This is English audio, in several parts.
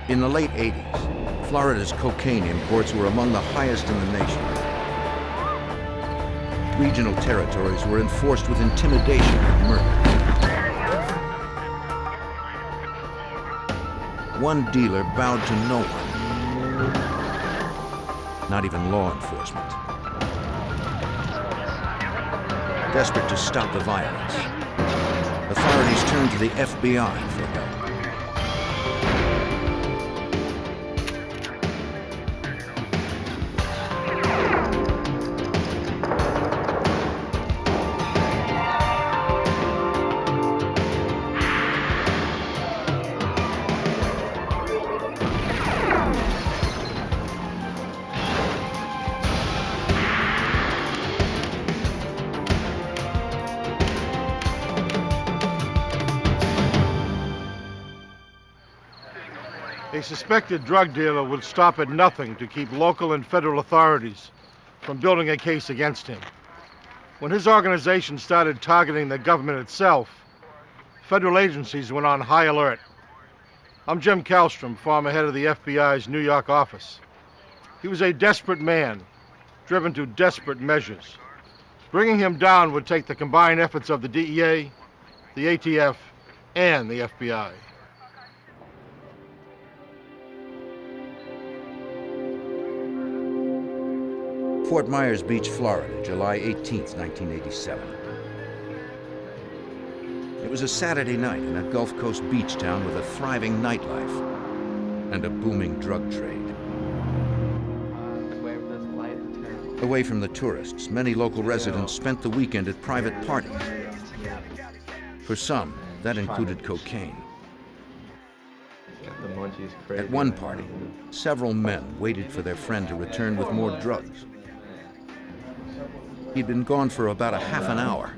In the late 80s, Florida's cocaine imports were among the highest in the nation. Regional territories were enforced with intimidation and murder. One dealer bowed to no one, not even law enforcement. Desperate to stop the violence, authorities turned to the FBI for help. A suspected drug dealer would stop at nothing to keep local and federal authorities from building a case against him. When his organization started targeting the government itself, federal agencies went on high alert. I'm Jim Kallstrom, former head of the FBI's New York office. He was a desperate man, driven to desperate measures. Bringing him down would take the combined efforts of the DEA, the ATF, and the FBI. Fort Myers Beach, Florida, July 18, 1987. It was a Saturday night in a Gulf Coast beach town with a thriving nightlife and a booming drug trade. Away from the tourists, many local residents spent the weekend at private parties. For some, that included cocaine. At one party, several men waited for their friend to return with more drugs. He'd been gone for about a half an hour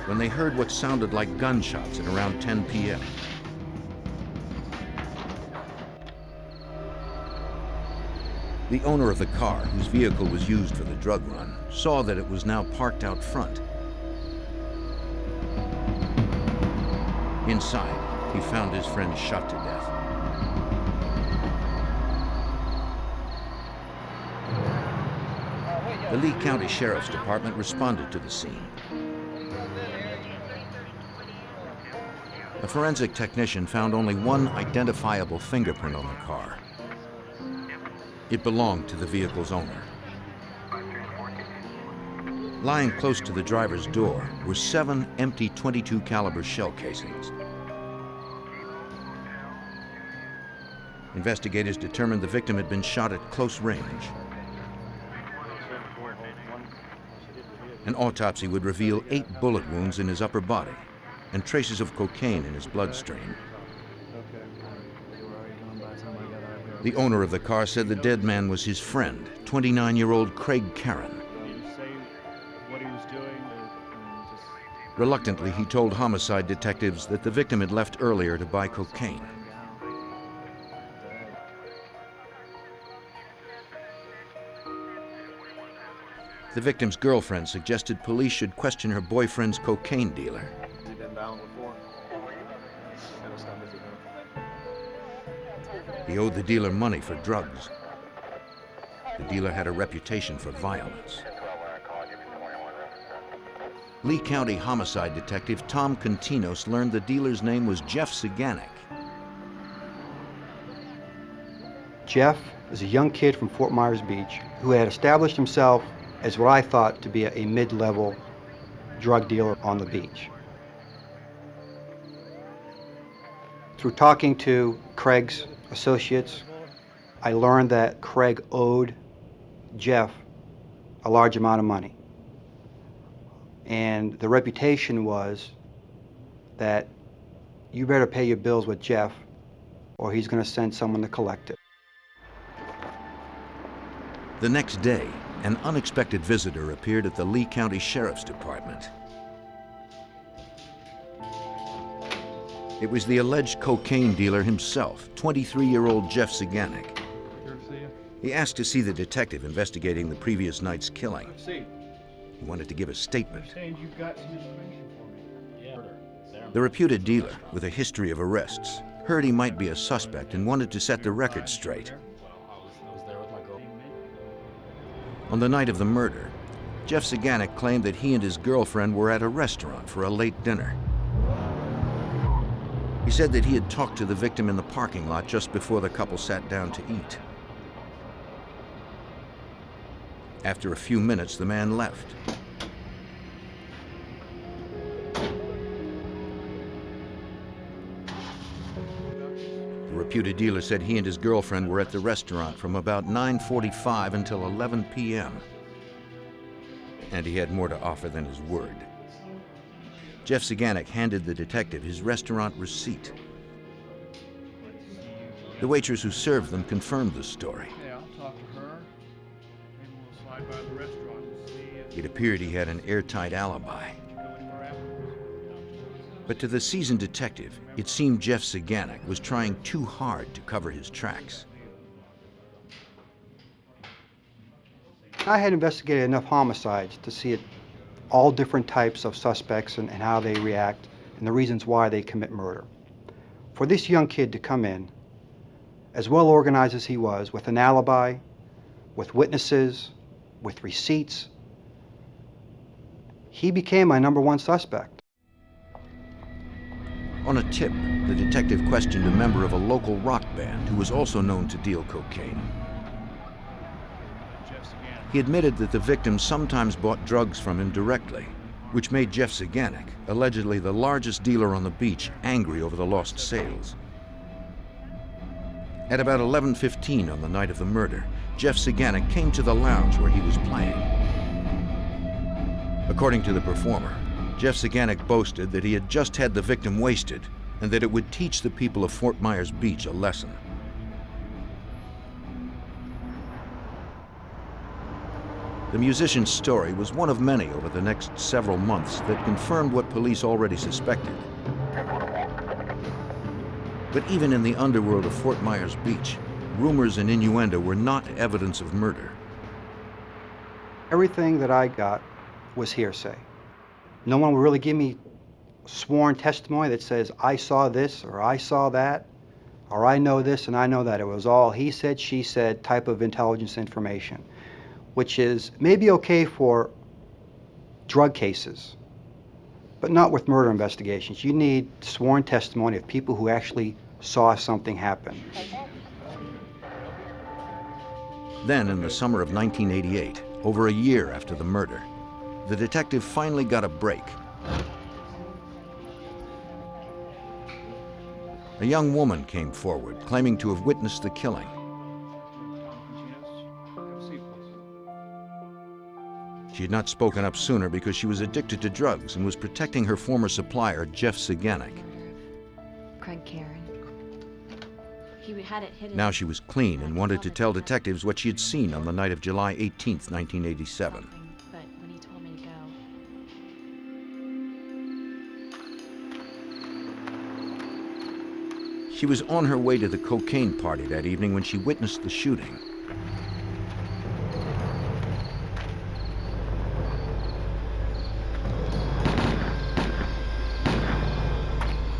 when they heard what sounded like gunshots at around 10 p.m. The owner of the car, whose vehicle was used for the drug run, saw that it was now parked out front. Inside, he found his friend shot to death. The Lee County Sheriff's Department responded to the scene. A forensic technician found only one identifiable fingerprint on the car. It belonged to the vehicle's owner. Lying close to the driver's door were 7 empty .22 caliber shell casings. Investigators determined the victim had been shot at close range. An autopsy would reveal 8 bullet wounds in his upper body and traces of cocaine in his bloodstream. The owner of the car said the dead man was his friend, 29-year-old Craig Karen. Reluctantly, he told homicide detectives that the victim had left earlier to buy cocaine. The victim's girlfriend suggested police should question her boyfriend's cocaine dealer. Has he been bound before? He owed the dealer money for drugs. The dealer had a reputation for violence. Lee County homicide detective Tom Continos learned the dealer's name was Jeff Saganek. Jeff is a young kid from Fort Myers Beach who had established himself as what I thought to be a mid-level drug dealer on the beach. Through talking to Craig's associates, I learned that Craig owed Jeff a large amount of money. And the reputation was that you better pay your bills with Jeff or he's going to send someone to collect it. The next day, an unexpected visitor appeared at the Lee County Sheriff's Department. It was the alleged cocaine dealer himself, 23-year-old Jeff Saganek. He asked to see the detective investigating the previous night's killing. He wanted to give a statement. The reputed dealer, with a history of arrests, heard he might be a suspect and wanted to set the record straight. On the night of the murder, Jeff Saganek claimed that he and his girlfriend were at a restaurant for a late dinner. He said that he had talked to the victim in the parking lot just before the couple sat down to eat. After a few minutes, the man left. The reputed dealer said he and his girlfriend were at the restaurant from about 9:45 until 11 p.m. And he had more to offer than his word. Jeff Saganek handed the detective his restaurant receipt. The waitress who served them confirmed the story. Yeah, I'll talk to her. Maybe we'll slide by the restaurant and see. It appeared he had an airtight alibi. But to the seasoned detective, it seemed Jeff Saganek was trying too hard to cover his tracks. I had investigated enough homicides to see all different types of suspects and how they react and the reasons why they commit murder. For this young kid to come in, as well organized as he was, with an alibi, with witnesses, with receipts, he became my #1 suspect. On a tip, the detective questioned a member of a local rock band who was also known to deal cocaine. He admitted that the victim sometimes bought drugs from him directly, which made Jeff Saganek, allegedly the largest dealer on the beach, angry over the lost sales. At about 11:15 on the night of the murder, Jeff Saganek came to the lounge where he was playing. According to the performer, Jeff Saganek boasted that he had just had the victim wasted and that it would teach the people of Fort Myers Beach a lesson. The musician's story was one of many over the next several months that confirmed what police already suspected. But even in the underworld of Fort Myers Beach, rumors and innuendo were not evidence of murder. Everything that I got was hearsay. No one would really give me sworn testimony that says, I saw this, or I saw that, or I know this and I know that. It was all he said, she said type of intelligence information, which is maybe okay for drug cases, but not with murder investigations. You need sworn testimony of people who actually saw something happen. Then, in the summer of 1988, over a year after the murder, the detective finally got a break. A young woman came forward, claiming to have witnessed the killing. She had not spoken up sooner because she was addicted to drugs and was protecting her former supplier, Jeff Saganek. Craig Karen. He had it hidden. Now she was clean and wanted to tell detectives what she had seen on the night of July 18th, 1987. But when he told me to go. She was on her way to the cocaine party that evening when she witnessed the shooting.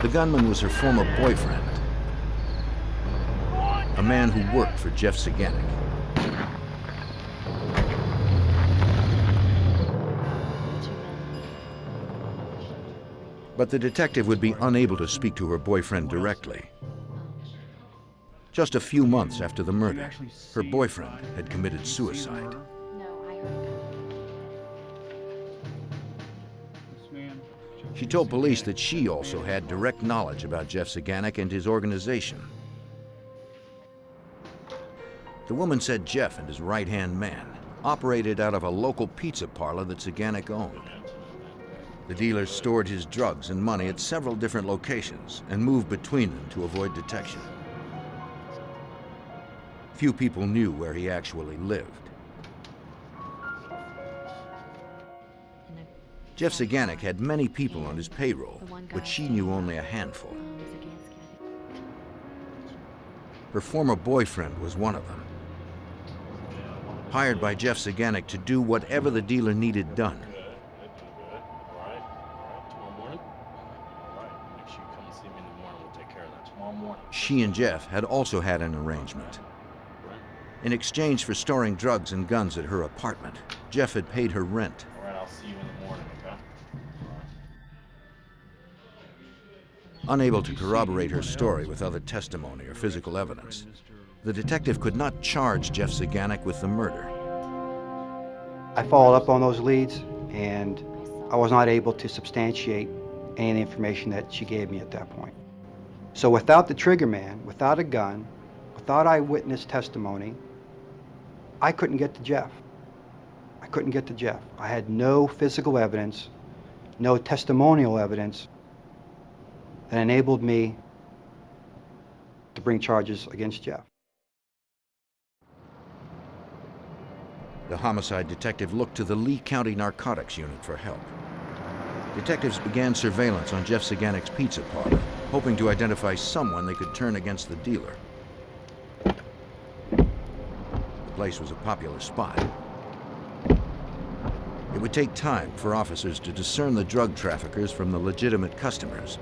The gunman was her former boyfriend, a man who worked for Jeff Saganek. But the detective would be unable to speak to her boyfriend directly. Just a few months after the murder, her boyfriend had committed suicide. No, I heard. She told police that she also had direct knowledge about Jeff Saganek and his organization. The woman said Jeff and his right-hand man operated out of a local pizza parlor that Saganek owned. The dealer stored his drugs and money at several different locations and moved between them to avoid detection. Few people knew where he actually lived. Jeff Saganek had many people on his payroll, but she knew only a handful. Her former boyfriend was one of them. Hired by Jeff Saganek to do whatever the dealer needed done. She and Jeff had also had an arrangement. In exchange for storing drugs and guns at her apartment, Jeff had paid her rent. All right, I'll see you in the morning, okay? Unable to corroborate her story with other testimony or physical evidence, the detective could not charge Jeff Zaganek with the murder. I followed up on those leads, and I was not able to substantiate any of the information that she gave me at that point. So without the trigger man, without a gun, without eyewitness testimony, I couldn't get to Jeff. I couldn't get to Jeff. I had no physical evidence, no testimonial evidence that enabled me to bring charges against Jeff. The homicide detective looked to the Lee County Narcotics Unit for help. Detectives began surveillance on Jeff Zaganek's pizza parlor, hoping to identify someone they could turn against the dealer. The place was a popular spot. It would take time for officers to discern the drug traffickers from the legitimate customers.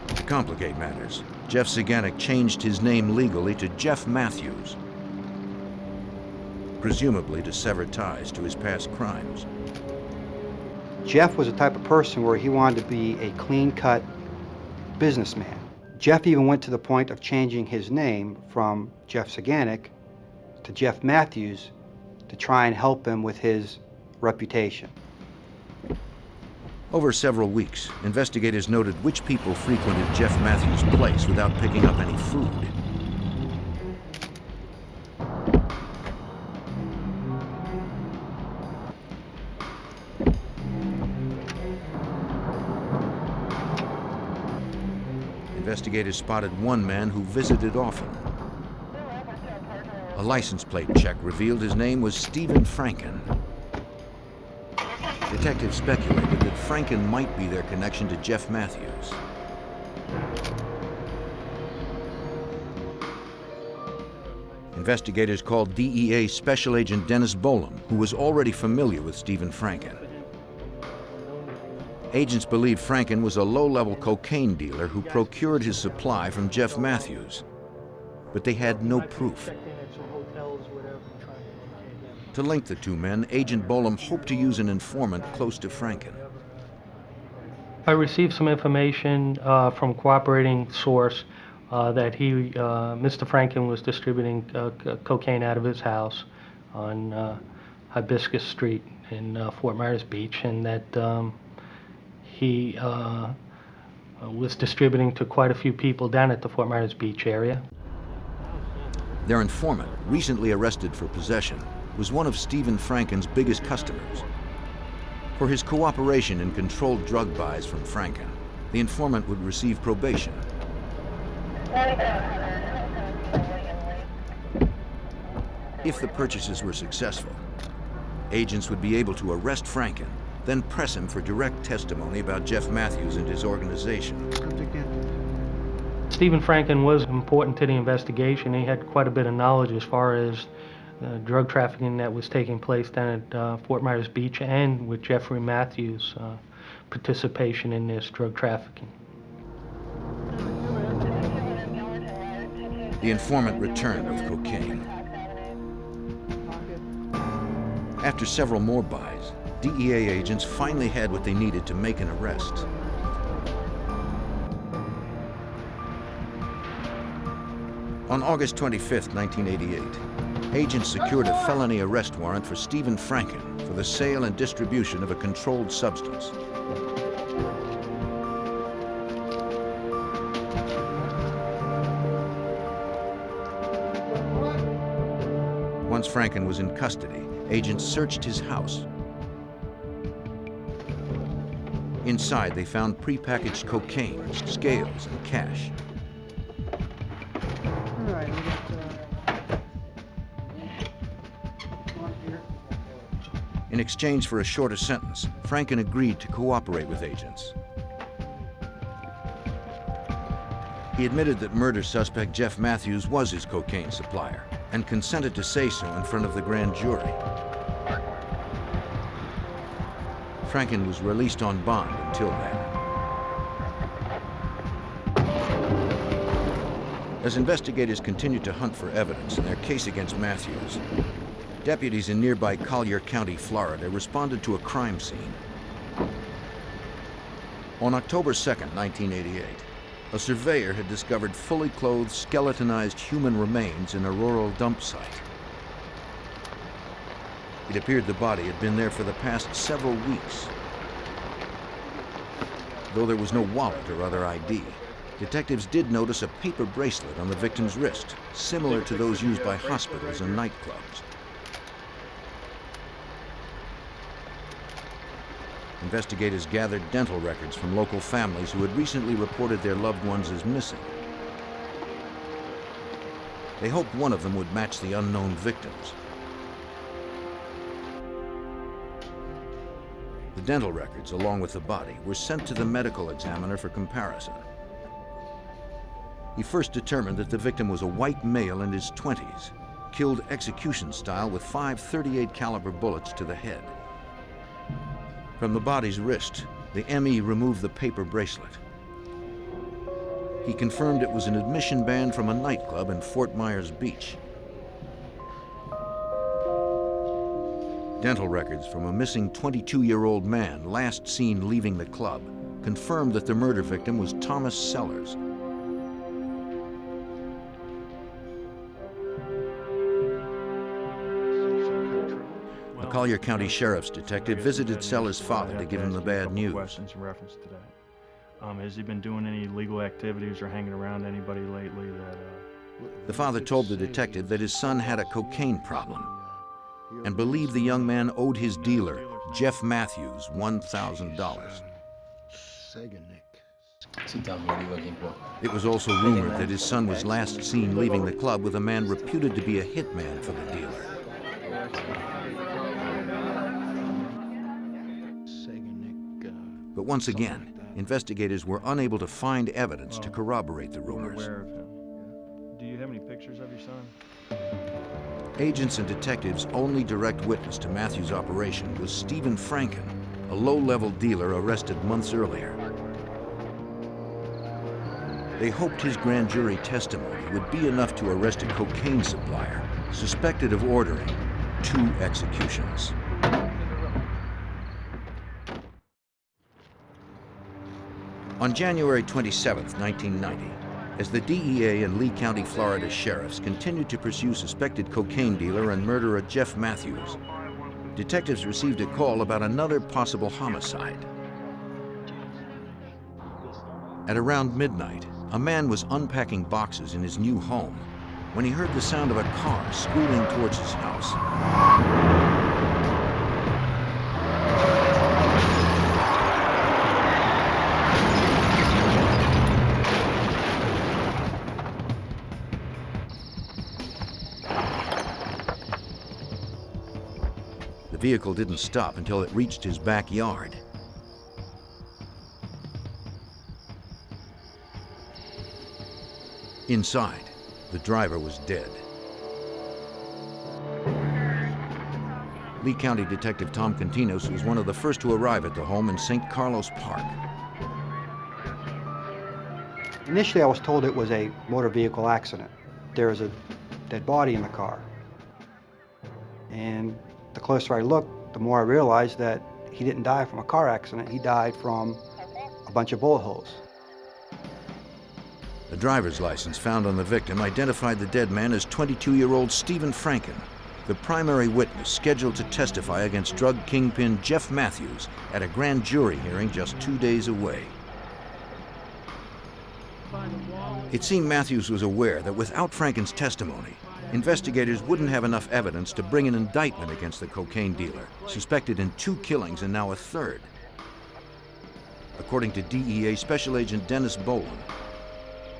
To complicate matters, Jeff Zaganek changed his name legally to Jeff Matthews, presumably to sever ties to his past crimes. Jeff was the type of person where he wanted to be a clean-cut businessman. Jeff even went to the point of changing his name from Jeff Zaganek to Jeff Matthews to try and help him with his reputation. Over several weeks, investigators noted which people frequented Jeff Matthews' place without picking up any food. Investigators spotted one man who visited often. A license plate check revealed his name was Stephen Franken. Detectives speculated that Franken might be their connection to Jeff Matthews. Investigators called DEA Special Agent Dennis Bolam, who was already familiar with Stephen Franken. Agents believed Franken was a low-level cocaine dealer who procured his supply from Jeff Matthews, but they had no proof. To link the two men, Agent Bolam hoped to use an informant close to Franken. I received some information from a cooperating source that Mr. Franken was distributing cocaine out of his house on Hibiscus Street in Fort Myers Beach, and that he was distributing to quite a few people down at the Fort Myers Beach area. Their informant, recently arrested for possession, was one of Stephen Franken's biggest customers. For his cooperation in controlled drug buys from Franken, the informant would receive probation. If the purchases were successful, agents would be able to arrest Franken, then press him for direct testimony about Jeff Matthews and his organization. Stephen Franken was important to the investigation. He had quite a bit of knowledge as far as drug trafficking that was taking place down at Fort Myers Beach, and with Jeffrey Matthews' participation in this drug trafficking. The informant returned with cocaine. After several more buys, DEA agents finally had what they needed to make an arrest. On August 25, 1988, agents secured a felony arrest warrant for Stephen Franken for the sale and distribution of a controlled substance. Once Franken was in custody, agents searched his house. Inside, they found prepackaged cocaine, scales, and cash. In exchange for a shorter sentence, Franken agreed to cooperate with agents. He admitted that murder suspect Jeff Matthews was his cocaine supplier and consented to say so in front of the grand jury. Franken was released on bond until then. As investigators continued to hunt for evidence in their case against Matthews, deputies in nearby Collier County, Florida, responded to a crime scene. On October 2nd, 1988, a surveyor had discovered fully clothed, skeletonized human remains in a rural dump site. It appeared the body had been there for the past several weeks. Though there was no wallet or other ID, detectives did notice a paper bracelet on the victim's wrist, similar to those used by hospitals and nightclubs. Investigators gathered dental records from local families who had recently reported their loved ones as missing. They hoped one of them would match the unknown victims. The dental records, along with the body, were sent to the medical examiner for comparison. He first determined that the victim was a white male in his 20s, killed execution style with 5 .38 caliber bullets to the head. From the body's wrist, the ME removed the paper bracelet. He confirmed it was an admission ban from a nightclub in Fort Myers Beach. Dental records from a missing 22-year-old man last seen leaving the club confirmed that the murder victim was Thomas Sellers. A Collier County Sheriff's detective visited Sellers' father to give him the bad news. Questions in reference to that. Has he been doing any illegal activities or hanging around anybody lately that... The father told the detective that his son had a cocaine problem and believed the young man owed his dealer, Jeff Matthews, $1,000. So tell me, what are you looking for? It was also rumored that his son was last seen leaving the club with a man reputed to be a hitman for the dealer. But once again, investigators were unable to find evidence to corroborate the rumors. Aware of him. Do you have any pictures of your son? Agents and detectives' only direct witness to Matthews' operation was Stephen Franken, a low-level dealer arrested months earlier. They hoped his grand jury testimony would be enough to arrest a cocaine supplier suspected of ordering 2 executions. On January 27, 1990, as the DEA and Lee County, Florida sheriffs continued to pursue suspected cocaine dealer and murderer Jeff Matthews, detectives received a call about another possible homicide. At around midnight, a man was unpacking boxes in his new home when he heard the sound of a car scooting towards his house. The vehicle didn't stop until it reached his backyard. Inside, the driver was dead. Lee County Detective Tom Continos was one of the first to arrive at the home in St. Carlos Park. Initially, I was told it was a motor vehicle accident. There was a dead body in the car. And the closer I looked, the more I realized that he didn't die from a car accident. He died from a bunch of bullet holes. The driver's license found on the victim identified the dead man as 22-year-old Stephen Franken, the primary witness scheduled to testify against drug kingpin Jeff Matthews at a grand jury hearing just 2 days away. It seemed Matthews was aware that without Franken's testimony, investigators wouldn't have enough evidence to bring an indictment against the cocaine dealer, suspected in 2 killings and now a 3rd. According to DEA Special Agent Dennis Boland,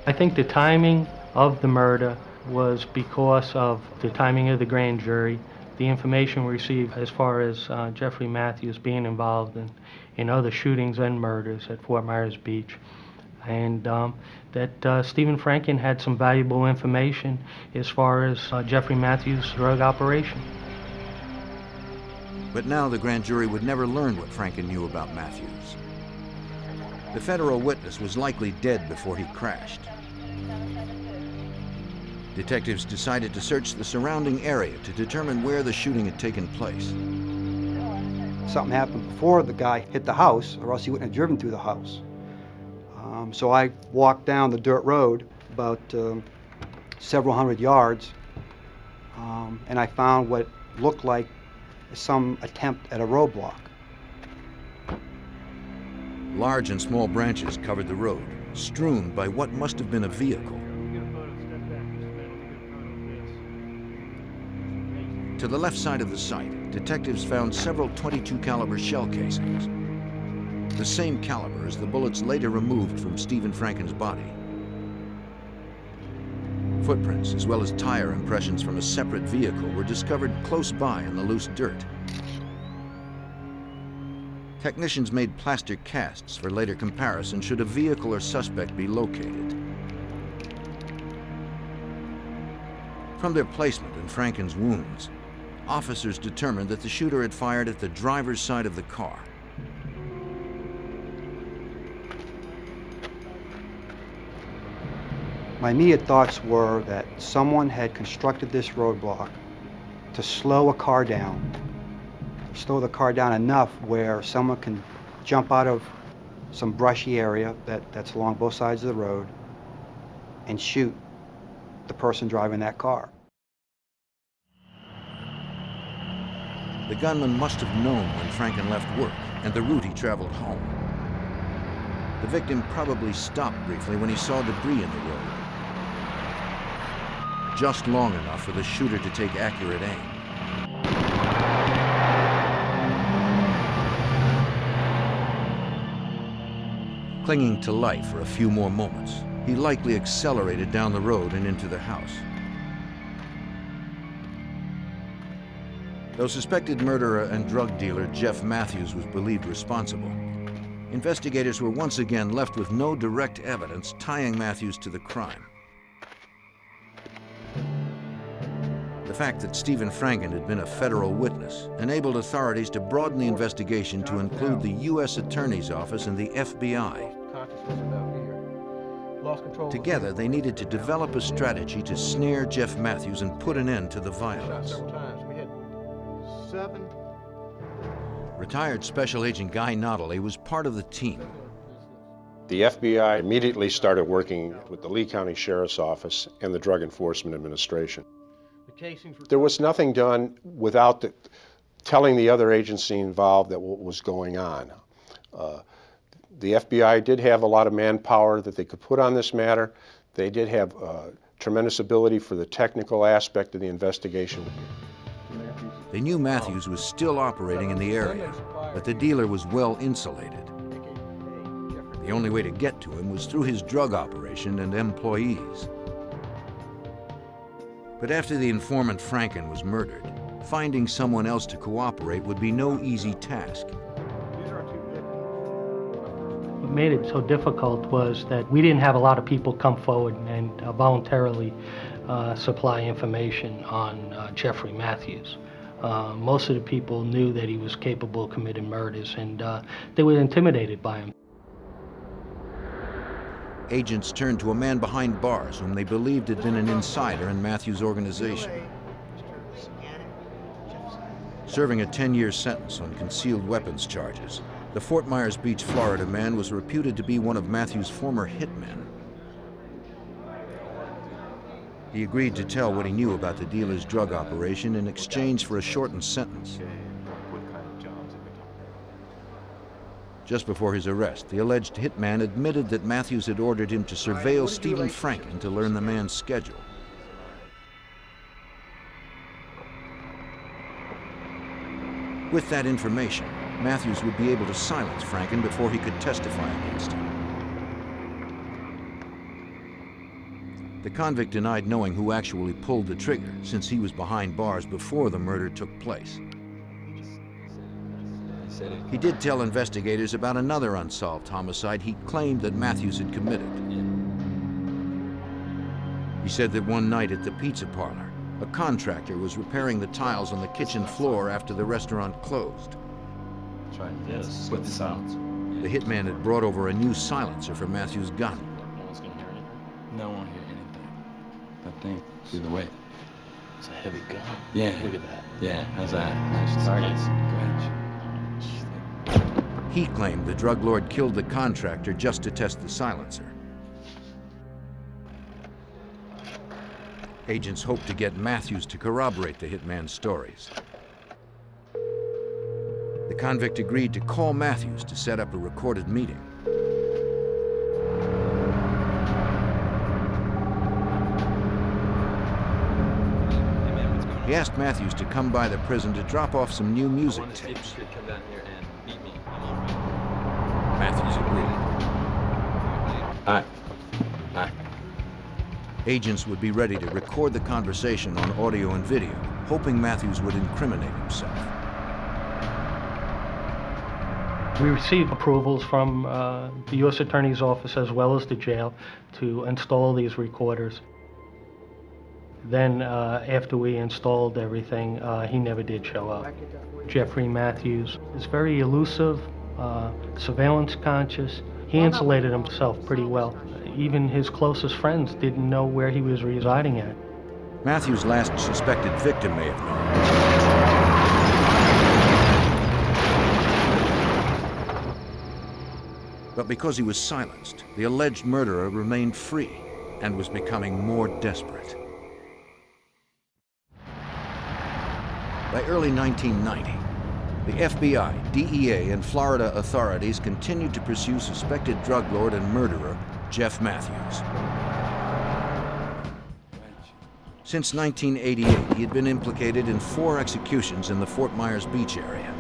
I think the timing of the murder was because of the timing of the grand jury, the information we received as far as Jeffrey Matthews being involved in other shootings and murders at Fort Myers Beach, and that Stephen Franken had some valuable information as far as Jeffrey Matthews' drug operation. But now the grand jury would never learn what Franken knew about Matthews. The federal witness was likely dead before he crashed. Detectives decided to search the surrounding area to determine where the shooting had taken place. Something happened before the guy hit the house, or else he wouldn't have driven through the house. So I walked down the dirt road about several hundred yards, and I found what looked like some attempt at a roadblock. Large and small branches covered the road, strewn by what must have been a vehicle. To the left side of the site, detectives found several .22 caliber shell casings, the same caliber as the bullets later removed from Stephen Franken's body. Footprints, as well as tire impressions from a separate vehicle, were discovered close by in the loose dirt. Technicians made plaster casts for later comparison should a vehicle or suspect be located. From their placement and Franken's wounds, officers determined that the shooter had fired at the driver's side of the car. My immediate thoughts were that someone had constructed this roadblock to slow a car down, slow the car down enough where someone can jump out of some brushy area that's along both sides of the road and shoot the person driving that car. The gunman must have known when Franken left work and the route he traveled home. The victim probably stopped briefly when he saw debris in the road, just long enough for the shooter to take accurate aim. Clinging to life for a few more moments, he likely accelerated down the road and into the house. Though suspected murderer and drug dealer Jeff Matthews was believed responsible, investigators were once again left with no direct evidence tying Matthews to the crime. The fact that Stephen Franken had been a federal witness enabled authorities to broaden the investigation to include the U.S. Attorney's Office and the FBI. Together, they needed to develop a strategy to snare Jeff Matthews and put an end to the violence. Retired Special Agent Guy Notley was part of the team. The FBI immediately started working with the Lee County Sheriff's Office and the Drug Enforcement Administration. There was nothing done without telling the other agency involved that what was going on. The FBI did have a lot of manpower that they could put on this matter. They did have tremendous ability for the technical aspect of the investigation. They knew Matthews was still operating in the area, but the dealer was well insulated. The only way to get to him was through his drug operation and employees. But after the informant Franken was murdered, finding someone else to cooperate would be no easy task. What made it so difficult was that we didn't have a lot of people come forward and voluntarily supply information on Jeffrey Matthews. Most of the people knew that he was capable of committing murders, and they were intimidated by him. Agents turned to a man behind bars whom they believed had been an insider in Matthews' organization. Serving a 10-year sentence on concealed weapons charges, the Fort Myers Beach, Florida man was reputed to be one of Matthews' former hitmen. He agreed to tell what he knew about the dealer's drug operation in exchange for a shortened sentence. Just before his arrest, the alleged hitman admitted that Matthews had ordered him to surveil Stephen Franken to learn the man's schedule. With that information, Matthews would be able to silence Franken before he could testify against him. The convict denied knowing who actually pulled the trigger, since he was behind bars before the murder took place. He did tell investigators about another unsolved homicide he claimed that Matthews had committed. He said that one night at the pizza parlor, a contractor was repairing the tiles on the kitchen floor after the restaurant closed. Yes, with the sounds. The hitman had brought over a new silencer for Matthews' gun. No one's gonna hear anything. No one hear anything. that thing through the weight. It's a heavy gun. Yeah. Look at that. Yeah, how's that? Nice target. Great. He claimed the drug lord killed the contractor just to test the silencer. Agents hoped to get Matthews to corroborate the hitman's stories. The convict agreed to call Matthews to set up a recorded meeting. He asked Matthews to come by the prison to drop off some new music tapes. Matthews agreed. Hi. Hi. Agents would be ready to record the conversation on audio and video, hoping Matthews would incriminate himself. We received approvals from the U.S. Attorney's Office as well as the jail to install these recorders. Then after we installed everything, he never did show up. Jeffrey Matthews is very elusive, surveillance conscious. He insulated himself pretty well. Even his closest friends didn't know where he was residing at. Matthews' last suspected victim may have known. But because he was silenced, the alleged murderer remained free and was becoming more desperate. By early 1990, the FBI, DEA, and Florida authorities continued to pursue suspected drug lord and murderer Jeff Matthews. Since 1988, he had been implicated in 4 executions in the Fort Myers Beach area.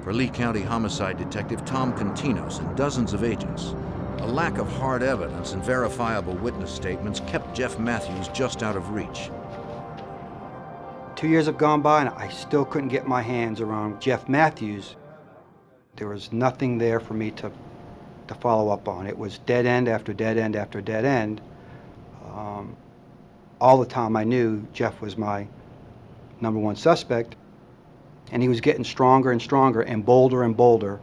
For Lee County homicide detective Tom Continos and dozens of agents, a lack of hard evidence and verifiable witness statements kept Jeff Matthews just out of reach. 2 years have gone by and I still couldn't get my hands around Jeff Matthews. There was nothing there for me to follow up on. It was dead end after dead end after dead end. All the time I knew Jeff was my #1 suspect, and he was getting stronger and stronger and bolder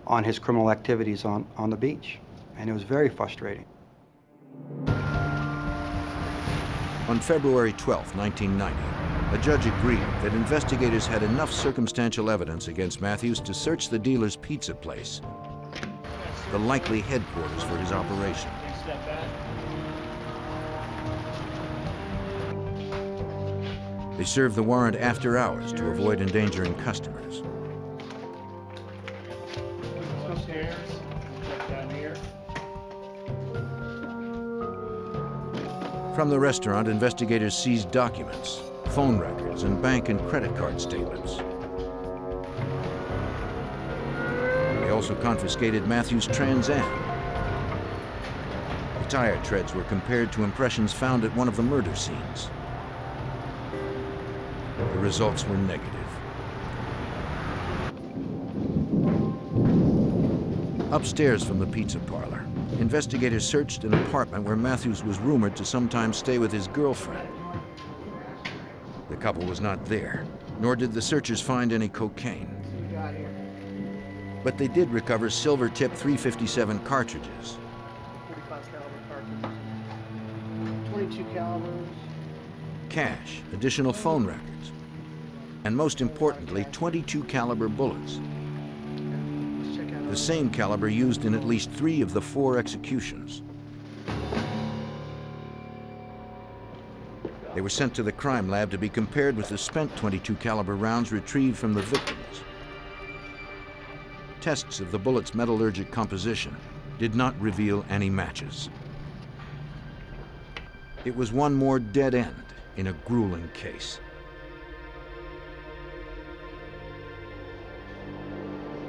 on his criminal activities on the beach. And it was very frustrating. On February 12, 1990, a judge agreed that investigators had enough circumstantial evidence against Matthews to search the dealer's pizza place, the likely headquarters for his operation. They served the warrant after hours to avoid endangering customers. Upstairs, check down here. From the restaurant, investigators seized documents, phone records, and bank and credit card statements. They also confiscated Matthews' Trans Am. The tire treads were compared to impressions found at one of the murder scenes. The results were negative. Upstairs from the pizza parlor, investigators searched an apartment where Matthews was rumored to sometimes stay with his girlfriend. The couple was not there, nor did the searchers find any cocaine. But they did recover silver-tip .357 cartridges. 45 caliber cartridges. 22 calibers. Cash, additional phone records, and most importantly, .22 caliber bullets. Let's check out The same caliber used in at least 3 of the 4 executions. They were sent to the crime lab to be compared with the spent .22 caliber rounds retrieved from the victims. Tests of the bullets' metallurgic composition did not reveal any matches. It was one more dead end in a grueling case.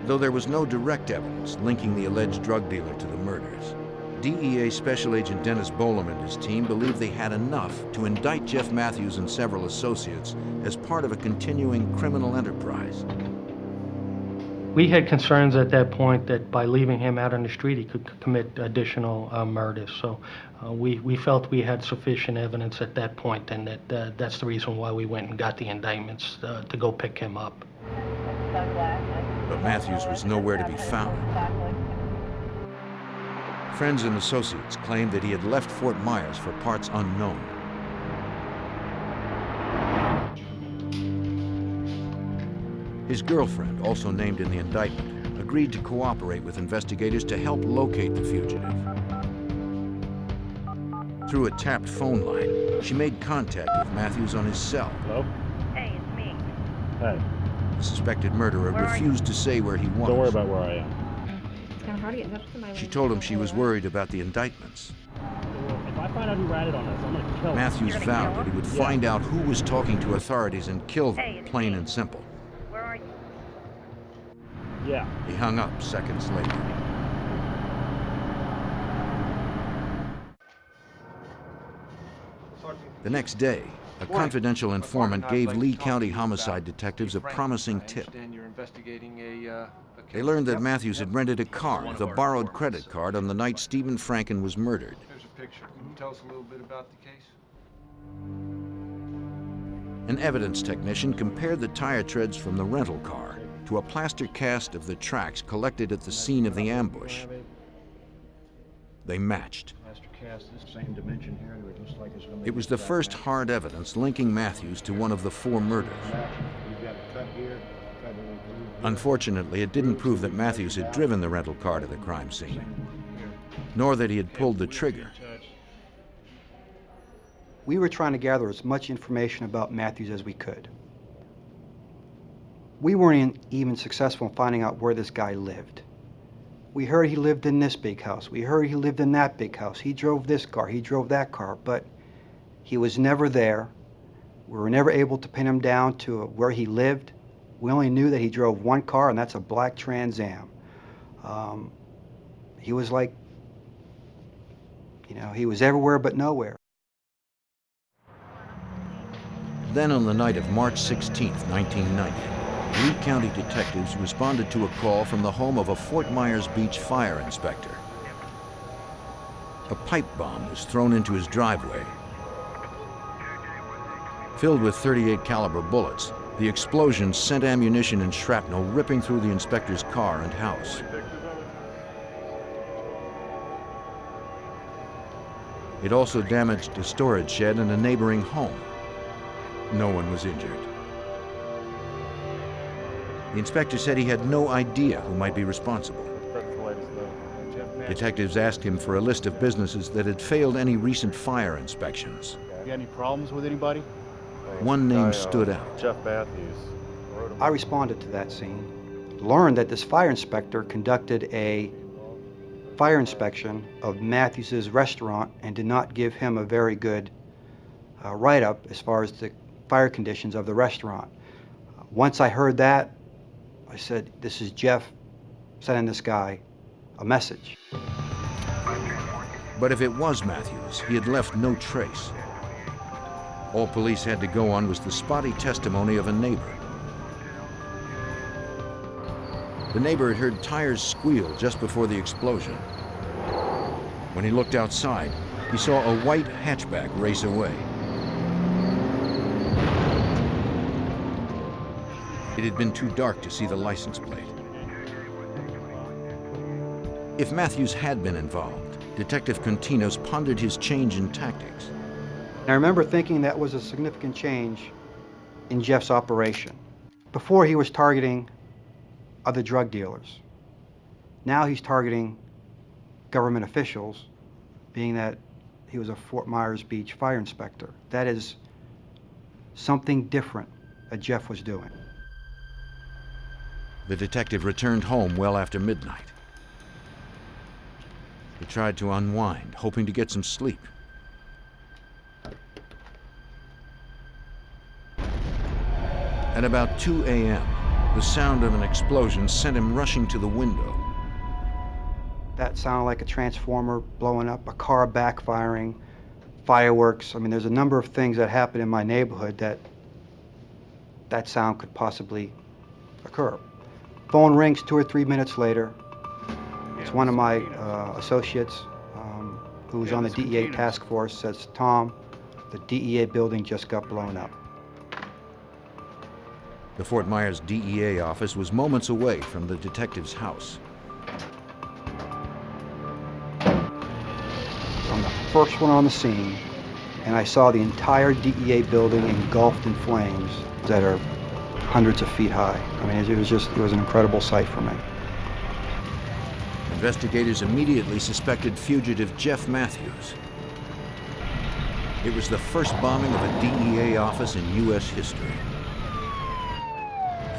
Though there was no direct evidence linking the alleged drug dealer to the murders, DEA Special Agent Dennis Bolam and his team believed they had enough to indict Jeff Matthews and several associates as part of a continuing criminal enterprise. We had concerns at that point that by leaving him out on the street, he could commit additional murders. So we felt we had sufficient evidence at that point, and that's the reason why we went and got the indictments to go pick him up. But Matthews was nowhere to be found. Friends and associates claimed that he had left Fort Myers for parts unknown. His girlfriend, also named in the indictment, agreed to cooperate with investigators to help locate the fugitive. Through a tapped phone line, she made contact with Matthews on his cell. Hello? Hey, it's me. Hey, The suspected murderer Where are you? refused to say where he was. don't worry about where I am. It's kind of hard to get in touch with somebody. She told him she was worried about the indictments. If I find out who ratted on this, I'm gonna kill him. Matthews You're gonna vowed kill that he him? would find out who was talking to authorities and kill them, Hey, it's plain me. and simple. Where are you? Yeah. He hung up seconds later. The next day, a confidential informant gave Lee County homicide detectives a promising tip. They learned that Matthews had rented a car with a borrowed credit card on the night Stephen Franken was murdered. Here's a picture. Can you tell us a little bit about the case? An evidence technician compared the tire treads from the rental car to a plaster cast of the tracks collected at the scene of the ambush. They matched. It was the first hard evidence linking Matthews to one of the 4 murders. Unfortunately, it didn't prove that Matthews had driven the rental car to the crime scene, nor that he had pulled the trigger. We were trying to gather as much information about Matthews as we could. We weren't even successful in finding out where this guy lived. We heard he lived in this big house. We heard he lived in that big house. He drove this car. He drove that car. But he was never there. We were never able to pin him down to where he lived. We only knew that he drove one car, and that's a black Trans Am. He was like, he was everywhere but nowhere. Then on the night of March 16, 1990, Lee County detectives responded to a call from the home of a Fort Myers Beach fire inspector. A pipe bomb was thrown into his driveway. Filled with .38 caliber bullets, the explosion sent ammunition and shrapnel ripping through the inspector's car and house. It also damaged a storage shed and a neighboring home. No one was injured. The inspector said he had no idea who might be responsible. Detectives asked him for a list of businesses that had failed any recent fire inspections. You got any problems with anybody? One name stood out. Jeff Matthews. I responded to that scene, learned that this fire inspector conducted a fire inspection of Matthews's restaurant and did not give him a very good write-up as far as the fire conditions of the restaurant. Once I heard that, I said, this is Jeff sending this guy a message. But if it was Matthews, he had left no trace. All police had to go on was the spotty testimony of a neighbor. The neighbor had heard tires squeal just before the explosion. When he looked outside, he saw a white hatchback race away. It had been too dark to see the license plate. If Matthews had been involved, Detective Continos pondered his change in tactics. I remember thinking that was a significant change in Jeff's operation. Before, he was targeting other drug dealers. Now he's targeting government officials, being that he was a Fort Myers Beach fire inspector. That is something different that Jeff was doing. The detective returned home well after midnight. He tried to unwind, hoping to get some sleep. At about 2 a.m., the sound of an explosion sent him rushing to the window. That sounded like a transformer blowing up, a car backfiring, fireworks. I mean, there's a number of things that happen in my neighborhood that sound could possibly occur. Phone rings 2 or 3 minutes later. It's one of my associates who's on the DEA task force, says, Tom, the DEA building just got blown up. The Fort Myers DEA office was moments away from the detective's house. I'm the first one on the scene, and I saw the entire DEA building engulfed in flames that are hundreds of feet high. I mean, it was an incredible sight for me. Investigators immediately suspected fugitive Jeff Matthews. It was the first bombing of a DEA office in U.S. history.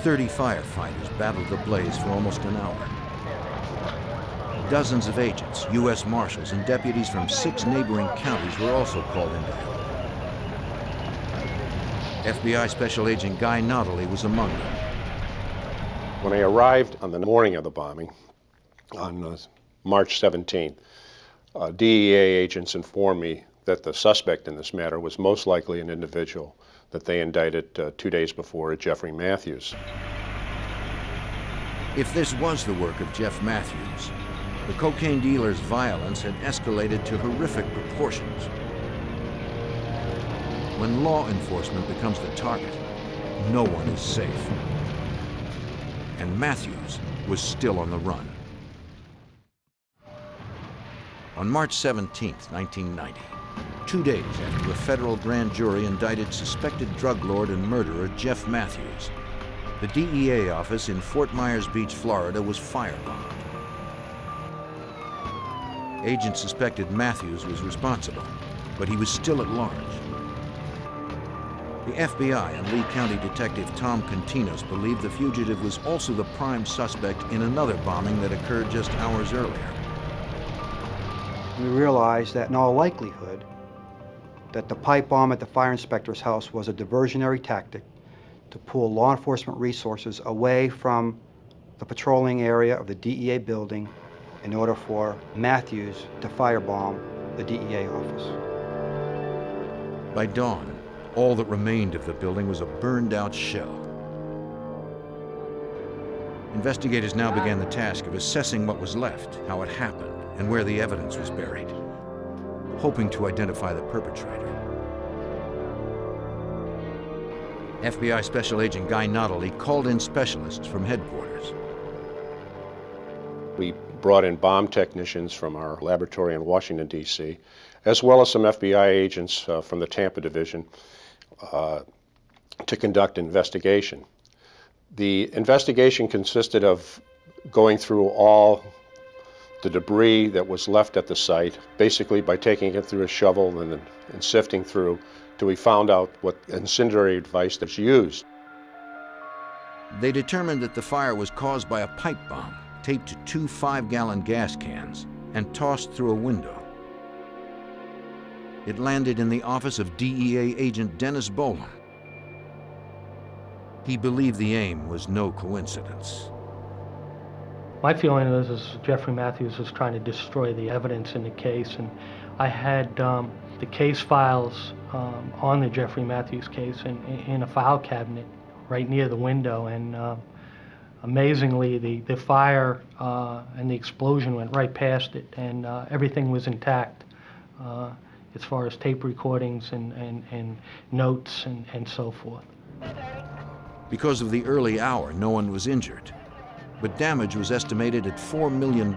30 firefighters battled the blaze for almost an hour. Dozens of agents, U.S. Marshals, and deputies from 6 neighboring counties were also called into help. FBI Special Agent Guy Notley was among them. When I arrived on the morning of the bombing, on March 17th, DEA agents informed me that the suspect in this matter was most likely an individual that they indicted 2 days before, Jeffrey Matthews. If this was the work of Jeff Matthews, the cocaine dealer's violence had escalated to horrific proportions. When law enforcement becomes the target, no one is safe. And Matthews was still on the run. On March 17, 1990, 2 days after a federal grand jury indicted suspected drug lord and murderer Jeff Matthews, the DEA office in Fort Myers Beach, Florida was firebombed. Agents suspected Matthews was responsible, but he was still at large. The FBI and Lee County Detective Tom Continos believed the fugitive was also the prime suspect in another bombing that occurred just hours earlier. We realized that in all likelihood, that the pipe bomb at the fire inspector's house was a diversionary tactic to pull law enforcement resources away from the patrolling area of the DEA building in order for Matthews to firebomb the DEA office. By dawn, all that remained of the building was a burned-out shell. Investigators now began the task of assessing what was left, how it happened, and where the evidence was buried, hoping to identify the perpetrator. FBI Special Agent Guy Notley called in specialists from headquarters. We brought in bomb technicians from our laboratory in Washington, D.C., as well as some FBI agents from the Tampa division to conduct an investigation. The investigation consisted of going through all the debris that was left at the site, basically by taking it through a shovel and sifting through till we found out what incendiary device that's used. They determined that the fire was caused by a pipe bomb taped to 2 5-gallon gas cans and tossed through a window. It landed in the office of DEA agent Dennis Bolam. He believed the aim was no coincidence. My feeling is Jeffrey Matthews was trying to destroy the evidence in the case, and I had the case files on the Jeffrey Matthews case in a file cabinet right near the window, and amazingly the fire and the explosion went right past it, and everything was intact as far as tape recordings and notes and so forth. Because of the early hour, no one was injured, but damage was estimated at $4 million.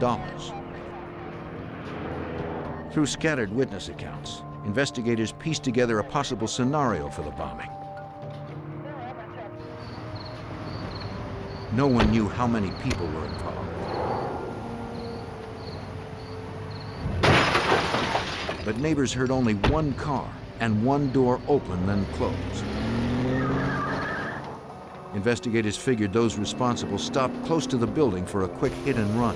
Through scattered witness accounts, investigators pieced together a possible scenario for the bombing. No one knew how many people were involved. But neighbors heard only one car and one door open, then close. Investigators figured those responsible stopped close to the building for a quick hit and run.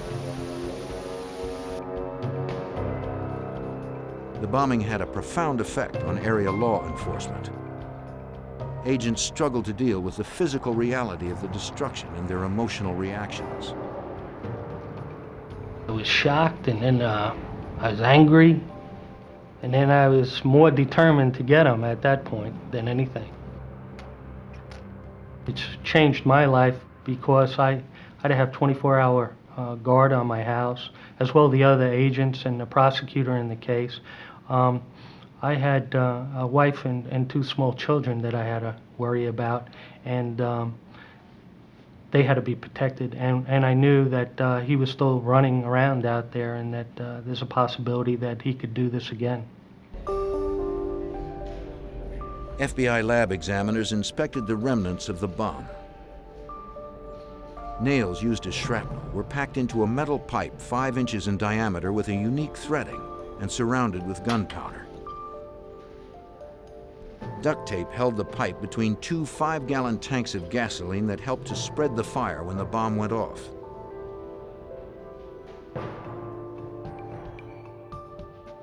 The bombing had a profound effect on area law enforcement. Agents struggled to deal with the physical reality of the destruction and their emotional reactions. I was shocked, and then I was angry, and then I was more determined to get him at that point than anything. It's changed my life because I had to have 24-hour guard on my house, as well as the other agents and the prosecutor in the case. I had a wife and 2 small children that I had to worry about, and they had to be protected. And I knew that he was still running around out there, and that there's a possibility that he could do this again. FBI lab examiners inspected the remnants of the bomb. Nails used as shrapnel were packed into a metal pipe 5 inches in diameter with a unique threading and surrounded with gunpowder. Duct tape held the pipe between 2 5-gallon tanks of gasoline that helped to spread the fire when the bomb went off.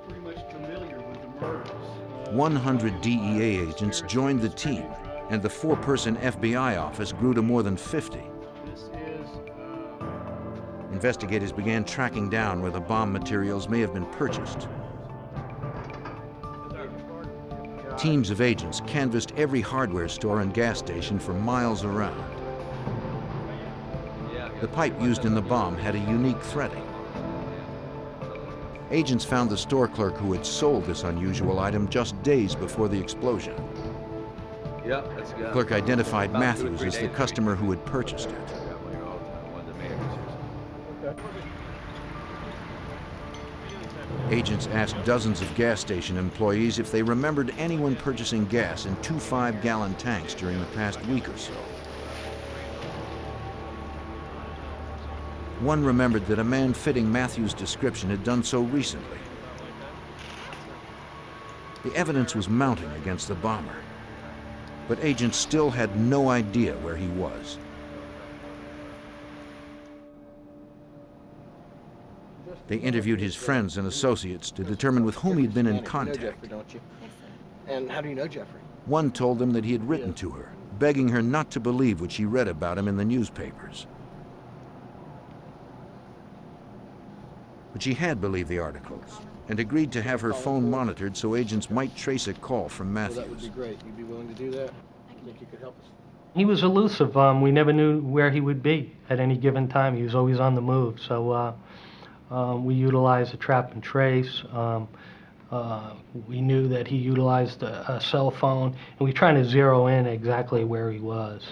Pretty much familiar with the murders. 100 DEA agents joined the team, and the 4-person FBI office grew to more than 50. This is Investigators began tracking down where the bomb materials may have been purchased. Teams of agents canvassed every hardware store and gas station for miles around. The pipe used in the bomb had a unique threading. Agents found the store clerk who had sold this unusual item just days before the explosion. The clerk identified Matthews as the customer who had purchased it. Agents asked dozens of gas station employees if they remembered anyone purchasing gas in 2 5-gallon tanks during the past week or so. One remembered that a man fitting Matthews' description had done so recently. The evidence was mounting against the bomber, but agents still had no idea where he was. They interviewed his friends and associates to determine with whom he'd been in contact. You know Jeffrey, don't you? And how do you know Jeffrey? One told them that he had written to her, begging her not to believe what she read about him in the newspapers. But she had believed the articles and agreed to have her phone monitored so agents might trace a call from Well, that would be Matthews. great. You'd be willing to do that? I think you could help us. He was elusive. We never knew where he would be at any given time. He was always on the move. So we utilized a trap and trace. We knew that he utilized a cell phone, and we were trying to zero in exactly where he was.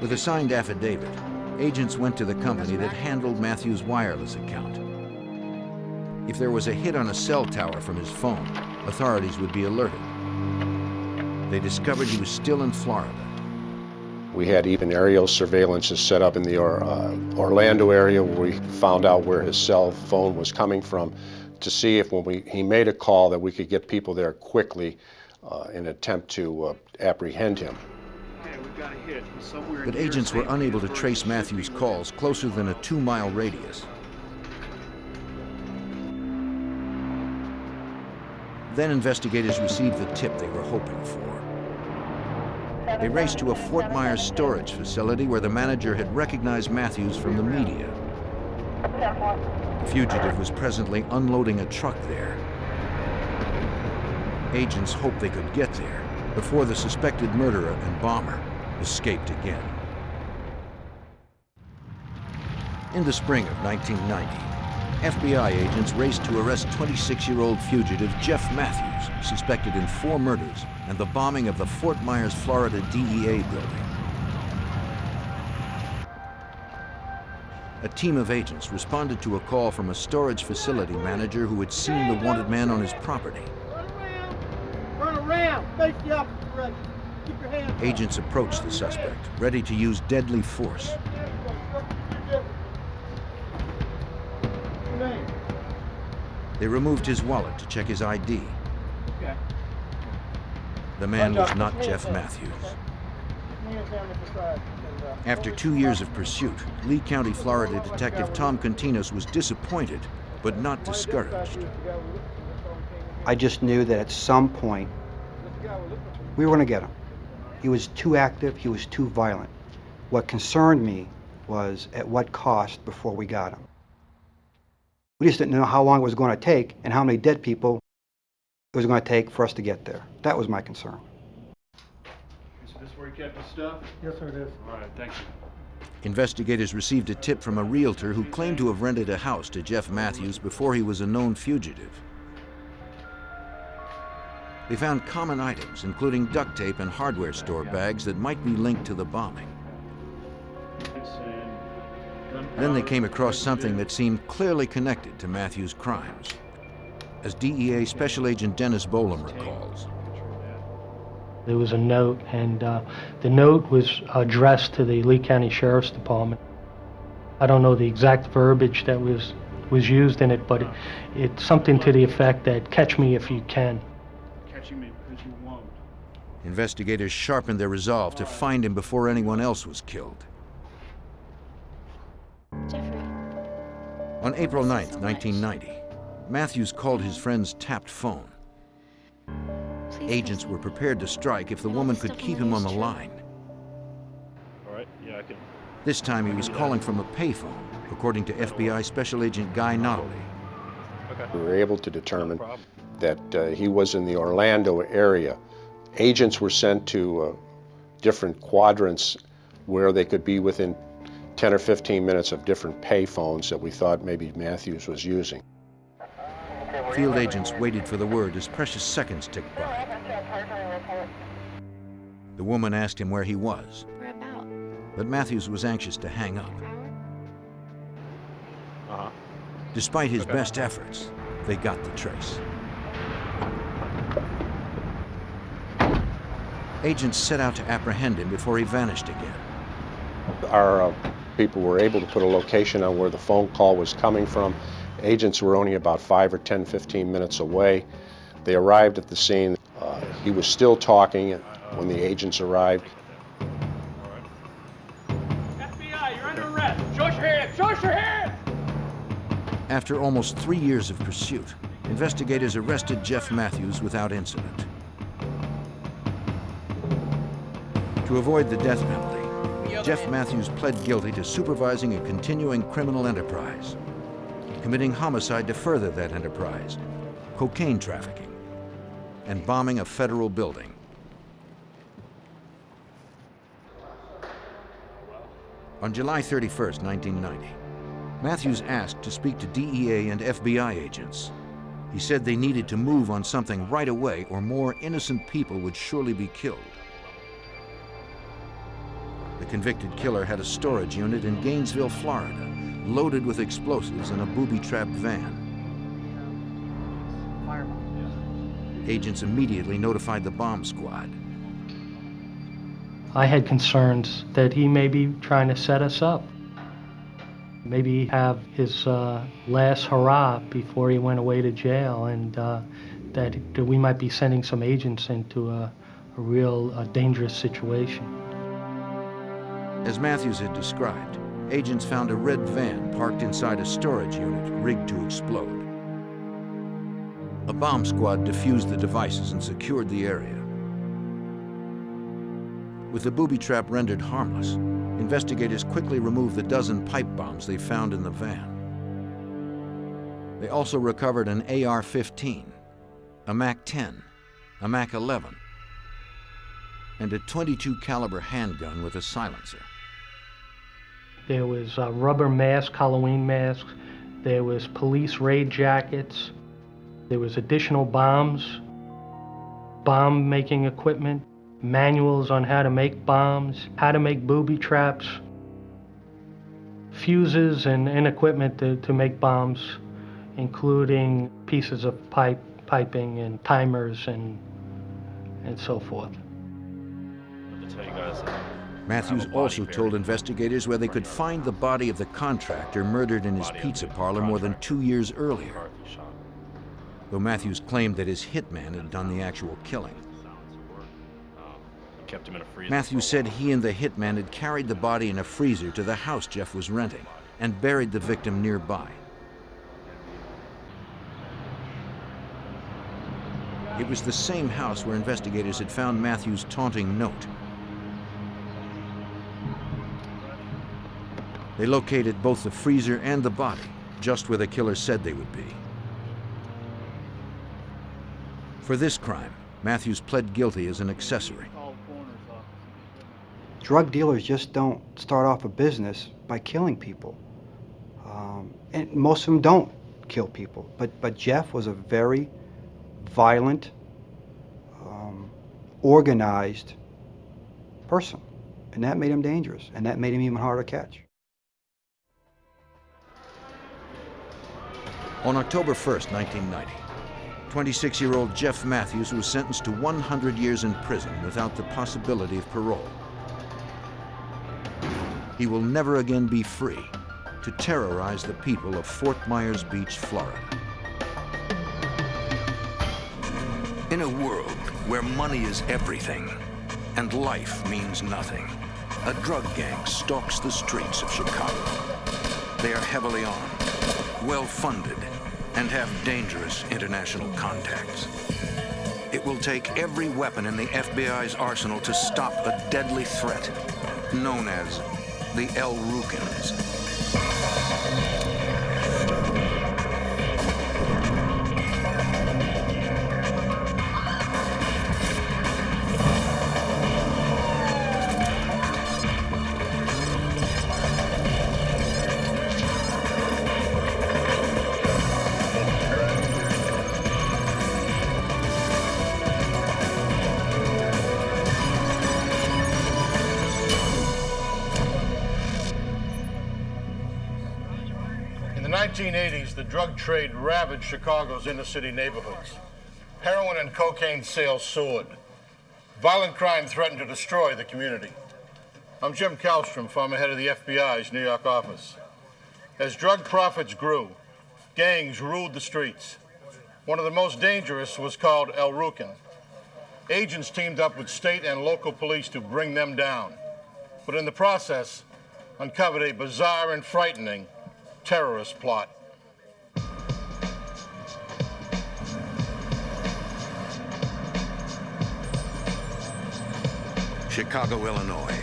With a signed affidavit, agents went to the company that handled Matthews' wireless account. If there was a hit on a cell tower from his phone, authorities would be alerted. They discovered he was still in Florida. We had even aerial surveillance set up in the Orlando area where we found out where his cell phone was coming from to see if when he made a call that we could get people there quickly in an attempt to apprehend him. got a hit somewhere. But agents were unable to trace Matthews' calls closer than a 2-mile radius. Then investigators received the tip they were hoping for. They raced to a Fort Myers storage facility where the manager had recognized Matthews from the media. The fugitive was presently unloading a truck there. Agents hoped they could get there before the suspected murderer and bomber escaped again. In the spring of 1990, FBI agents raced to arrest 26-year-old fugitive Jeff Matthews, suspected in 4 murders and the bombing of the Fort Myers, Florida DEA building. A team of agents responded to a call from a storage facility manager who had seen the wanted man on his property. Run around! Face the opposite direction. Keep your hands up. Agents approached the suspect, ready to use deadly force. They removed his wallet to check his ID. Okay. The man was not Jeff Matthews. Hands down at the side. After 2 years of pursuit, Lee County, Florida detective Tom Continos was disappointed, but not discouraged. I just knew that at some point we were going to get him. He was too active, he was too violent. What concerned me was at what cost before we got him. We just didn't know how long it was going to take and how many dead people it was going to take for us to get there. That was my concern. Is this where you kept the stuff? Yes, sir, it is. All right, thank you. Investigators received a tip from a realtor who claimed to have rented a house to Jeff Matthews before he was a known fugitive. They found common items, including duct tape and hardware store bags that might be linked to the bombing. Then they came across something that seemed clearly connected to Matthews' crimes. As DEA Special Agent Dennis Bolam recalls, there was a note, and the note was addressed to the Lee County Sheriff's Department. I don't know the exact verbiage that was used in it, but it's something to the effect that catch me if you can. Catching me because you won't. investigators sharpened their resolve to find him before anyone else was killed. Jeffrey. On April 9th, 1990, Matthews called his friend's tapped phone. Please Agents were prepared to strike if the woman could keep him on the line. All right, yeah, I can. This time he was calling from a payphone, according to FBI Special Agent Guy Notley. We were able to determine that he was in the Orlando area. Agents were sent to different quadrants where they could be within 10 or 15 minutes of different payphones that we thought maybe Matthews was using. Field agents waited for the word as precious seconds ticked by. The woman asked him where he was, We're about. but Matthews was anxious to hang up. Despite his best efforts, they got the trace. Agents set out to apprehend him before he vanished again. Our people were able to put a location on where the phone call was coming from. Agents were only about 5 or 10, 15 minutes away. They arrived at the scene. He was still talking when the agents arrived. FBI, you're under arrest. Show us your hands. Show us your hands. After almost 3 years of pursuit, investigators arrested Jeff Matthews without incident. To avoid the death penalty, Jeff Matthews pled guilty to supervising a continuing criminal enterprise, committing homicide to further that enterprise, cocaine trafficking, and bombing a federal building. On July 31st, 1990, Matthews asked to speak to DEA and FBI agents. He said they needed to move on something right away or more innocent people would surely be killed. The convicted killer had a storage unit in Gainesville, Florida, loaded with explosives in a booby-trapped van. Agents immediately notified the bomb squad. I had concerns that he may be trying to set us up. Maybe have his last hurrah before he went away to jail, and that we might be sending some agents into a real dangerous situation. As Matthews had described, agents found a red van parked inside a storage unit rigged to explode. A bomb squad defused the devices and secured the area. With the booby trap rendered harmless, investigators quickly removed the dozen pipe bombs they found in the van. They also recovered an AR-15, a MAC-10, a MAC-11, and a .22 caliber handgun with a silencer. There was rubber masks, Halloween masks. There was police raid jackets. There was additional bombs, bomb-making equipment, manuals on how to make bombs, how to make booby traps, fuses and equipment to make bombs, including pieces of piping and timers and so forth. To tell you guys, Matthews also told investigators where they could find the body of the contractor murdered in his pizza parlor more than 2 years earlier, though Matthews claimed that his hitman had done the actual killing. kept him in a freezer. Matthews said he and the hitman had carried the body in a freezer to the house Jeff was renting and buried the victim nearby. It was the same house where investigators had found Matthews' taunting note. They located both the freezer and the body, just where the killer said they would be. For this crime, Matthews pled guilty as an accessory. Drug dealers just don't start off a business by killing people. And most of them don't kill people. But Jeff was a very violent, organized person. And that made him dangerous. And that made him even harder to catch. On October 1st, 1990, 26-year-old Jeff Matthews was sentenced to 100 years in prison without the possibility of parole. He will never again be free to terrorize the people of Fort Myers Beach, Florida. In a world where money is everything and life means nothing, a drug gang stalks the streets of Chicago. They are heavily armed, well-funded, and have dangerous international contacts. It will take every weapon in the FBI's arsenal to stop a deadly threat known as the El Rukns. In the 1980s, the drug trade ravaged Chicago's inner-city neighborhoods. Heroin and cocaine sales soared. Violent crime threatened to destroy the community. I'm Jim Kallstrom, former head of the FBI's New York office. As drug profits grew, gangs ruled the streets. One of the most dangerous was called El Rukn. Agents teamed up with state and local police to bring them down, but in the process, uncovered a bizarre and frightening terrorist plot. Chicago, Illinois.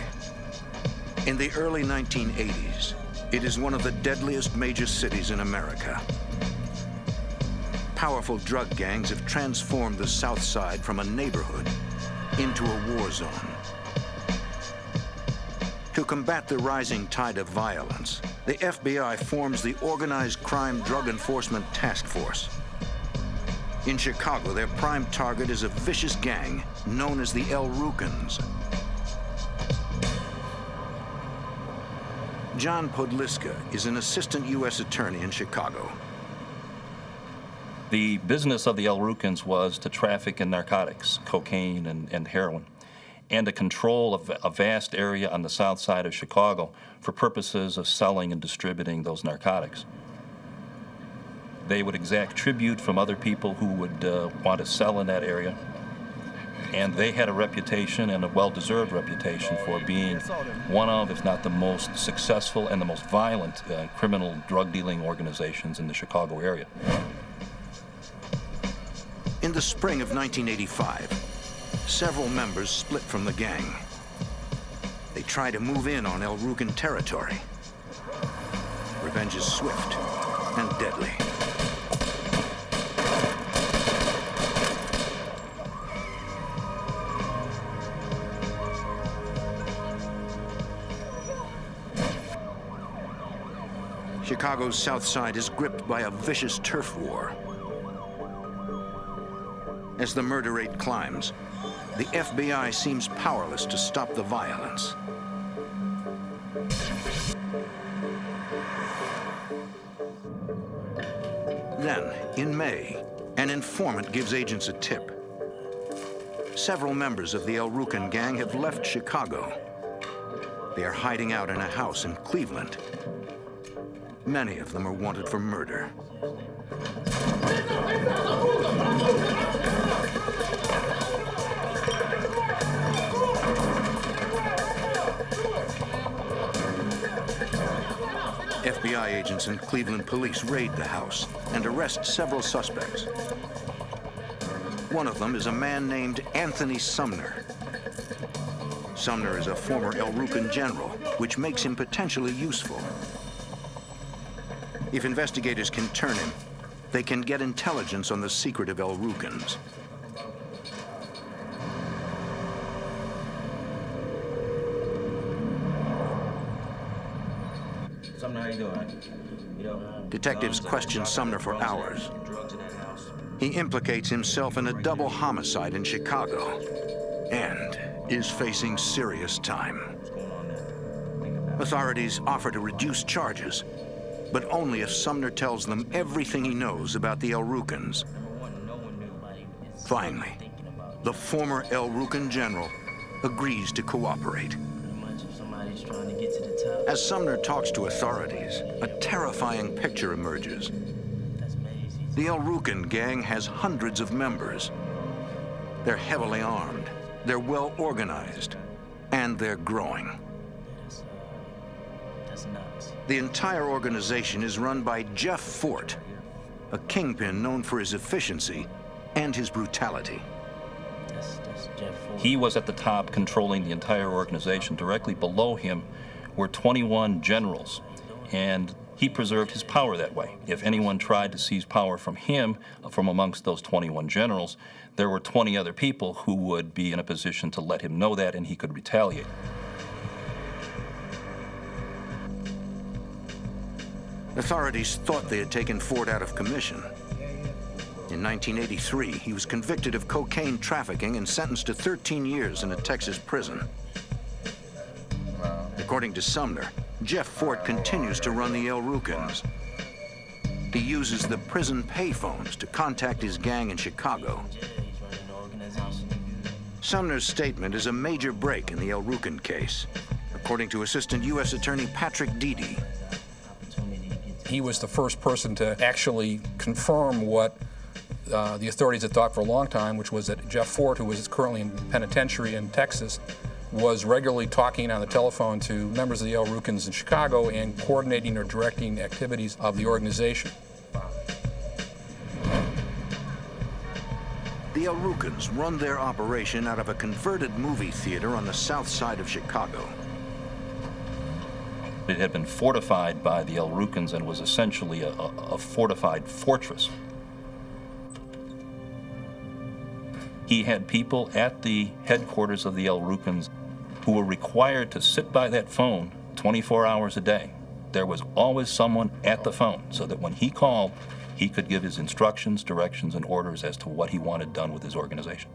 In the early 1980s, it is one of the deadliest major cities in America. Powerful drug gangs have transformed the South Side from a neighborhood into a war zone. To combat the rising tide of violence, the FBI forms the Organized Crime Drug Enforcement Task Force. In Chicago, their prime target is a vicious gang known as the El Rukns. John Podliska is an assistant U.S. attorney in Chicago. The business of the El Rukns was to traffic in narcotics, cocaine and heroin, and to control a vast area on the south side of Chicago for purposes of selling and distributing those narcotics. They would exact tribute from other people who would want to sell in that area, and they had a reputation, and a well-deserved reputation, for being one of, if not the most successful and the most violent criminal drug dealing organizations in the Chicago area. In the spring of 1985, several members split from the gang. They try to move in on El Rukn territory. Revenge is swift and deadly. Chicago's South Side is gripped by a vicious turf war. As the murder rate climbs, the FBI seems powerless to stop the violence. Then, in May, an informant gives agents a tip. Several members of the El Rukn gang have left Chicago. They are hiding out in a house in Cleveland. Many of them are wanted for murder. FBI agents and Cleveland police raid the house and arrest several suspects. One of them is a man named Anthony Sumner. Sumner is a former El Rukn general, which makes him potentially useful. If investigators can turn him, they can get intelligence on the secret of El Rukns. Sumner, how you doing? Detectives question Sumner for hours. He implicates himself in a double homicide in Chicago and is facing serious time. Authorities offer to reduce charges, but only if Sumner tells them everything he knows about the El Rukns. Finally, the former El Rukn general agrees to cooperate. As Sumner talks to authorities, a terrifying picture emerges. The El Rukn gang has hundreds of members. They're heavily armed, they're well organized, and they're growing. The entire organization is run by Jeff Fort, a kingpin known for his efficiency and his brutality. He was at the top controlling the entire organization. Directly below him were 21 generals, and he preserved his power that way. If anyone tried to seize power from him, from amongst those 21 generals, there were 20 other people who would be in a position to let him know that, and he could retaliate. Authorities thought they had taken Fort out of commission. In 1983, he was convicted of cocaine trafficking and sentenced to 13 years in a Texas prison. According to Sumner, Jeff Fort continues to run the El Rukns. He uses the prison payphones to contact his gang in Chicago. Sumner's statement is a major break in the El Rukn case, according to Assistant U.S. Attorney Patrick Deedy. He was the first person to actually confirm what the authorities had thought for a long time, which was that Jeff Fort, who was currently in penitentiary in Texas, was regularly talking on the telephone to members of the El Rukns in Chicago and coordinating or directing activities of the organization. The El Rukns run their operation out of a converted movie theater on the south side of Chicago. It had been fortified by the El Rukns and was essentially a fortified fortress. He had people at the headquarters of the El Rukns who were required to sit by that phone 24 hours a day. There was always someone at the phone so that when he called, he could give his instructions, directions, and orders as to what he wanted done with his organization.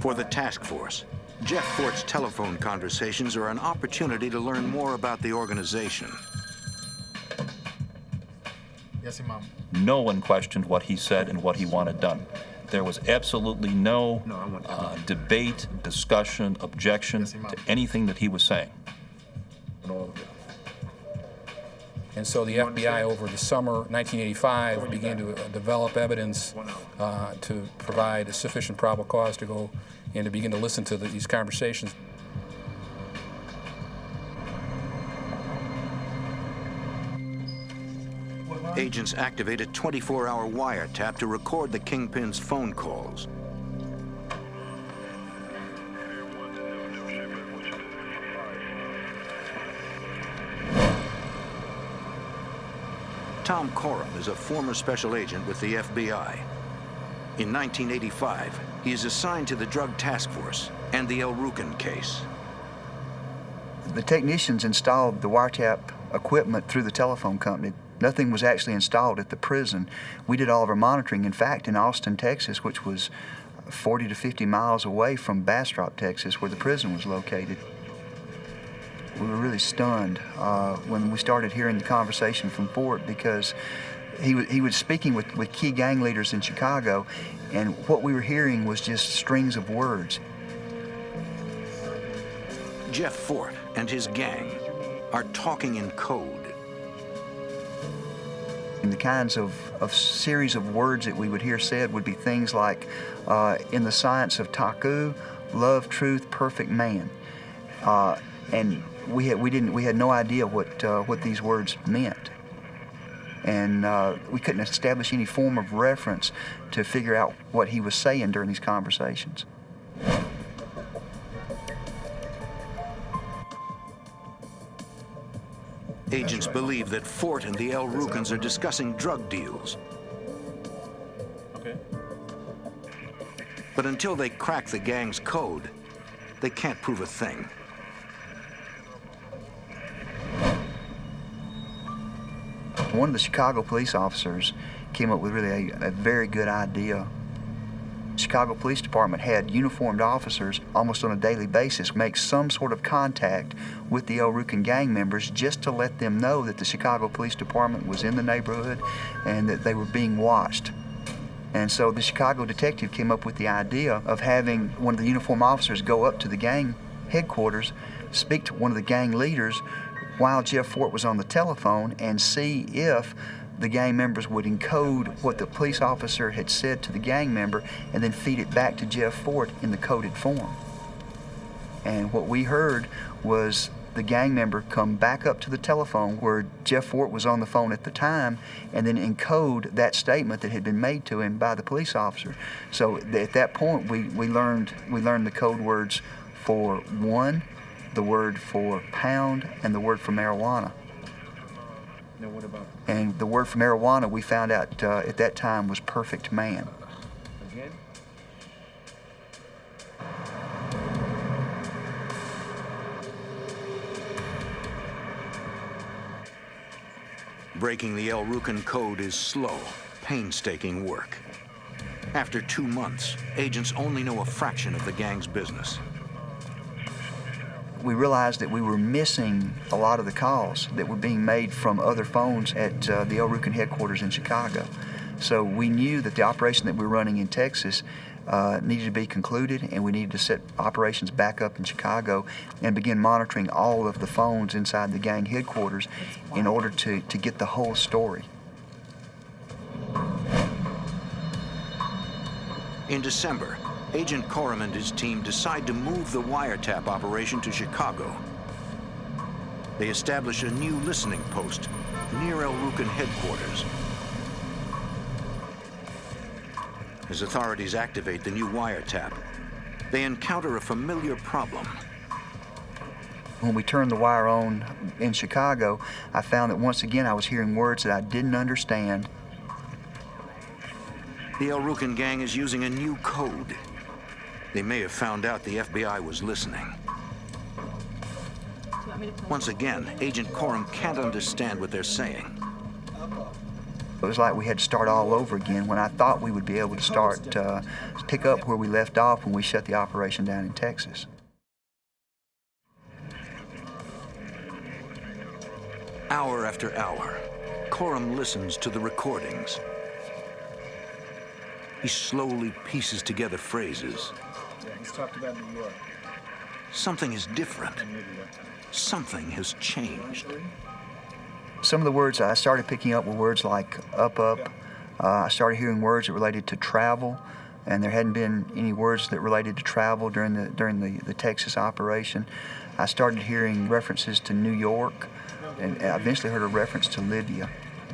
For the task force, Jeff Fort's telephone conversations are an opportunity to learn more about the organization. Yes, Imam. No one questioned what he said and what he wanted done. There was absolutely no debate, discussion, objection to anything that he was saying. And so the FBI over the summer 1985 began to develop evidence to provide a sufficient probable cause to go and to begin to listen to these conversations. Agents activate a 24-hour wiretap to record the kingpin's phone calls. Tom Coram is a former special agent with the FBI. In 1985, he is assigned to the Drug Task Force and the El Rukn case. The technicians installed the wiretap equipment through the telephone company. Nothing was actually installed at the prison. We did all of our monitoring. In fact, in Austin, Texas, which was 40 to 50 miles away from Bastrop, Texas, where the prison was located. We were really stunned when we started hearing the conversation from Fort, because he was speaking with key gang leaders in Chicago, and what we were hearing was just strings of words. Jeff Fort and his gang are talking in code. And the kinds of series of words that we would hear said would be things like, in the science of Taku, love, truth, perfect man. And we had no idea what these words meant. And we couldn't establish any form of reference to figure out what he was saying during these conversations. Agents believe that Fort and the El Rukns are discussing drug deals. Okay. But until they crack the gang's code, they can't prove a thing. One of the Chicago police officers came up with really a very good idea. Chicago Police Department had uniformed officers almost on a daily basis make some sort of contact with the El Rukn gang members just to let them know that the Chicago Police Department was in the neighborhood and that they were being watched. And so the Chicago detective came up with the idea of having one of the uniformed officers go up to the gang headquarters, speak to one of the gang leaders while Jeff Fort was on the telephone, and see if the gang members would encode what the police officer had said to the gang member and then feed it back to Jeff Fort in the coded form. And what we heard was the gang member come back up to the telephone where Jeff Fort was on the phone at the time and then encode that statement that had been made to him by the police officer. So at that point we learned the code words for one, the word for pound, and the word for marijuana. Now what about And the word for marijuana we found out at that time was perfect man. again? Breaking the El Rukn code is slow, painstaking work. After 2 months, agents only know a fraction of the gang's business. We realized that we were missing a lot of the calls that were being made from other phones at the El Rukn headquarters in Chicago. So we knew that the operation that we were running in Texas needed to be concluded, and we needed to set operations back up in Chicago and begin monitoring all of the phones inside the gang headquarters in order to get the whole story. In December, Agent Coram and his team decide to move the wiretap operation to Chicago. They establish a new listening post near El Rukn headquarters. As authorities activate the new wiretap, they encounter a familiar problem. When we turned the wire on in Chicago, I found that once again I was hearing words that I didn't understand. The El Rukn gang is using a new code. They may have found out the FBI was listening. Once again, Agent Coram can't understand what they're saying. It was like we had to start all over again when I thought we would be able to pick up where we left off when we shut the operation down in Texas. Hour after hour, Coram listens to the recordings. He slowly pieces together phrases. Yeah, he's talked about New York. Something is different. Something has changed. Some of the words I started picking up were words like up. I started hearing words that related to travel, and there hadn't been any words that related to travel during the Texas operation. I started hearing references to New York, and I eventually heard a reference to Libya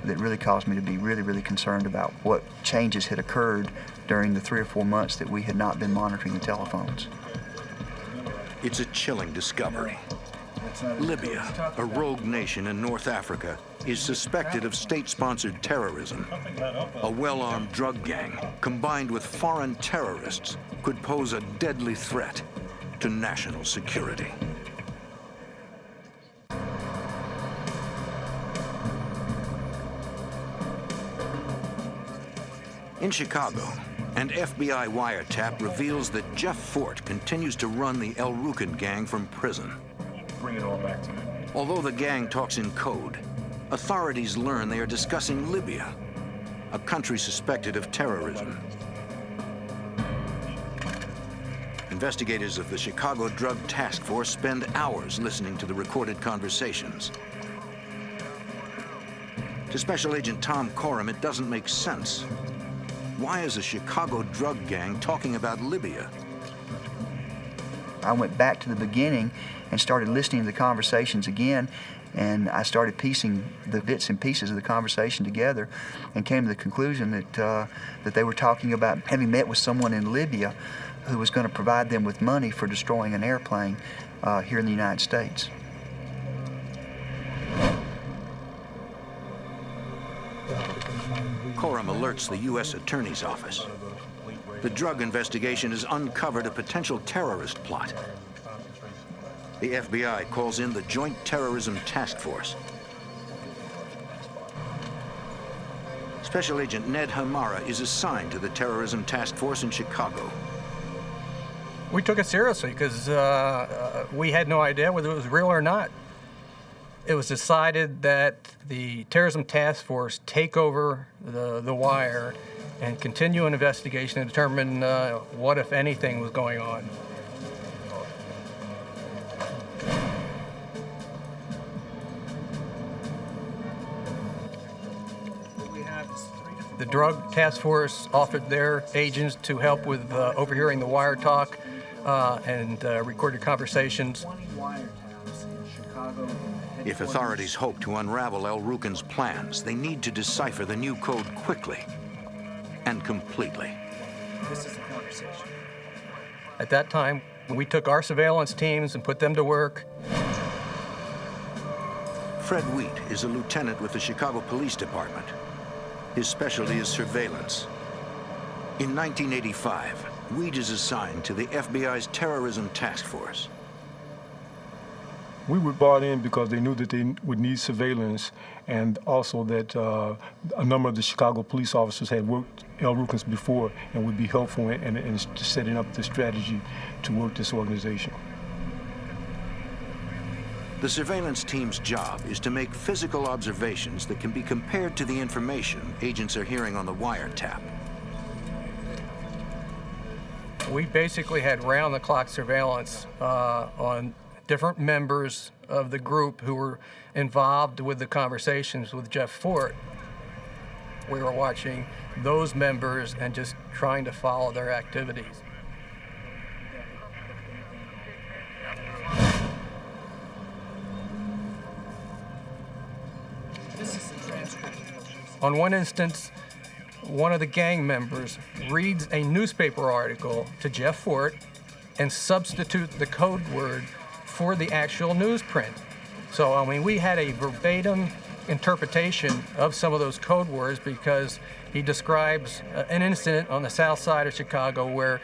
that really caused me to be really, really concerned about what changes had occurred during the 3 or 4 months that we had not been monitoring the telephones. It's a chilling discovery. Libya, a rogue nation in North Africa, is suspected of state-sponsored terrorism. A well-armed drug gang, combined with foreign terrorists, could pose a deadly threat to national security. In Chicago, an FBI wiretap reveals that Jeff Fort continues to run the El Rukn gang from prison. Bring it all back to me. Although the gang talks in code, authorities learn they are discussing Libya, a country suspected of terrorism. Investigators of the Chicago Drug Task Force spend hours listening to the recorded conversations. To Special Agent Tom Coram, it doesn't make sense. Why is a Chicago drug gang talking about Libya? I went back to the beginning and started listening to the conversations again, and I started piecing the bits and pieces of the conversation together and came to the conclusion that they were talking about having met with someone in Libya who was going to provide them with money for destroying an airplane here in the United States. Coram alerts the U.S. Attorney's Office. The drug investigation has uncovered a potential terrorist plot. The FBI calls in the Joint Terrorism Task Force. Special Agent Ned Hamara is assigned to the terrorism task force in Chicago. We took it seriously because we had no idea whether it was real or not. It was decided that the terrorism task force take over the wire and continue an investigation and determine what, if anything, was going on. The drug task force offered their agents to help with overhearing the wire talk and recorded conversations. If authorities hope to unravel El Rukn's plans, they need to decipher the new code quickly and completely. This is a conversation. At that time, we took our surveillance teams and put them to work. Fred Wheat is a lieutenant with the Chicago Police Department. His specialty is surveillance. In 1985, Wheat is assigned to the FBI's terrorism task force. We were brought in because they knew that they would need surveillance, and also that a number of the Chicago police officers had worked El Rukns before and would be helpful in setting up the strategy to work this organization. The surveillance team's job is to make physical observations that can be compared to the information agents are hearing on the wiretap. We basically had round-the-clock surveillance on different members of the group who were involved with the conversations with Jeff Fort. We were watching those members and just trying to follow their activities. On one instance, one of the gang members reads a newspaper article to Jeff Fort and substitutes the code word for the actual newsprint. So, I mean, we had a verbatim interpretation of some of those code words because he describes an incident on the south side of Chicago where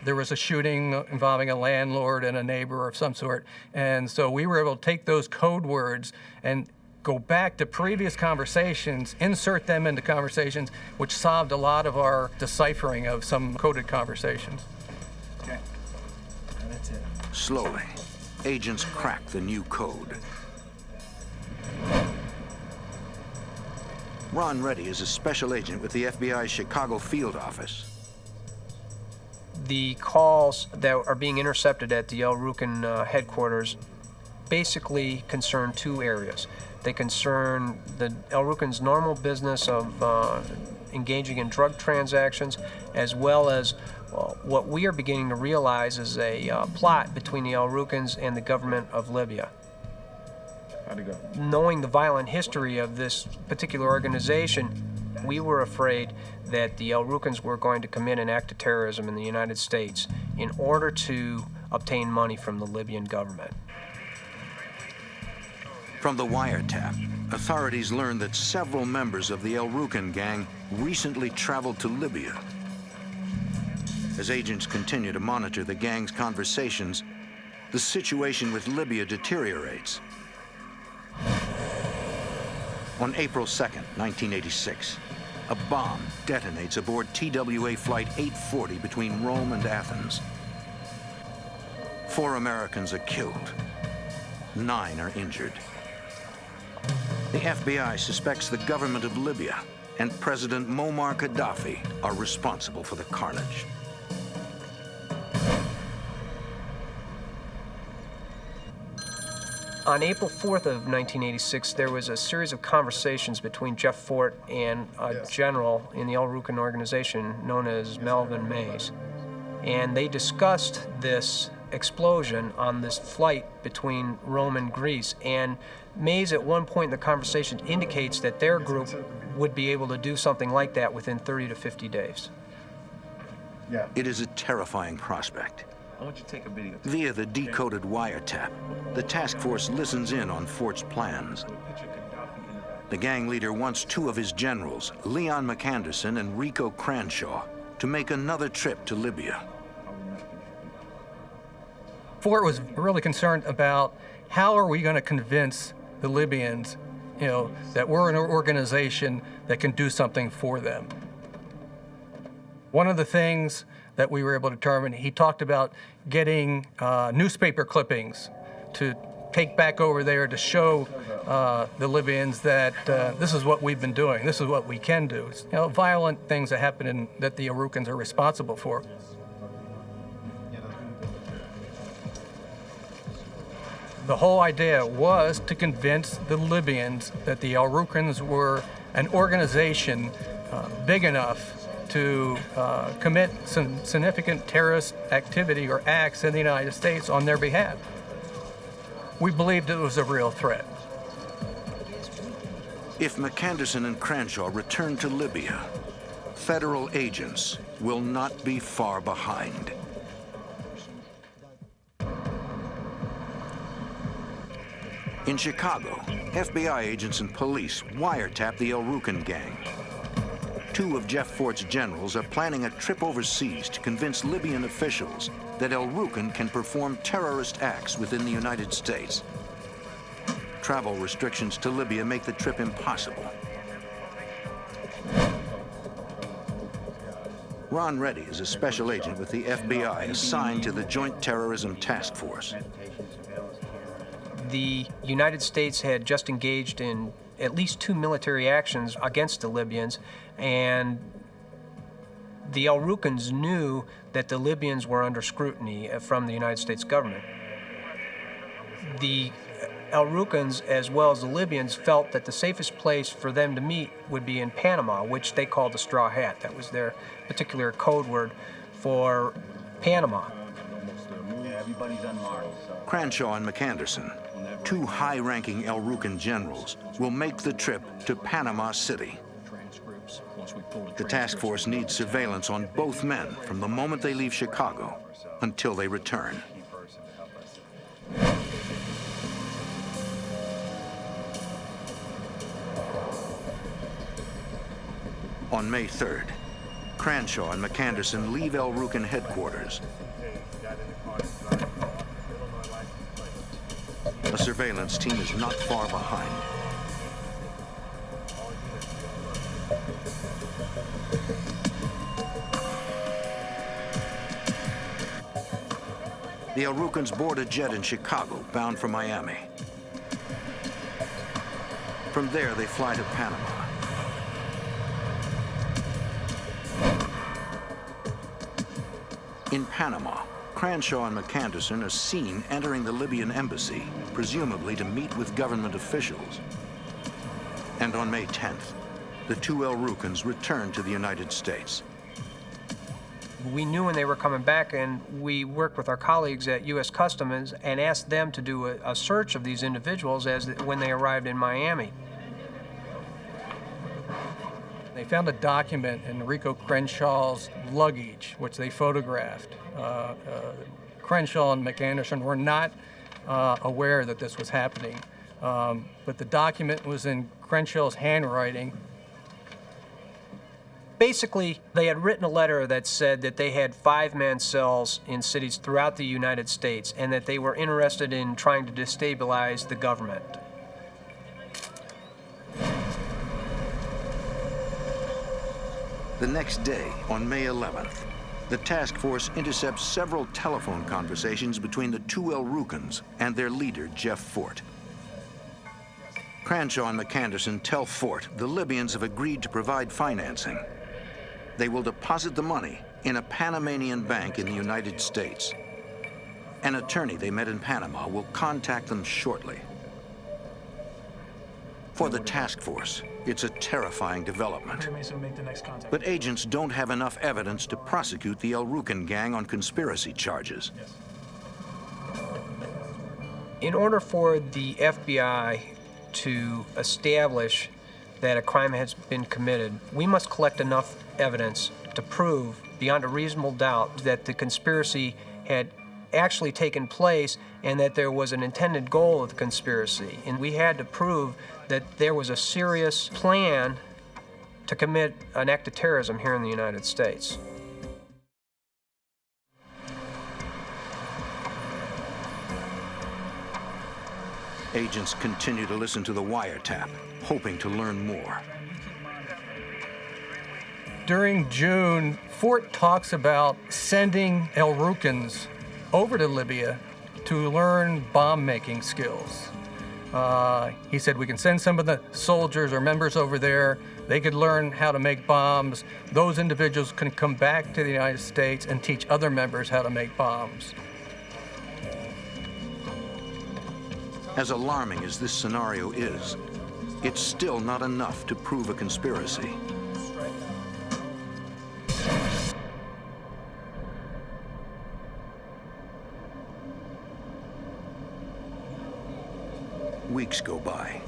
there was a shooting involving a landlord and a neighbor of some sort. And so we were able to take those code words and go back to previous conversations, insert them into conversations, which solved a lot of our deciphering of some coded conversations. Okay, now that's it. Slowly, agents crack the new code. Ron Reddy is a special agent with the FBI's Chicago field office. The calls that are being intercepted at the El Rukn headquarters basically concern two areas. They concern the El Rukn's normal business of engaging in drug transactions, as well as what we are beginning to realize is a plot between the El Rukns and the government of Libya. How'd it go? Knowing the violent history of this particular organization, we were afraid that the El Rukns were going to commit an act of terrorism in the United States in order to obtain money from the Libyan government. From the wiretap, authorities learned that several members of the El Rukn gang recently traveled to Libya. As agents continue to monitor the gang's conversations, the situation with Libya deteriorates. On April 2nd, 1986, a bomb detonates aboard TWA Flight 840 between Rome and Athens. 4 Americans are killed. 9 are injured. The FBI suspects the government of Libya and President Muammar Gaddafi are responsible for the carnage. On April 4th of 1986, there was a series of conversations between Jeff Fort and a general in the El Rukn organization known as Melvin Mays. And they discussed this explosion on this flight between Rome and Greece. And Mays, at one point in the conversation, indicates that their group would be able to do something like that within 30 to 50 days. It is a terrifying prospect. I want you to take a video. Via the decoded wiretap, the task force listens in on Fort's plans. The gang leader wants 2 of his generals, Leon McAnderson and Rico Cranshaw, to make another trip to Libya. Fort was really concerned about how are we going to convince the Libyans that we're an organization that can do something for them. One of the things that we were able to determine, he talked about getting newspaper clippings to take back over there to show the Libyans that this is what we've been doing, this is what we can do. Violent things that happen that the El Rukns are responsible for. The whole idea was to convince the Libyans that the El Rukns were an organization big enough to commit some significant terrorist activity or acts in the United States on their behalf. We believed it was a real threat. If McAnderson and Cranshaw return to Libya, federal agents will not be far behind. In Chicago, FBI agents and police wiretap the El Rukn gang. Two of Jeff Fort's generals are planning a trip overseas to convince Libyan officials that El Rukn can perform terrorist acts within the United States. Travel restrictions to Libya make the trip impossible. Ron Reddy is a special agent with the FBI assigned to the Joint Terrorism Task Force. The United States had just engaged in at least 2 military actions against the Libyans, and the El Rukns knew that the Libyans were under scrutiny from the United States government. The El Rukns, as well as the Libyans, felt that the safest place for them to meet would be in Panama, which they called the Straw Hat. That was their particular code word for Panama. Cranshaw and McAnderson, two high-ranking El Rukn generals, will make the trip to Panama City. The task force needs surveillance on both men from the moment they leave Chicago until they return. On May 3rd, Cranshaw and McAnderson leave El Rukn headquarters. A surveillance team is not far behind. The El Rukns board a jet in Chicago, bound for Miami. From there, they fly to Panama. In Panama, Cranshaw and McAnderson are seen entering the Libyan embassy, presumably to meet with government officials. And on May 10th, the two El Rukns return to the United States. We knew when they were coming back, and we worked with our colleagues at U.S. Customs and asked them to do a search of these individuals when they arrived in Miami. They found a document in Rico Crenshaw's luggage, which they photographed. Cranshaw and McAnderson were not aware that this was happening, but the document was in Crenshaw's handwriting. Basically, they had written a letter that said that they had 5-man cells in cities throughout the United States and that they were interested in trying to destabilize the government. The next day, on May 11th, the task force intercepts several telephone conversations between the two El Rukns and their leader, Jeff Fort. Cranshaw and McAnderson tell Fort the Libyans have agreed to provide financing. They will deposit the money in a Panamanian bank in the United States. An attorney they met in Panama will contact them shortly. For the task force, it's a terrifying development. But agents don't have enough evidence to prosecute the El Rukn gang on conspiracy charges. In order for the FBI to establish that a crime has been committed, we must collect enough evidence to prove beyond a reasonable doubt that the conspiracy had actually taken place and that there was an intended goal of the conspiracy. And we had to prove that there was a serious plan to commit an act of terrorism here in the United States. Agents continue to listen to the wiretap, hoping to learn more. During June, Fort talks about sending El Rukns over to Libya to learn bomb-making skills. He said we can send some of the soldiers or members over there. They could learn how to make bombs. Those individuals can come back to the United States and teach other members how to make bombs. As alarming as this scenario is, it's still not enough to prove a conspiracy. Weeks go by.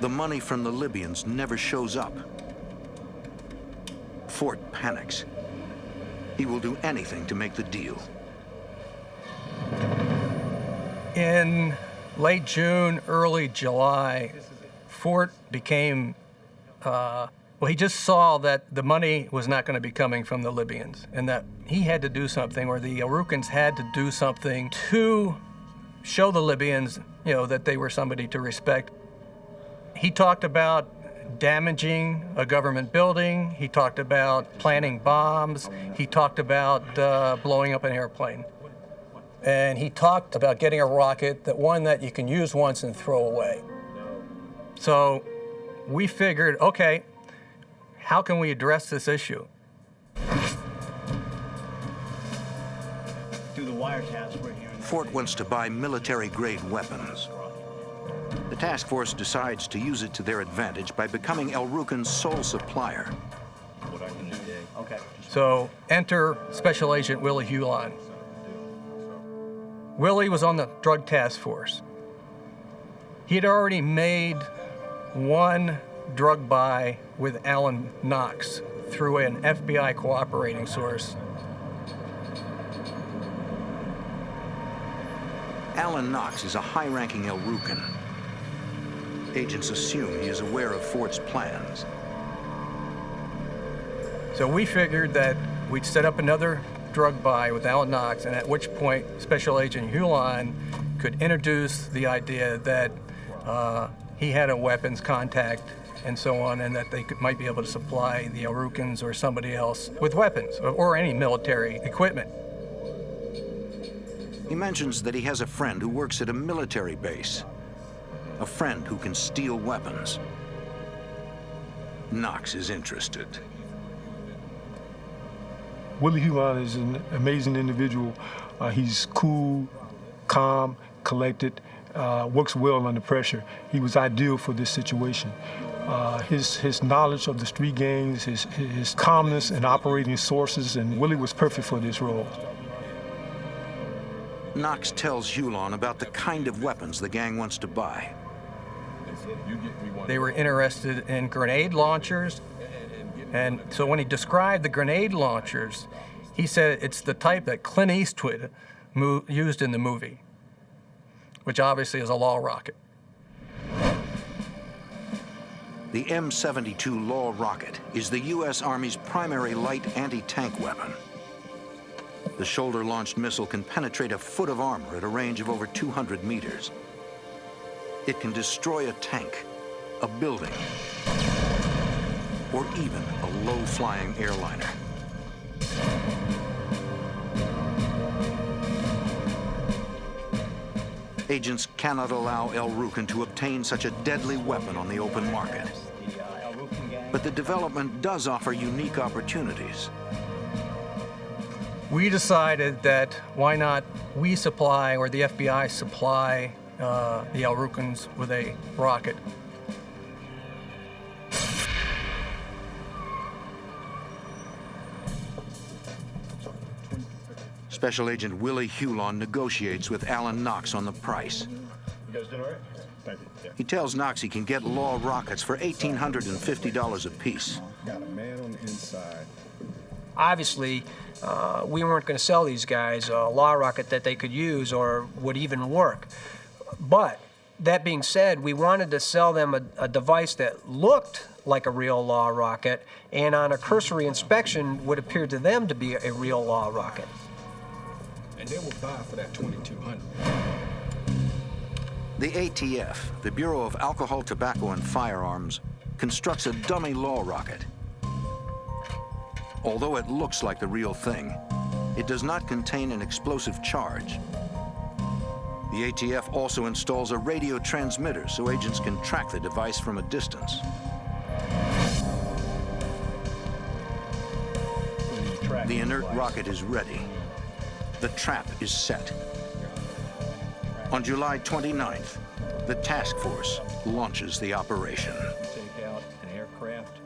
The money from the Libyans never shows up. Fort panics. He will do anything to make the deal. In late June, early July, Fort became, he just saw that the money was not going to be coming from the Libyans and that he had to do something, or the El Rukns had to do something to show the Libyans, that they were somebody to respect. He talked about damaging a government building. He talked about planting bombs. He talked about blowing up an airplane. And he talked about getting a rocket, one that you can use once and throw away. So we figured, okay, how can we address this issue? Through the wiretaps we're hearing. Fort wants to buy military-grade weapons. The task force decides to use it to their advantage by becoming El Rukn's sole supplier. Okay. So enter Special Agent Willie Hulon. Willie was on the drug task force. He had already made one drug buy with Alan Knox through an FBI cooperating source. Alan Knox is a high-ranking El Rukn. Agents assume he is aware of Fort's plans. So we figured that we'd set up another drug buy with Alan Knox, and at which point Special Agent Hulon could introduce the idea that he had a weapons contact and so on, and that they might be able to supply the El Rukns or somebody else with weapons or any military equipment. He mentions that he has a friend who works at a military base, a friend who can steal weapons. Knox is interested. Willie Hulon is an amazing individual. He's cool, calm, collected, works well under pressure. He was ideal for this situation. His knowledge of the street gangs, his calmness and operating sources, and Willie was perfect for this role. Knox tells Hulon about the kind of weapons the gang wants to buy. They were interested in grenade launchers, and so when he described the grenade launchers, he said it's the type that Clint Eastwood used in the movie, which obviously is a law rocket. The M72 Law rocket is the U.S. Army's primary light anti-tank weapon. The shoulder-launched missile can penetrate a foot of armor at a range of over 200 meters. It can destroy a tank, a building, or even a low-flying airliner. Agents cannot allow El Rukn to obtain such a deadly weapon on the open market. But the development does offer unique opportunities. We decided that why not we supply, or the FBI supply, the El Rukns with a rocket. Special Agent Willie Hulon negotiates with Alan Knox on the price. You guys doing all right? Thank you. Yeah. He tells Knox he can get Law rockets for $1,850 apiece. Got a man on the inside. Obviously, we weren't going to sell these guys a law rocket that they could use or would even work. But that being said, we wanted to sell them a device that looked like a real law rocket, and on a cursory inspection would appear to them to be a real law rocket. And they will buy for that $2,200. The ATF, the Bureau of Alcohol, Tobacco, and Firearms, constructs a dummy law rocket. Although it looks like the real thing, it does not contain an explosive charge. The ATF also installs a radio transmitter so agents can track the device from a distance. The inert rocket is ready. The trap is set. On July 29th, the task force launches the operation. Take out an aircraft.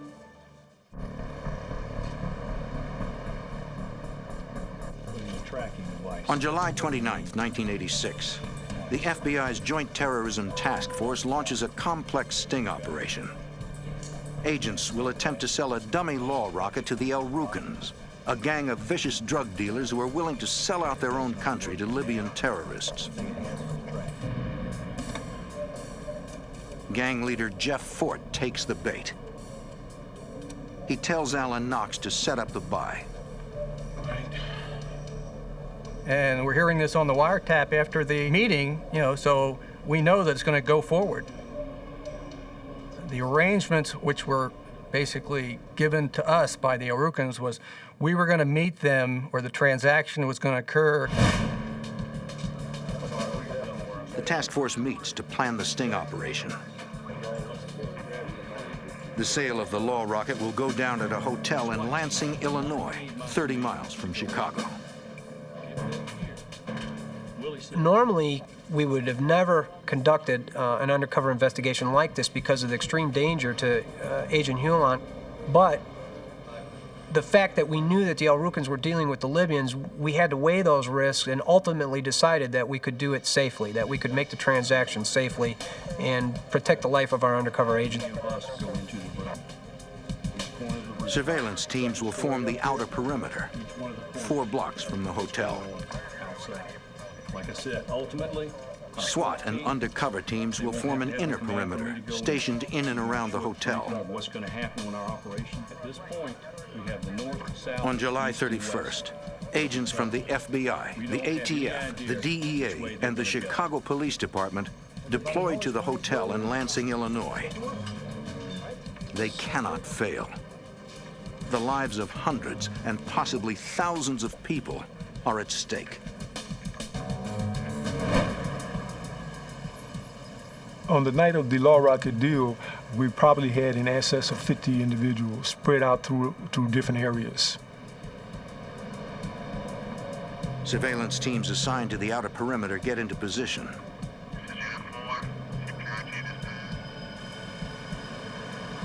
Tracking device. On July 29th, 1986, the FBI's Joint Terrorism Task Force launches a complex sting operation. Agents will attempt to sell a dummy law rocket to the El Rukns, a gang of vicious drug dealers who are willing to sell out their own country to Libyan terrorists. Gang leader Jeff Fort takes the bait. He tells Alan Knox to set up the buy. And we're hearing this on the wiretap after the meeting, so we know that it's going to go forward. The arrangements which were basically given to us by the El Rukns was we were going to meet them, or the transaction was going to occur. The task force meets to plan the sting operation. The sale of the law rocket will go down at a hotel in Lansing, Illinois, 30 miles from Chicago. Normally, we would have never conducted an undercover investigation like this because of the extreme danger to Agent Hulan. But the fact that we knew that the El Rukns were dealing with the Libyans, we had to weigh those risks and ultimately decided that we could do it safely, that we could make the transaction safely and protect the life of our undercover agent. Surveillance teams will form the outer perimeter, 4 blocks from the hotel. Like I said, ultimately, SWAT and undercover teams will form an inner perimeter, stationed in and around the hotel. What's going to happen in our operation? At this point, we have the north, south. On July 31st, agents from the FBI, the ATF, the DEA, and the Chicago Police Department deployed to the hotel in Lansing, Illinois. They cannot fail. The lives of hundreds and possibly thousands of people are at stake. On the night of the law rocket deal, we probably had in excess of 50 individuals spread out through different areas. Surveillance teams assigned to the outer perimeter get into position.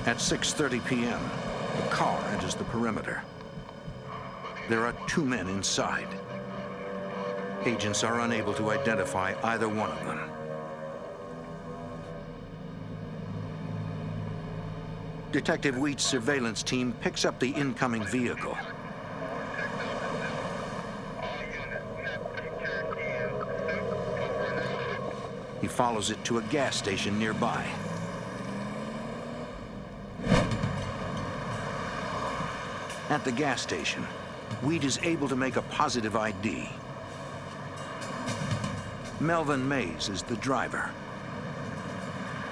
At 6:30 p.m., a car enters the perimeter. There are 2 men inside. Agents are unable to identify either one of them. Detective Wheat's surveillance team picks up the incoming vehicle. He follows it to a gas station nearby. At the gas station, Wheat is able to make a positive ID. Melvin Mays is the driver.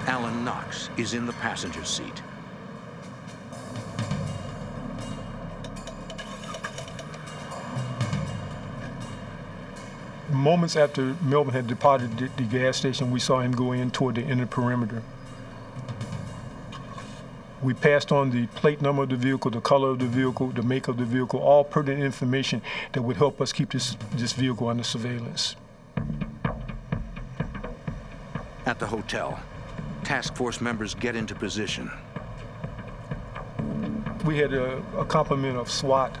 Alan Knox is in the passenger seat. Moments after Melvin had departed the gas station, we saw him go in toward the inner perimeter. We passed on the plate number of the vehicle, the color of the vehicle, the make of the vehicle, all pertinent information that would help us keep this vehicle under surveillance. At the hotel, task force members get into position. We had a complement of SWAT,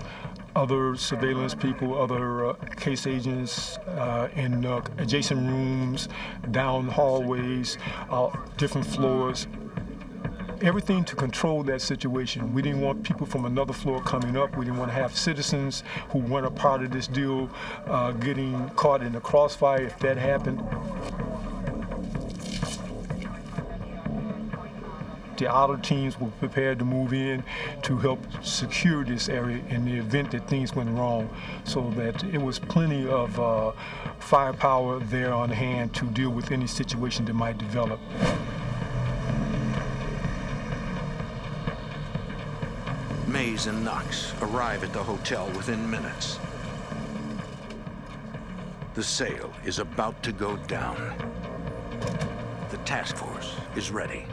other surveillance people, other case agents in adjacent rooms, down hallways, different floors. Everything to control that situation. We didn't want people from another floor coming up. We didn't want to have citizens who weren't a part of this deal getting caught in the crossfire if that happened. The outer teams were prepared to move in to help secure this area in the event that things went wrong, so that it was plenty of firepower there on hand to deal with any situation that might develop. Mays and Knox arrive at the hotel within minutes. The sale is about to go down. The task force is ready.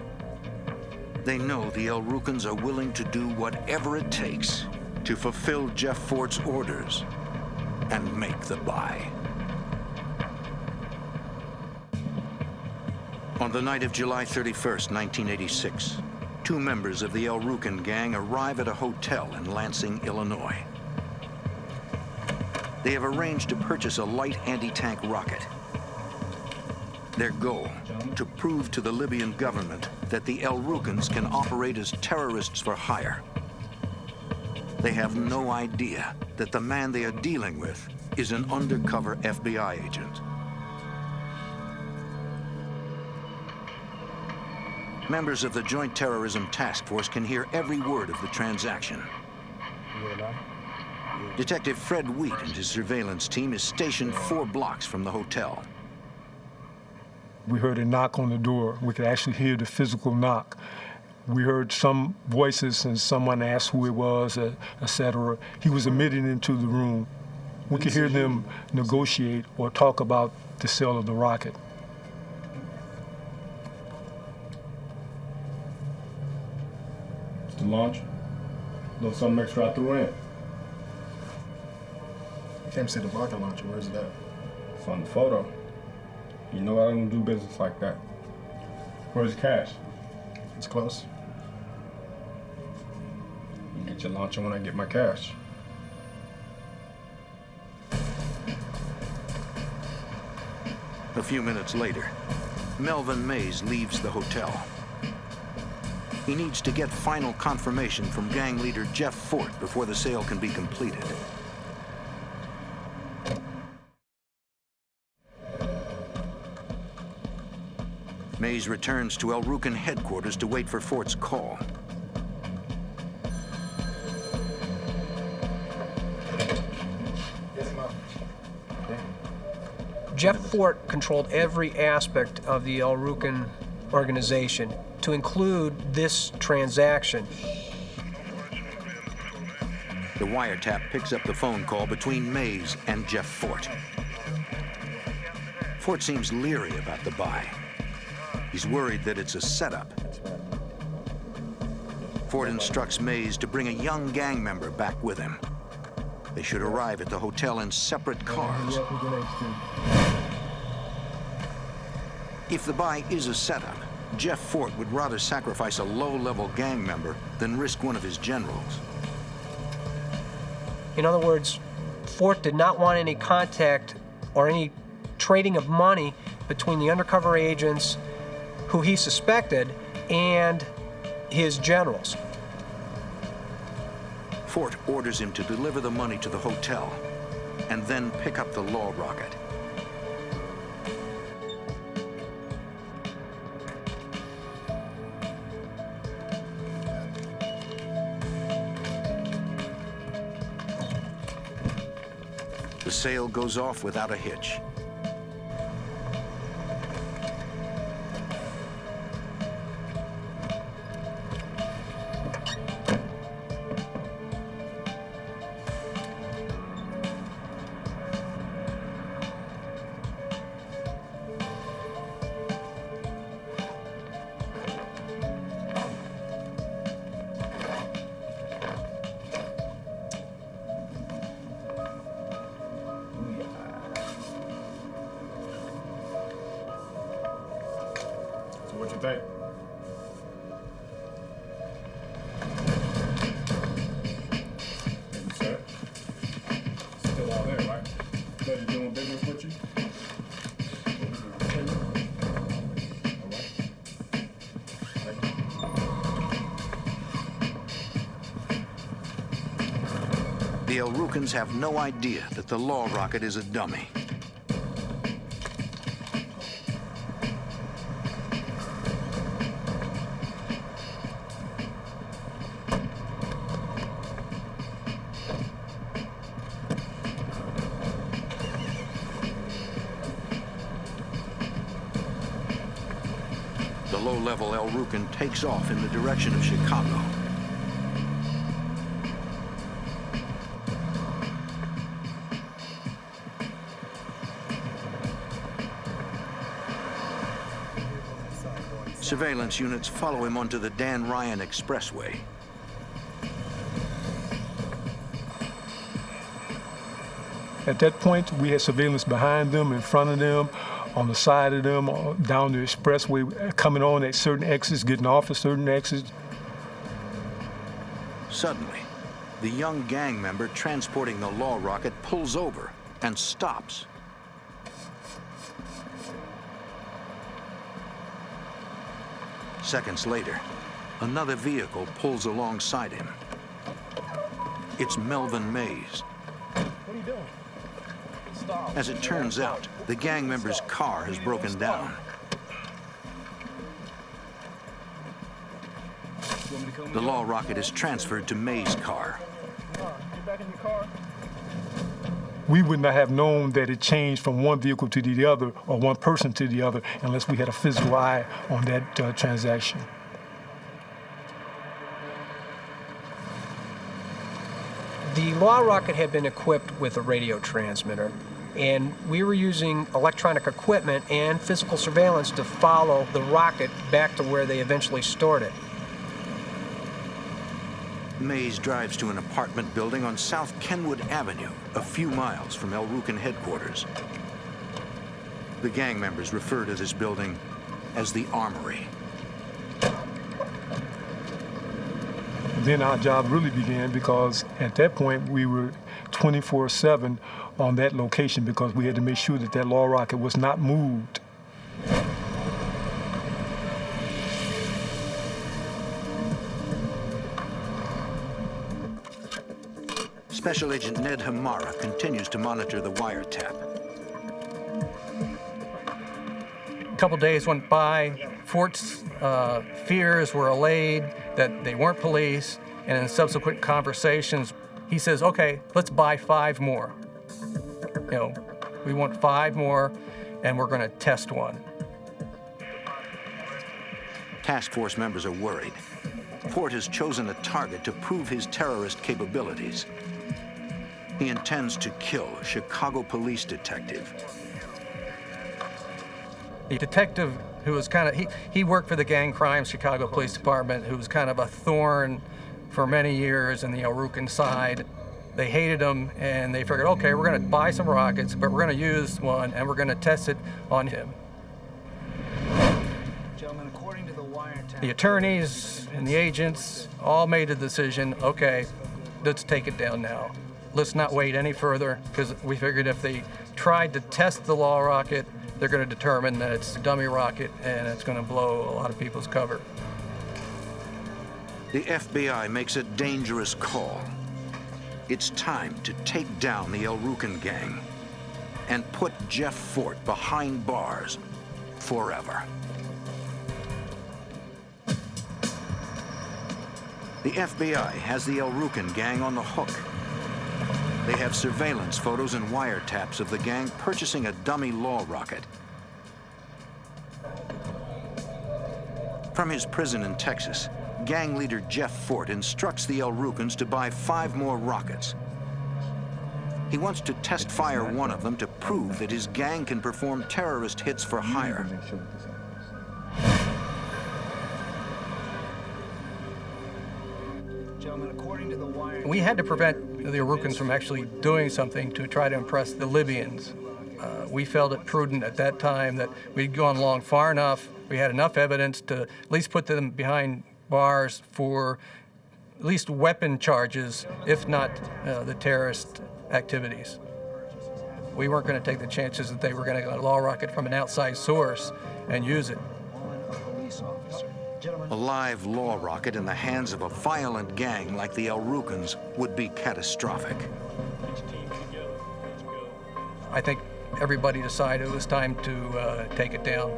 They know the El Rukns are willing to do whatever it takes to fulfill Jeff Fort's orders and make the buy. On the night of July 31st, 1986, two members of the El Rukn gang arrive at a hotel in Lansing, Illinois. They have arranged to purchase a light anti-tank rocket. Their goal, to prove to the Libyan government that the El Rukns can operate as terrorists for hire. They have no idea that the man they are dealing with is an undercover FBI agent. Members of the Joint Terrorism Task Force can hear every word of the transaction. Detective Fred Wheat and his surveillance team is stationed 4 blocks from the hotel. We heard a knock on the door. We could actually hear the physical knock. We heard some voices and someone asked who it was, etc. He was admitted into the room. We could hear them negotiate or talk about the sale of the rocket. It's the launch. A little something extra I threw in. Can't see the rocket launcher. Where's it at? It's on the photo. You know I don't do business like that. Where's the cash? It's close. You get your launcher when I get my cash. A few minutes later, Melvin Mays leaves the hotel. He needs to get final confirmation from gang leader Jeff Fort before the sale can be completed. Mays returns to El Rukn headquarters to wait for Fort's call. Jeff Fort controlled every aspect of the El Rukn organization, to include this transaction. The wiretap picks up the phone call between Mays and Jeff Fort. Fort seems leery about the buy. He's worried that it's a setup. Fort instructs Mays to bring a young gang member back with him. They should arrive at the hotel in separate cars. If the buy is a setup, Jeff Fort would rather sacrifice a low-level gang member than risk one of his generals. In other words, Fort did not want any contact or any trading of money between the undercover agents who he suspected and his generals. Fort orders him to deliver the money to the hotel and then pick up the law rocket. The sale goes off without a hitch. What you think? You sir? Still all there, right? Pleasure doing business with you. All right. Thank you. The El Rukns have no idea that the law rocket is a dummy. lower-level El Rukn takes off in the direction of Chicago. Surveillance units follow him onto the Dan Ryan Expressway. At that point, we had surveillance behind them, in front of them, on the side of them, down the expressway, coming on at certain exits, getting off at certain exits. Suddenly, the young gang member transporting the law rocket pulls over and stops. Seconds later, another vehicle pulls alongside him. It's Melvin Mays. What are you doing? Stop. As it turns out, the gang member's car has broken down. The law rocket is transferred to Mays' car. Get back in your car. We would not have known that it changed from one vehicle to the other or one person to the other unless we had a physical eye on that transaction. The law rocket had been equipped with a radio transmitter, and we were using electronic equipment and physical surveillance to follow the rocket back to where they eventually stored it. Mays drives to an apartment building on South Kenwood Avenue, a few miles from El Rukn headquarters. The gang members refer to this building as the Armory. Then our job really began, because at that point we were 24/7 on that location, because we had to make sure that that law rocket was not moved. Special Agent Ned Hamara continues to monitor the wiretap. A couple days went by. Fort's fears were allayed that they weren't police, and in subsequent conversations, he says, okay, let's buy 5 more. You know, we want 5 more, and we're gonna test one. Task force members are worried. Fort has chosen a target to prove his terrorist capabilities. He intends to kill a Chicago police detective. The detective who was kind of, he worked for the Gang Crimes Chicago Police Department, who was kind of a thorn for many years in the El Rukn side. They hated him, and they figured, okay, we're gonna buy some rockets, but we're gonna use one, and we're gonna test it on him. Gentlemen, according to the wiretap, The attorneys and the agents all made a decision, okay, let's take it down now. Let's not wait any further, because we figured if they tried to test the law rocket, they're going to determine that it's a dummy rocket and it's going to blow a lot of people's cover. The FBI makes a dangerous call. It's time to take down the El Rukn gang and put Jeff Fort behind bars forever. The FBI has the El Rukn gang on the hook. They have surveillance photos and wiretaps of the gang purchasing a dummy law rocket. From his prison in Texas, gang leader Jeff Fort instructs the El Rukns to buy 5 more rockets. He wants to test fire one of them to prove that his gang can perform terrorist hits for hire. We had to prevent the El Rukns from actually doing something to try to impress the Libyans. We felt it prudent at that time that we'd gone along far enough, we had enough evidence to at least put them behind bars for at least weapon charges, if not the terrorist activities. We weren't going to take the chances that they were going to get a law rocket from an outside source and use it. A live law rocket in the hands of a violent gang like the El Rukns would be catastrophic. I think everybody decided it was time to take it down.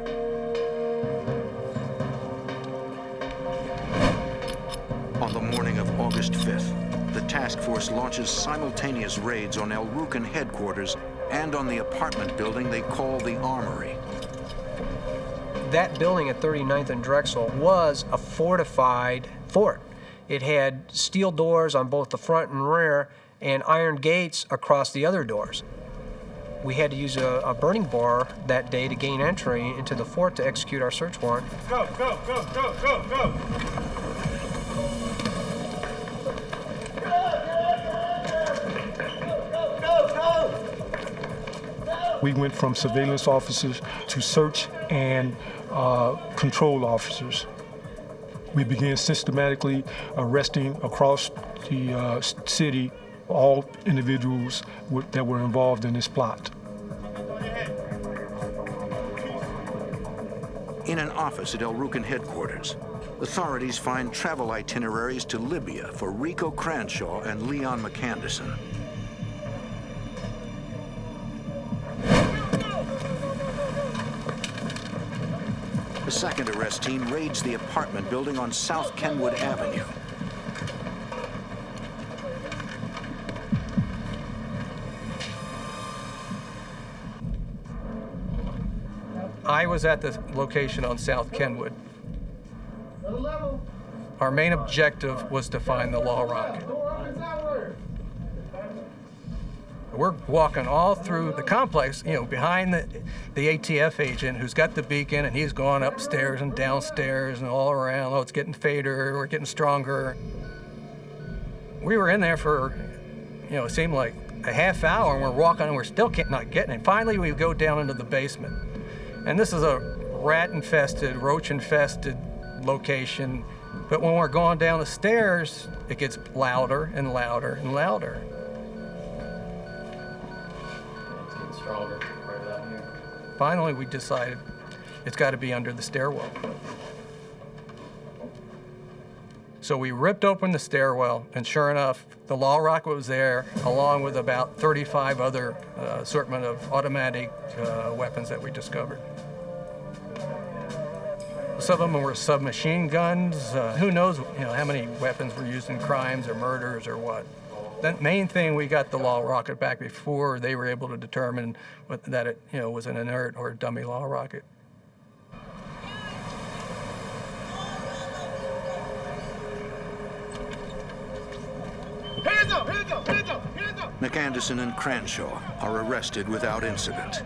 On the morning of August 5th, the task force launches simultaneous raids on El Rukn headquarters and on the apartment building they call the Armory. That building at 39th and Drexel was a fortified fort. It had steel doors on both the front and rear and iron gates across the other doors. We had to use a burning bar that day to gain entry into the fort to execute our search warrant. Go, go, go, go, go, go! We went from surveillance officers to search and control officers. We began systematically arresting across the city all individuals that were involved in this plot. In an office at El Rukn headquarters, authorities find travel itineraries to Libya for Rico Cranshaw and Leon McAnderson. The second arrest team raids the apartment building on South Kenwood Avenue. I was at the location on South Kenwood. Our main objective was to find the law rocket. We're walking all through the complex, behind the ATF agent who's got the beacon, and he's going upstairs and downstairs and all around. Oh, it's getting fainter, we're getting stronger. We were in there for, it seemed like a half hour, and we're walking and we're still not getting it. Finally, we go down into the basement. And this is a rat-infested, roach-infested location. But when we're going down the stairs, it gets louder and louder and louder. It's getting stronger right out here. Finally, we decided it's got to be under the stairwell. So we ripped open the stairwell, and sure enough, the law rocket was there, along with about 35 other assortment of automatic weapons that we discovered. Some of them were submachine guns. Who knows, how many weapons were used in crimes or murders or what. The main thing, we got the law rocket back before they were able to determine that it, was an inert or dummy law rocket. Hands up, hands up, hands up, hands up! McAnderson and Cranshaw are arrested without incident.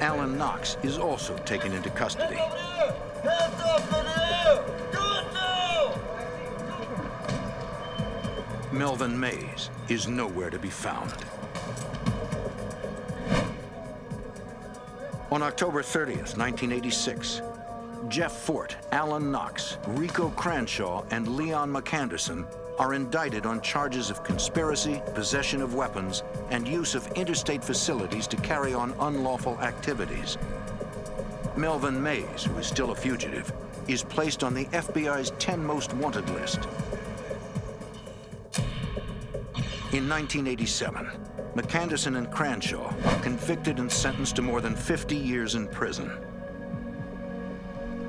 Alan Knox is also taken into custody. Melvin Mays is nowhere to be found. On October 30th, 1986, Jeff Fort, Alan Knox, Rico Cranshaw, and Leon McAnderson are indicted on charges of conspiracy, possession of weapons, and use of interstate facilities to carry on unlawful activities. Melvin Mays, who is still a fugitive, is placed on the FBI's 10 most wanted list. In 1987, McAnderson and Cranshaw are convicted and sentenced to more than 50 years in prison.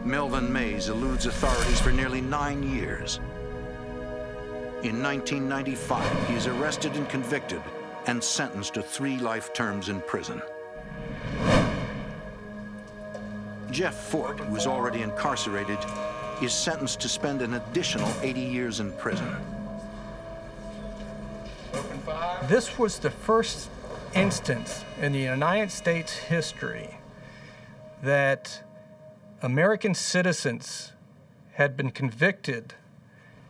Melvin Mays eludes authorities for nearly 9 years. In 1995, he is arrested and convicted and sentenced to 3 life terms in prison. Jeff Fort, who is already incarcerated, is sentenced to spend an additional 80 years in prison. This was the first instance in the United States history that American citizens had been convicted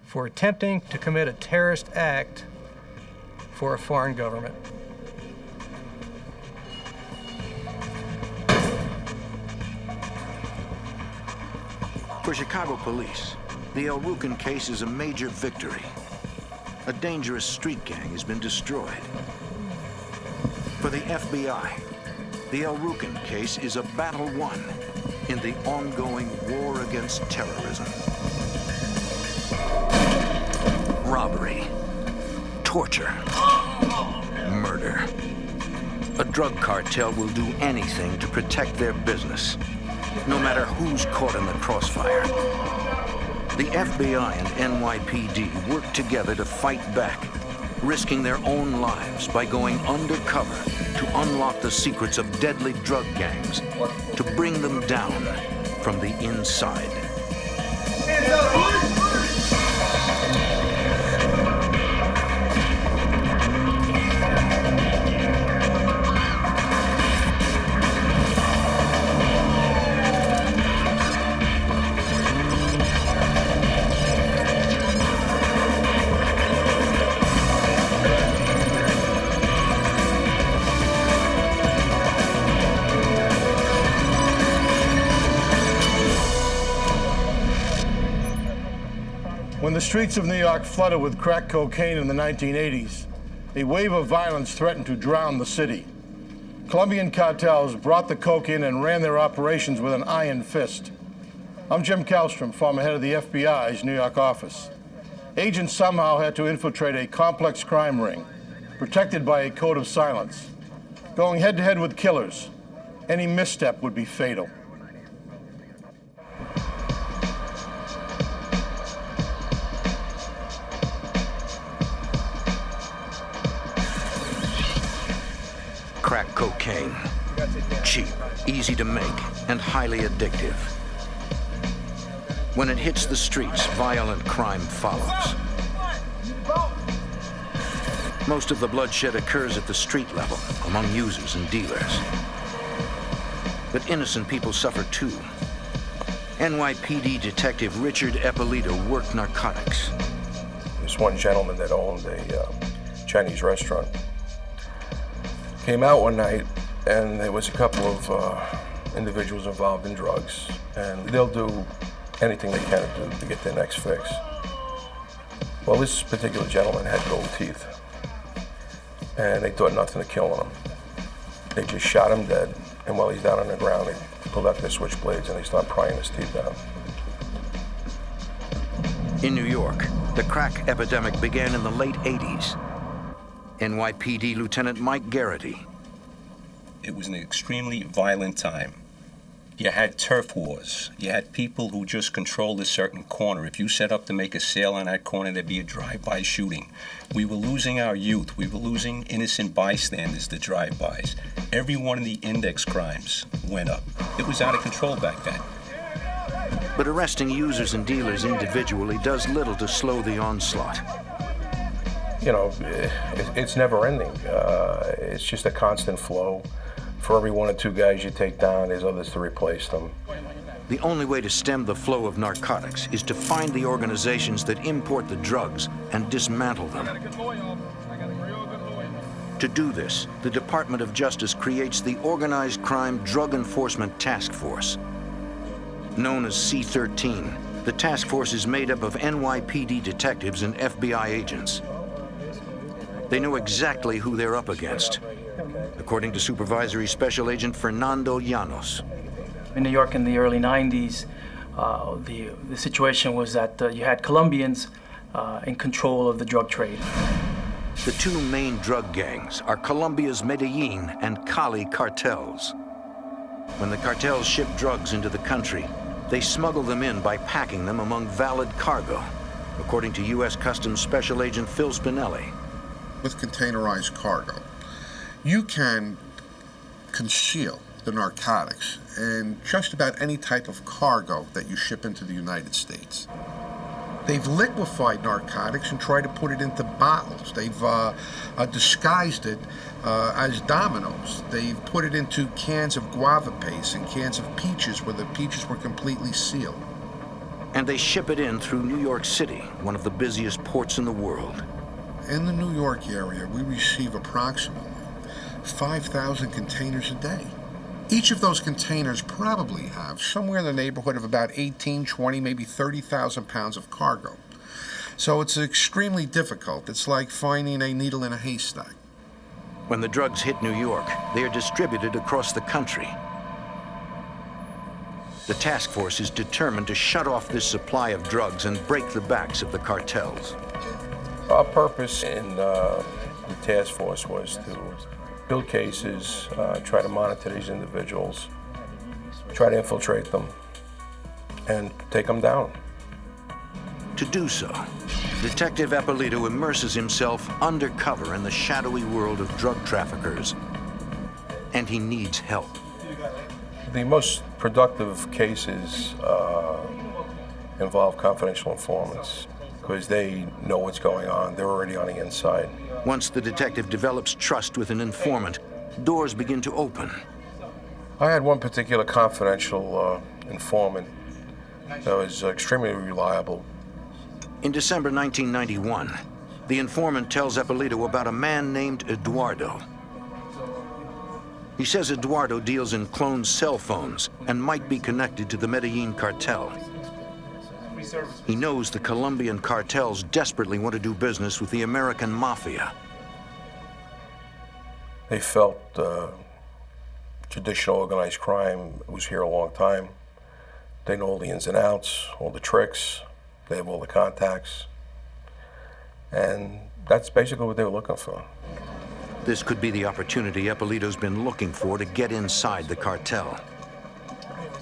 for attempting to commit a terrorist act for a foreign government. For Chicago police, the El Rukn case is a major victory. A dangerous street gang has been destroyed. For the FBI, the El Rukn case is a battle won in the ongoing war against terrorism. Robbery, torture, murder. A drug cartel will do anything to protect their business, no matter who's caught in the crossfire. The FBI and NYPD work together to fight back risking their own lives by going undercover to unlock the secrets of deadly drug gangs, to bring them down from the inside. When the streets of New York flooded with crack cocaine in the 1980s, a wave of violence threatened to drown the city. Colombian cartels brought the coke in and ran their operations with an iron fist. I'm Jim Kallstrom, former head of the FBI's New York office. Agents somehow had to infiltrate a complex crime ring, protected by a code of silence. Going head-to-head with killers, any misstep would be fatal. Crack cocaine. Cheap, easy to make, and highly addictive. When it hits the streets, violent crime follows. Most of the bloodshed occurs at the street level, among users and dealers. But innocent people suffer too. NYPD detective Richard Eppolito worked narcotics. There's one gentleman that owned a Chinese restaurant. Came out one night, and there was a couple of individuals involved in drugs, and they'll do anything they can to get their next fix. Well, this particular gentleman had gold teeth, and they thought nothing of killing him. They just shot him dead, and while he's down on the ground, they pulled out their switchblades and they started prying his teeth out. In New York, the crack epidemic began in the late 80s. NYPD Lieutenant Mike Garrity. It was an extremely violent time. You had turf wars. You had people who just controlled a certain corner. If you set up to make a sale on that corner, there'd be a drive-by shooting. We were losing our youth. We were losing innocent bystanders to drive-bys. Every one of the index crimes went up. It was out of control back then. But arresting users and dealers individually does little to slow the onslaught. You know, it's never ending. It's just a constant flow. For every one or two guys you take down, there's others to replace them. The only way to stem the flow of narcotics is to find the organizations that import the drugs and dismantle them. To do this, the Department of Justice creates the Organized Crime Drug Enforcement Task Force. Known as C-13, the task force is made up of NYPD detectives and FBI agents. They know exactly who they're up against, according to Supervisory Special Agent Fernando Llanos. In New York in the early 90s, the situation was that you had Colombians in control of the drug trade. The two main drug gangs are Colombia's Medellin and Cali cartels. When the cartels ship drugs into the country, they smuggle them in by packing them among valid cargo, according to U.S. Customs Special Agent Phil Spinelli. With containerized cargo, you can conceal the narcotics in just about any type of cargo that you ship into the United States. They've liquefied narcotics and tried to put it into bottles. They've disguised it as dominoes. They've put it into cans of guava paste and cans of peaches where the peaches were completely sealed. And they ship it in through New York City, one of the busiest ports in the world. In the New York area, we receive approximately 5,000 containers a day. Each of those containers probably have somewhere in the neighborhood of about 18, 20, maybe 30,000 pounds of cargo. So it's extremely difficult. It's like finding a needle in a haystack. When the drugs hit New York, they are distributed across the country. The task force is determined to shut off this supply of drugs and break the backs of the cartels. Our purpose in the task force was to build cases, try to monitor these individuals, try to infiltrate them, and take them down. To do so, Detective Eppolito immerses himself undercover in the shadowy world of drug traffickers. And he needs help. The most productive cases involve confidential informants because they know what's going on. They're already on the inside. Once the detective develops trust with an informant, doors begin to open. I had one particular confidential informant that was extremely reliable. In December 1991, the informant tells Eppolito about a man named Eduardo. He says Eduardo deals in cloned cell phones and might be connected to the Medellin cartel. He knows the Colombian cartels desperately want to do business with the American mafia. They felt traditional organized crime was here a long time. They know all the ins and outs, all the tricks. They have all the contacts. And that's basically what they were looking for. This could be the opportunity Eppolito's been looking for to get inside the cartel.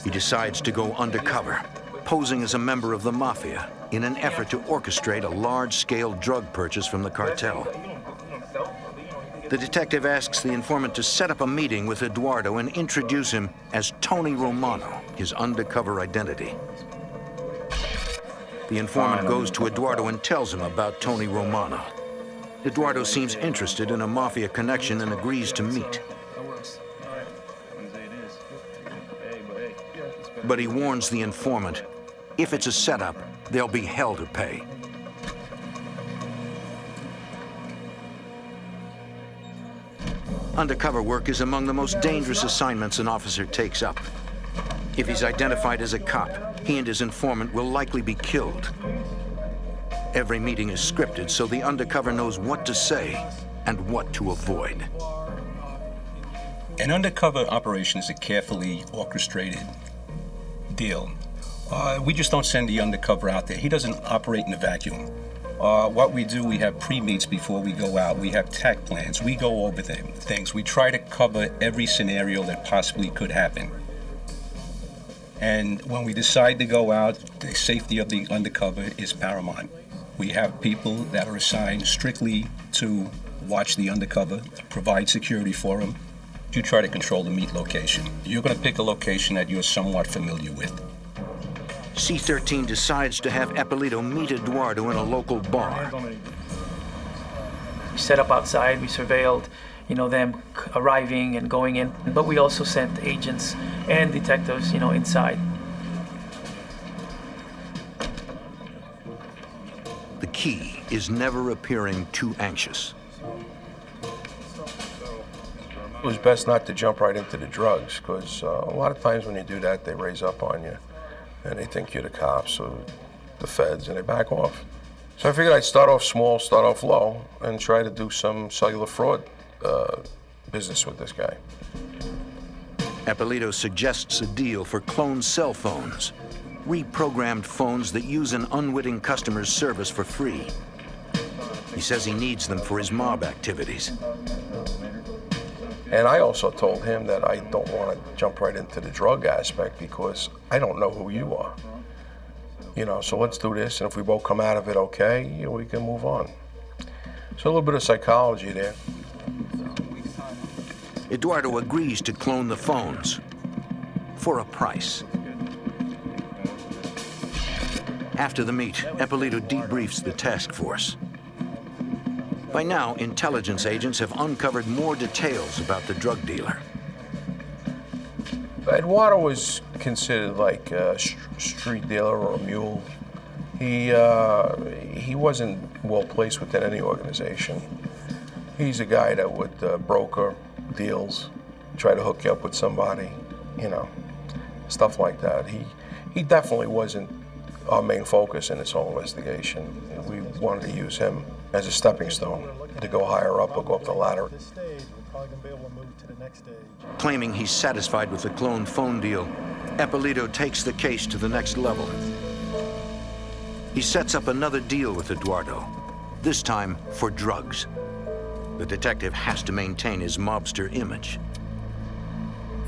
He decides to go undercover, posing as a member of the mafia in an effort to orchestrate a large-scale drug purchase from the cartel. The detective asks the informant to set up a meeting with Eduardo and introduce him as Tony Romano, his undercover identity. The informant goes to Eduardo and tells him about Tony Romano. Eduardo seems interested in a mafia connection and agrees to meet. But he warns the informant, if it's a setup, there'll be hell to pay. Undercover work is among the most dangerous assignments an officer takes up. If he's identified as a cop, he and his informant will likely be killed. Every meeting is scripted so the undercover knows what to say and what to avoid. An undercover operation is a carefully orchestrated deal. We just don't send the undercover out there. He doesn't operate in a vacuum. What we do, we have pre-meets before we go out. We have tech plans. We go over things. We try to cover every scenario that possibly could happen. And when we decide to go out, the safety of the undercover is paramount. We have people that are assigned strictly to watch the undercover, provide security for them. You try to control the meet location. You're going to pick a location that you're somewhat familiar with. C-13 decides to have Eppolito meet Eduardo in a local bar. We set up outside, we surveilled, them arriving and going in, but we also sent agents and detectives, inside. The key is never appearing too anxious. It was best not to jump right into the drugs, because a lot of times when you do that, they raise up on you, and they think you're the cops or the feds, and they back off. So I figured I'd start off small, start off low, and try to do some cellular fraud business with this guy. Eppolito suggests a deal for cloned cell phones, reprogrammed phones that use an unwitting customer's service for free. He says he needs them for his mob activities. And I also told him that I don't want to jump right into the drug aspect because I don't know who you are. So let's do this, and if we both come out of it okay, we can move on. So a little bit of psychology there. Eduardo agrees to clone the phones for a price. After the meet, Eppolito debriefs the task force. By now, intelligence agents have uncovered more details about the drug dealer. Eduardo was considered like a street dealer or a mule. He wasn't well placed within any organization. He's a guy that would broker deals, try to hook you up with somebody, stuff like that. He definitely wasn't our main focus in this whole investigation. We wanted to use him as a stepping stone to go higher up or go up the ladder. Claiming he's satisfied with the cloned phone deal, Eppolito takes the case to the next level. He sets up another deal with Eduardo, this time for drugs. The detective has to maintain his mobster image.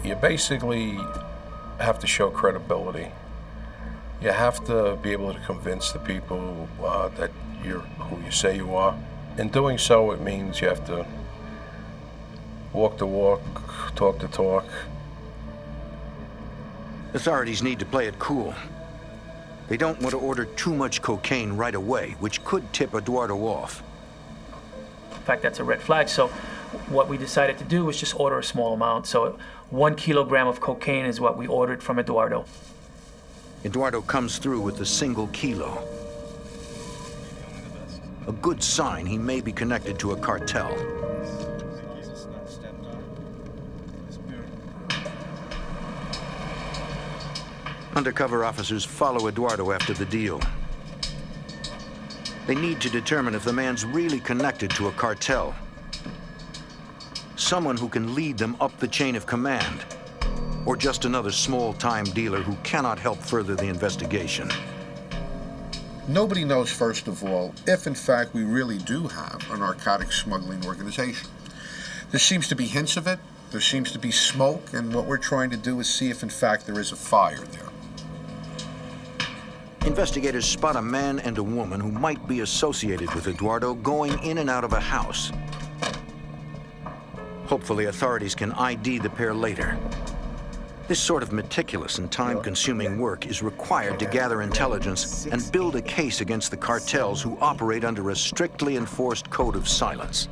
You basically have to show credibility. You have to be able to convince the people that you're who you say you are. In doing so, it means you have to walk the walk, talk the talk. Authorities need to play it cool. They don't want to order too much cocaine right away, which could tip Eduardo off. In fact, that's a red flag. So what we decided to do was just order a small amount. So 1 kilogram of cocaine is what we ordered from Eduardo. Eduardo comes through with a single kilo. A good sign he may be connected to a cartel. Undercover officers follow Eduardo after the deal. They need to determine if the man's really connected to a cartel. Someone who can lead them up the chain of command, or just another small-time dealer who cannot help further the investigation. Nobody knows, first of all, if in fact we really do have a narcotic smuggling organization. There seems to be hints of it, there seems to be smoke, and what we're trying to do is see if in fact there is a fire there. Investigators spot a man and a woman who might be associated with Eduardo going in and out of a house. Hopefully, authorities can ID the pair later. This sort of meticulous and time-consuming work is required to gather intelligence and build a case against the cartels who operate under a strictly enforced code of silence.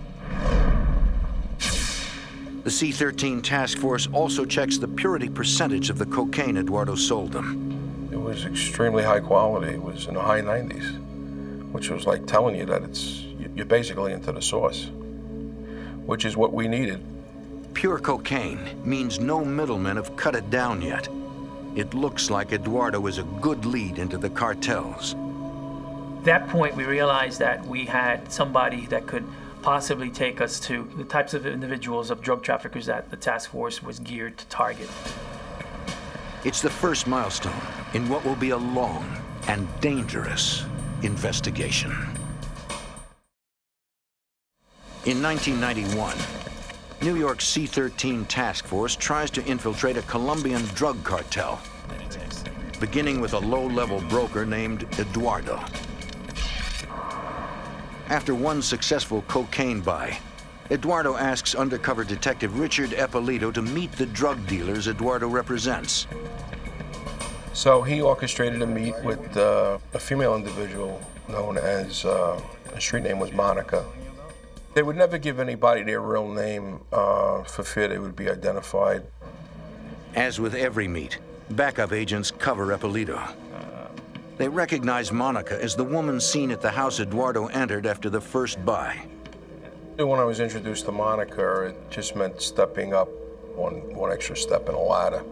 The C-13 task force also checks the purity percentage of the cocaine Eduardo sold them. It was extremely high quality. It was in the high 90s, which was like telling you that you're basically into the source, which is what we needed. Pure cocaine means no middlemen have cut it down yet. It looks like Eduardo is a good lead into the cartels. At that point, we realized that we had somebody that could possibly take us to the types of individuals, of drug traffickers that the task force was geared to target. It's the first milestone in what will be a long and dangerous investigation. In 1991, New York's C-13 task force tries to infiltrate a Colombian drug cartel, beginning with a low-level broker named Eduardo. After one successful cocaine buy, Eduardo asks undercover detective Richard Eppolito to meet the drug dealers Eduardo represents. So he orchestrated a meet with a female individual known as, her street name was Monica. They would never give anybody their real name for fear they would be identified. As with every meet, backup agents cover Eppolito. They recognize Monica as the woman seen at the house Eduardo entered after the first buy. When I was introduced to Monica, it just meant stepping up one extra step in a ladder.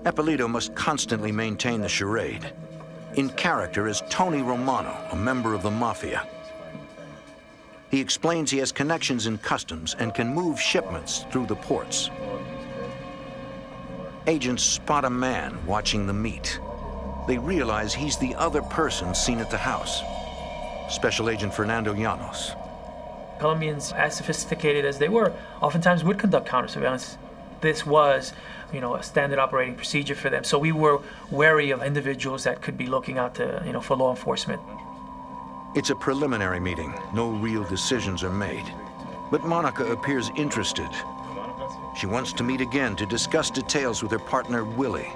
Eppolito must constantly maintain the charade, in character as Tony Romano, a member of the Mafia. He explains he has connections in customs and can move shipments through the ports. Agents spot a man watching the meet. They realize he's the other person seen at the house, Special Agent Fernando Llanos. Colombians, as sophisticated as they were, oftentimes would conduct counter-surveillance. This was, a standard operating procedure for them. So we were wary of individuals that could be looking out to, for law enforcement. It's a preliminary meeting. No real decisions are made. But Monica appears interested. She wants to meet again to discuss details with her partner, Willie.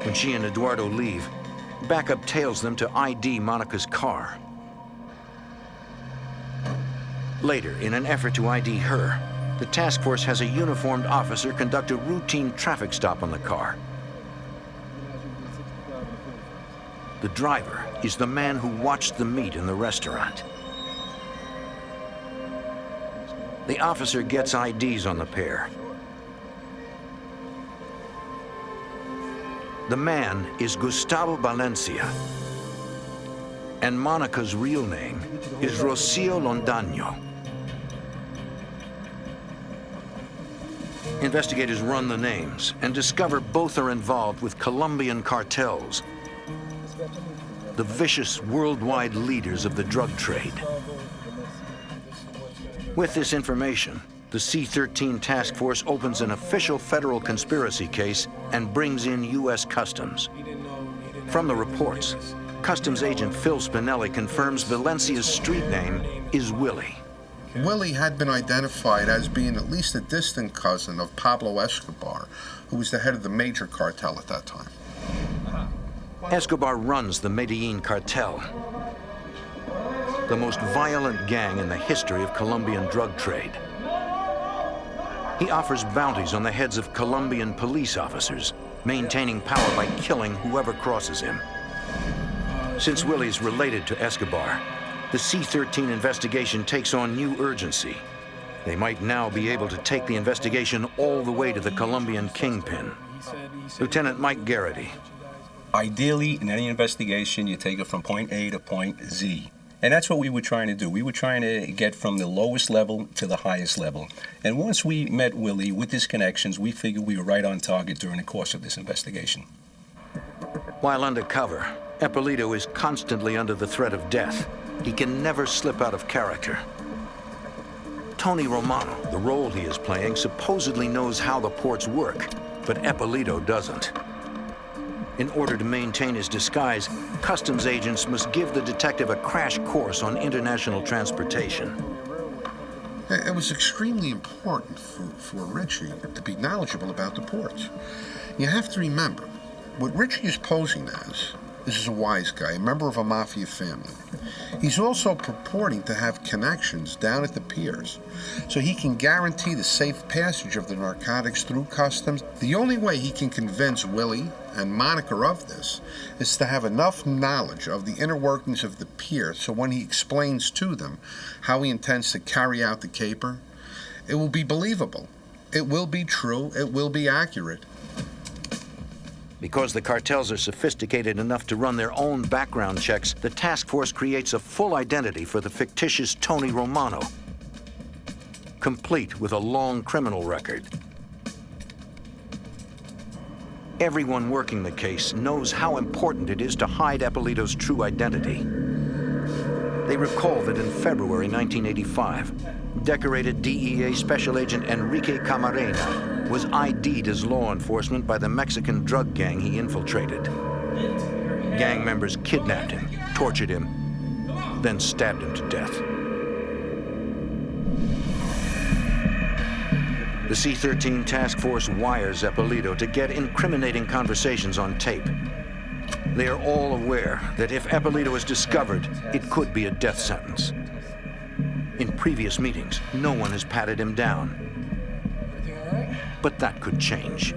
When she and Eduardo leave, backup tails them to ID Monica's car. Later, in an effort to ID her, the task force has a uniformed officer conduct a routine traffic stop on the car. The driver is the man who watched the meet in the restaurant. The officer gets IDs on the pair. The man is Gustavo Valencia, and Monica's real name is Rocio Londaño. Investigators run the names and discover both are involved with Colombian cartels, the vicious worldwide leaders of the drug trade. With this information, the C-13 task force opens an official federal conspiracy case and brings in U.S. Customs. From the reports, Customs agent Phil Spinelli confirms Valencia's street name is Willie. Willie had been identified as being at least a distant cousin of Pablo Escobar, who was the head of the major cartel at that time. Escobar runs the Medellin cartel, the most violent gang in the history of Colombian drug trade. He offers bounties on the heads of Colombian police officers, maintaining power by killing whoever crosses him. Since Willie's related to Escobar, the C-13 investigation takes on new urgency. They might now be able to take the investigation all the way to the Colombian kingpin. Lieutenant Mike Garrity. Ideally, in any investigation, you take it from point A to point Z. And that's what we were trying to do. We were trying to get from the lowest level to the highest level. And once we met Willie with his connections, we figured we were right on target during the course of this investigation. While undercover, Eppolito is constantly under the threat of death. He can never slip out of character. Tony Romano, the role he is playing, supposedly knows how the ports work, but Eppolito doesn't. In order to maintain his disguise, customs agents must give the detective a crash course on international transportation. It was extremely important for Richie to be knowledgeable about the ports. You have to remember, what Richie is posing as, this is a wise guy, a member of a mafia family. He's also purporting to have connections down at the piers, so he can guarantee the safe passage of the narcotics through customs. The only way he can convince Willie and Monica of this is to have enough knowledge of the inner workings of the pier, so when he explains to them how he intends to carry out the caper, it will be believable. It will be true. It will be accurate. Because the cartels are sophisticated enough to run their own background checks, the task force creates a full identity for the fictitious Tony Romano, complete with a long criminal record. Everyone working the case knows how important it is to hide Eppolito's true identity. They recall that in February 1985, decorated DEA Special Agent Enrique Camarena was ID'd as law enforcement by the Mexican drug gang he infiltrated. Gang members kidnapped him, tortured him, then stabbed him to death. The C-13 task force wires Eppolito to get incriminating conversations on tape. They are all aware that if Eppolito is discovered, it could be a death sentence. In previous meetings, no one has patted him down. But that could change.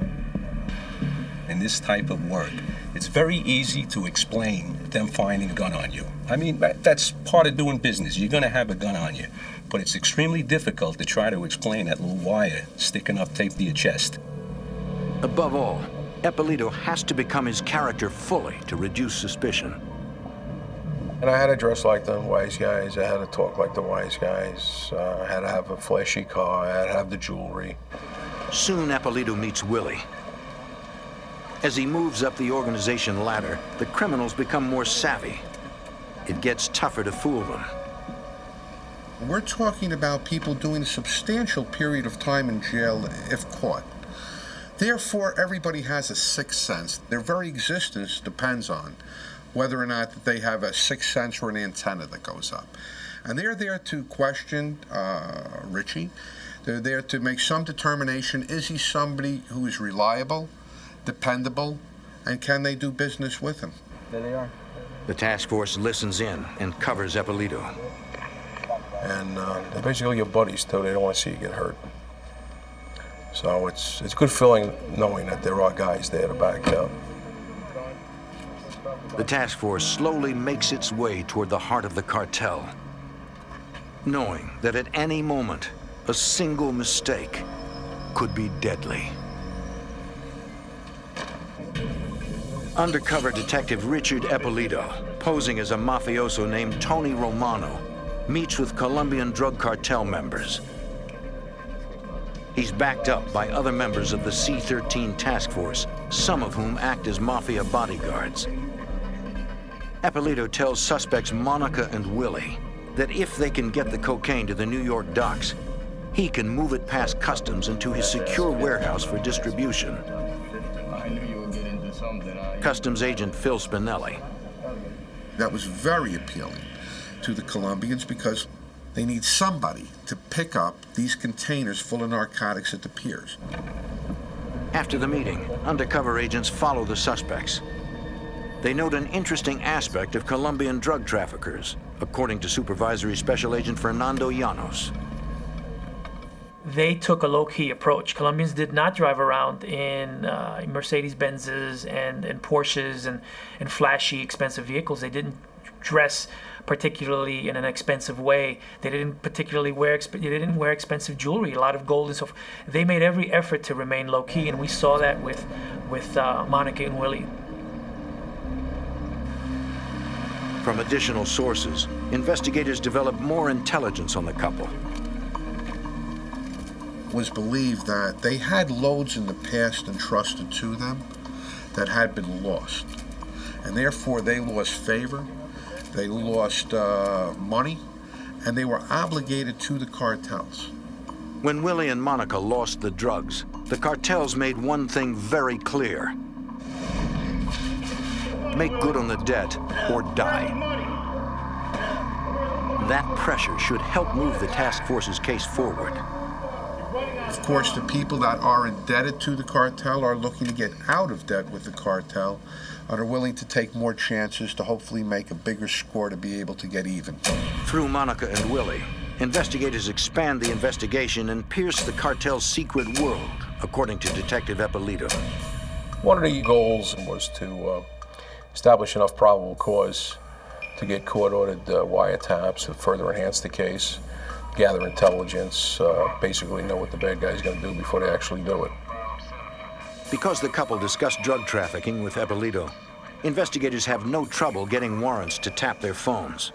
In this type of work, it's very easy to explain them finding a gun on you. I mean, that's part of doing business. You're going to have a gun on you. But it's extremely difficult to try to explain that little wire sticking up tape to your chest. Above all, Eppolito has to become his character fully to reduce suspicion. And I had to dress like the wise guys. I had to talk like the wise guys. I had to have a flashy car. I had to have the jewelry. Soon Eppolito meets Willie. As he moves up the organization ladder, the criminals become more savvy. It gets tougher to fool them. We're talking about people doing a substantial period of time in jail if caught. Therefore, everybody has a sixth sense. Their very existence depends on whether or not they have a sixth sense or an antenna that goes up. And they're there to question Richie. They're there to make some determination. Is he somebody who is reliable, dependable, and can they do business with him? There they are. The task force listens in and covers Eppolito. And they're basically your buddies, too. They don't want to see you get hurt. So it's a good feeling knowing that there are guys there to back you up. The task force slowly makes its way toward the heart of the cartel, knowing that at any moment, a single mistake could be deadly. Undercover detective Richard Eppolito, posing as a mafioso named Tony Romano, meets with Colombian drug cartel members. He's backed up by other members of the C-13 task force, some of whom act as mafia bodyguards. Eppolito tells suspects Monica and Willie that if they can get the cocaine to the New York docks, he can move it past customs into his secure warehouse for distribution. I knew you would get into something. Customs agent Phil Spinelli. That was very appealing to the Colombians because they need somebody to pick up these containers full of narcotics at the piers. After the meeting, undercover agents follow the suspects. They note an interesting aspect of Colombian drug traffickers, according to Supervisory Special Agent Fernando Llanos. They took a low-key approach. Colombians did not drive around in Mercedes-Benzes and Porsches and flashy, expensive vehicles. They didn't dress particularly in an expensive way. They didn't particularly wear expensive jewelry, a lot of gold and so forth. They made every effort to remain low-key, and we saw that with Monica and Willie. From additional sources, investigators developed more intelligence on the couple. It was believed that they had loads in the past entrusted to them that had been lost, and therefore they lost favor, they lost money, and they were obligated to the cartels. When Willie and Monica lost the drugs, the cartels made one thing very clear: make good on the debt or die. That pressure should help move the task force's case forward. Of course, the people that are indebted to the cartel are looking to get out of debt with the cartel and are willing to take more chances to hopefully make a bigger score to be able to get even. Through Monica and Willie, investigators expand the investigation and pierce the cartel's secret world, according to Detective Eppolito. One of the goals was to establish enough probable cause to get court-ordered wiretaps to further enhance the case, gather intelligence, basically know what the bad guy's going to do before they actually do it. Because the couple discussed drug trafficking with Eppolito, investigators have no trouble getting warrants to tap their phones.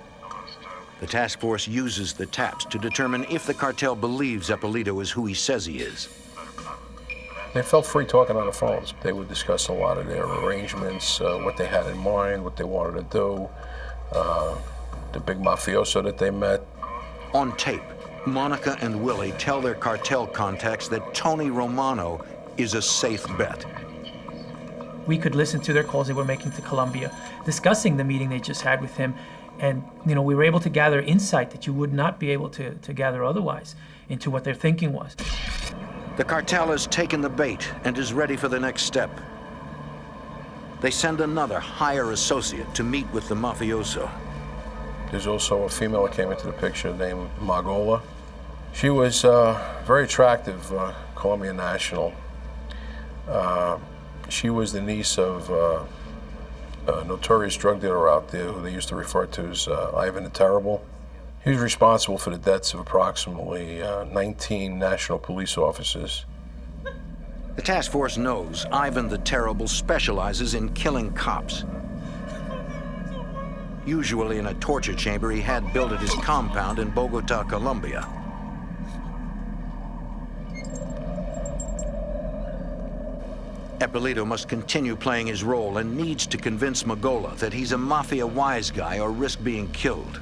The task force uses the taps to determine if the cartel believes Eppolito is who he says he is. They felt free talking on the phones. They would discuss a lot of their arrangements, what they had in mind, what they wanted to do, the big mafioso that they met. On tape, Monica and Willie tell their cartel contacts that Tony Romano is a safe bet. We could listen to their calls they were making to Colombia, discussing the meeting they just had with him, and we were able to gather insight that you would not be able to gather otherwise into what their thinking was. The cartel has taken the bait and is ready for the next step. They send another higher associate to meet with the mafioso. There's also a female that came into the picture named Magola. She was very attractive, Colombian national. She was the niece of a notorious drug dealer out there who they used to refer to as Ivan the Terrible. He was responsible for the deaths of approximately 19 national police officers. The task force knows Ivan the Terrible specializes in killing cops. Usually in a torture chamber he had built at his compound in Bogota, Colombia. Eppolito must continue playing his role and needs to convince Magola that he's a mafia wise guy or risk being killed.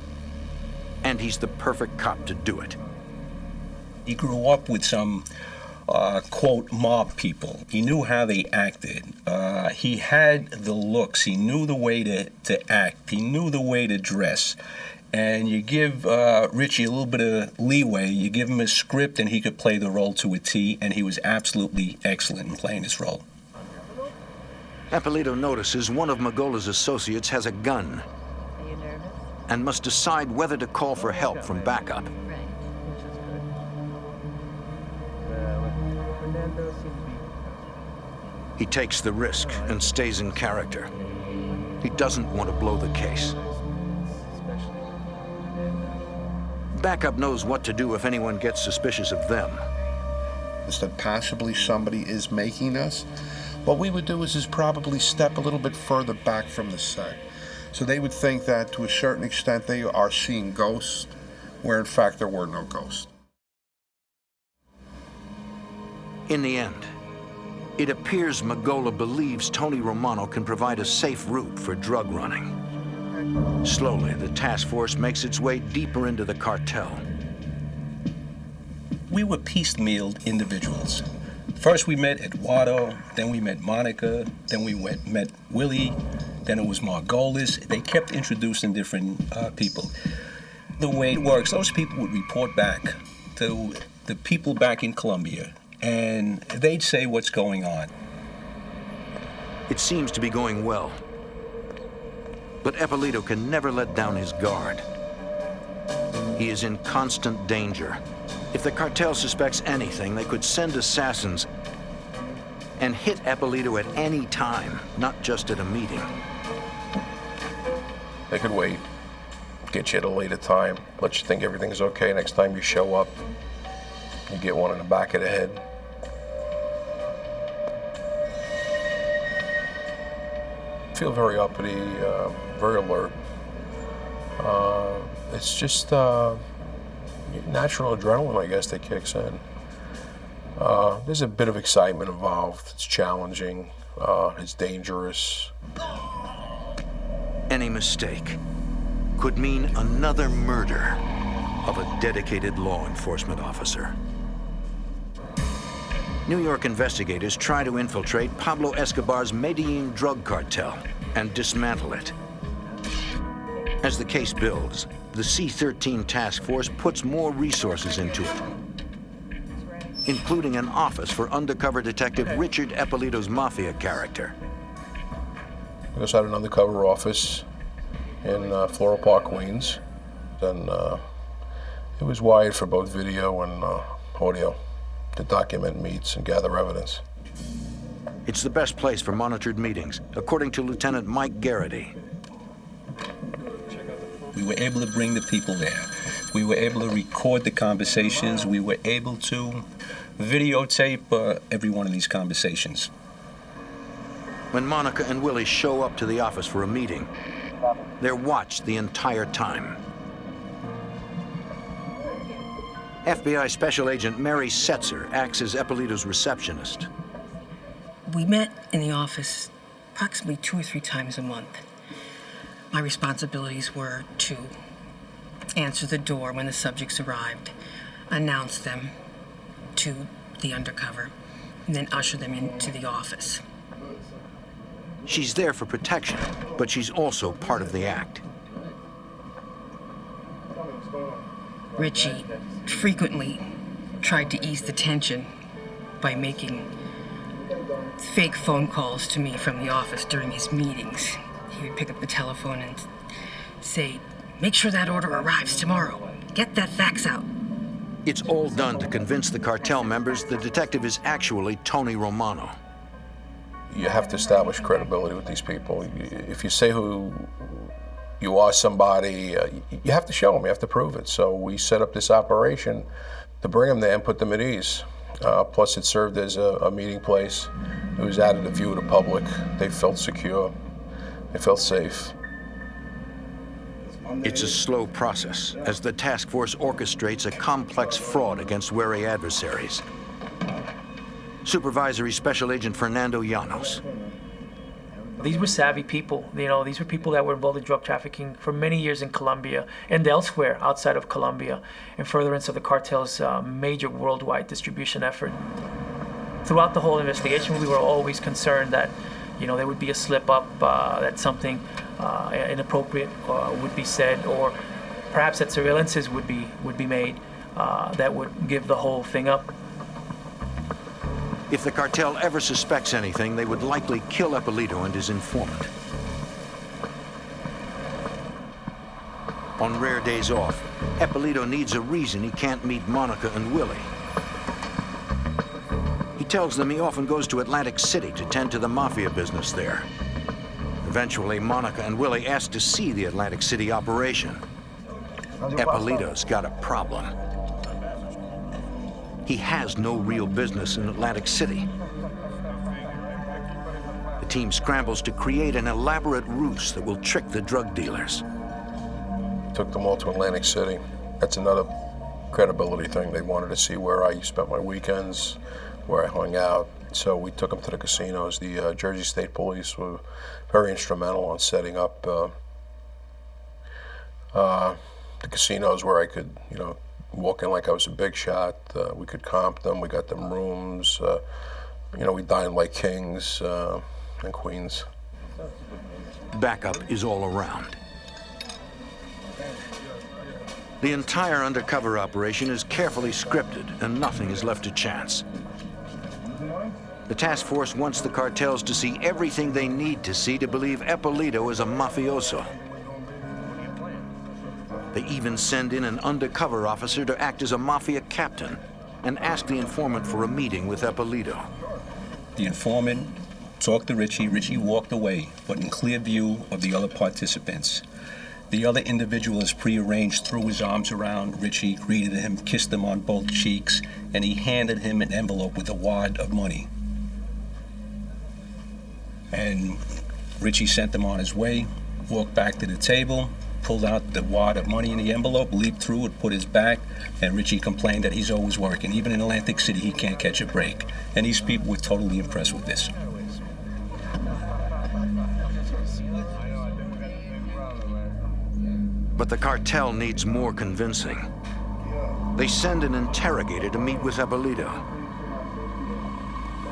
And he's the perfect cop to do it. He grew up with some, quote, mob people. He knew how they acted. He had the looks. He knew the way to act. He knew the way to dress. And you give Richie a little bit of leeway. You give him a script and he could play the role to a T, and he was absolutely excellent in playing his role. Eppolito notices one of Magola's associates has a gun and must decide whether to call for help from backup. He takes the risk and stays in character. He doesn't want to blow the case. Backup knows what to do if anyone gets suspicious of them. Is that possibly somebody is making us? What we would do is probably step a little bit further back from the set. So they would think that to a certain extent they are seeing ghosts, where in fact there were no ghosts. In the end, it appears Magola believes Tony Romano can provide a safe route for drug running. Slowly, the task force makes its way deeper into the cartel. We were piecemealed individuals. First we met Eduardo, then we met Monica, then we met Willie, then it was Margolis. They kept introducing different people. The way it works, those people would report back to the people back in Colombia, and they'd say what's going on. It seems to be going well. But Eppolito can never let down his guard. He is in constant danger. If the cartel suspects anything, they could send assassins and hit Eppolito at any time, not just at a meeting. They could wait, get you at a later time, let you think everything's okay. Next time you show up, you get one in the back of the head. I feel very uppity, very alert. It's just natural adrenaline, I guess, that kicks in. There's a bit of excitement involved. It's challenging, it's dangerous. Any mistake could mean another murder of a dedicated law enforcement officer. New York investigators try to infiltrate Pablo Escobar's Medellin drug cartel and dismantle it. As the case builds, the C-13 task force puts more resources into it, including an office for undercover detective Richard Eppolito's mafia character. We also had an undercover office in Floral Park, Queens. And it was wired for both video and audio to document meets and gather evidence. It's the best place for monitored meetings, according to Lieutenant Mike Garrity. We were able to bring the people there. We were able to record the conversations. We were able to videotape every one of these conversations. When Monica and Willie show up to the office for a meeting, they're watched the entire time. FBI Special Agent Mary Setzer acts as Eppolito's receptionist. We met in the office approximately 2 or 3 times a month. My responsibilities were to answer the door when the subjects arrived, announce them to the undercover, and then usher them into the office. She's there for protection, but she's also part of the act. Richie frequently tried to ease the tension by making fake phone calls to me from the office during his meetings. He would pick up the telephone and say, "Make sure that order arrives tomorrow. Get that fax out." It's all done to convince the cartel members the detective is actually Tony Romano. You have to establish credibility with these people. If you say who you are somebody, you have to show them, you have to prove it. So we set up this operation to bring them there and put them at ease. Plus it served as a meeting place. It was out of the view of the public. They felt secure, they felt safe. It's a slow process as the task force orchestrates a complex fraud against wary adversaries. Supervisory Special Agent Fernando Llanos. These were savvy people, these were people that were involved in drug trafficking for many years in Colombia and elsewhere outside of Colombia in furtherance of the cartel's major worldwide distribution effort. Throughout the whole investigation, we were always concerned that there would be a slip up, that something inappropriate would be said, or perhaps that surveillances would be made that would give the whole thing up. If the cartel ever suspects anything, they would likely kill Eppolito and his informant. On rare days off, Eppolito needs a reason he can't meet Monica and Willie. He tells them he often goes to Atlantic City to tend to the mafia business there. Eventually, Monica and Willie ask to see the Atlantic City operation. Eppolito's got a problem. He has no real business in Atlantic City. The team scrambles to create an elaborate ruse that will trick the drug dealers. Took them all to Atlantic City. That's another credibility thing. They wanted to see where I spent my weekends, where I hung out. So we took them to the casinos. The Jersey State Police were very instrumental on setting up the casinos where I could, walking like I was a big shot. We could comp them. We got them rooms. You know, we dined like kings and queens. Backup is all around. The entire undercover operation is carefully scripted, and nothing is left to chance. The task force wants the cartels to see everything they need to see to believe Ippolito is a mafioso. They even send in an undercover officer to act as a mafia captain and ask the informant for a meeting with Ippolito. The informant talked to Richie. Richie walked away, but in clear view of the other participants. The other individuals prearranged threw his arms around Richie, greeted him, kissed him on both cheeks, and he handed him an envelope with a wad of money. And Richie sent him on his way, walked back to the table, pulled out the wad of money in the envelope, leaped through it, put his back, and Richie complained that he's always working. Even in Atlantic City, he can't catch a break. And these people were totally impressed with this. But the cartel needs more convincing. They send an interrogator to meet with Ippolito.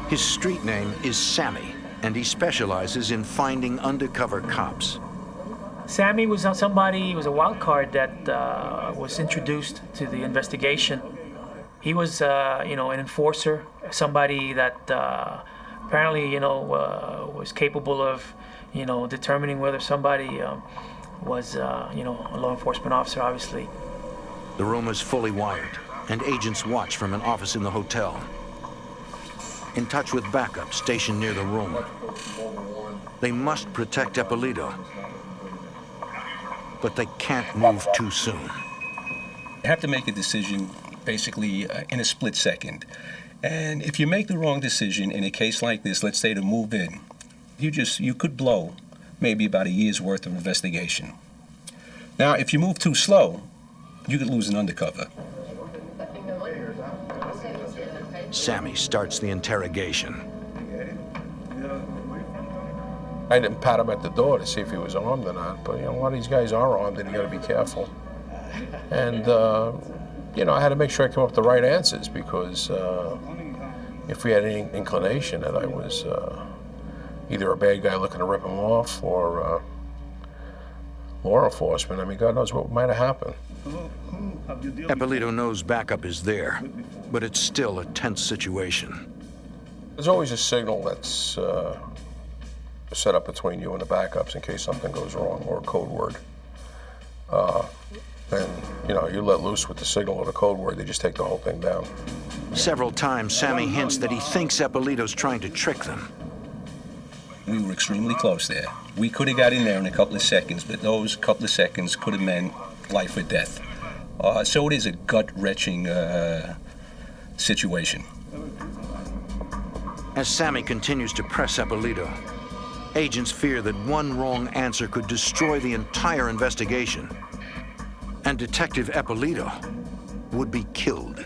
His street name is Sammy, and he specializes in finding undercover cops. Sammy was somebody, he was a wild card that was introduced to the investigation. He was, you know, an enforcer, somebody that apparently, you know, was capable of, you know, determining whether somebody was, you know, a law enforcement officer, obviously. The room is fully wired, and agents watch from an office in the hotel. In touch with backup stationed near the room. They must protect Ippolito, but they can't move too soon. You have to make a decision basically in a split second. And if you make the wrong decision in a case like this, let's say to move in, you could blow maybe about a year's worth of investigation. Now, if you move too slow, you could lose an undercover. Sammy starts the interrogation. I didn't pat him at the door to see if he was armed or not, but you know, a lot of these guys are armed and you gotta be careful. And you know, I had to make sure I came up with the right answers because if we had any inclination that I was either a bad guy looking to rip him off or law enforcement, I mean, God knows what might have happened. Ippolito knows backup is there, but it's still a tense situation. There's always a signal that's set up between you and the backups in case something goes wrong, or a code word. And, you know, you let loose with the signal or the code word, they just take the whole thing down. Several times, Sammy hints that he thinks Ippolito's trying to trick them. We were extremely close there. We could have got in there in a couple of seconds, but those couple of seconds could have meant life or death. So it is a gut-wrenching situation. As Sammy continues to press Ippolito, agents fear that one wrong answer could destroy the entire investigation, and Detective Ippolito would be killed.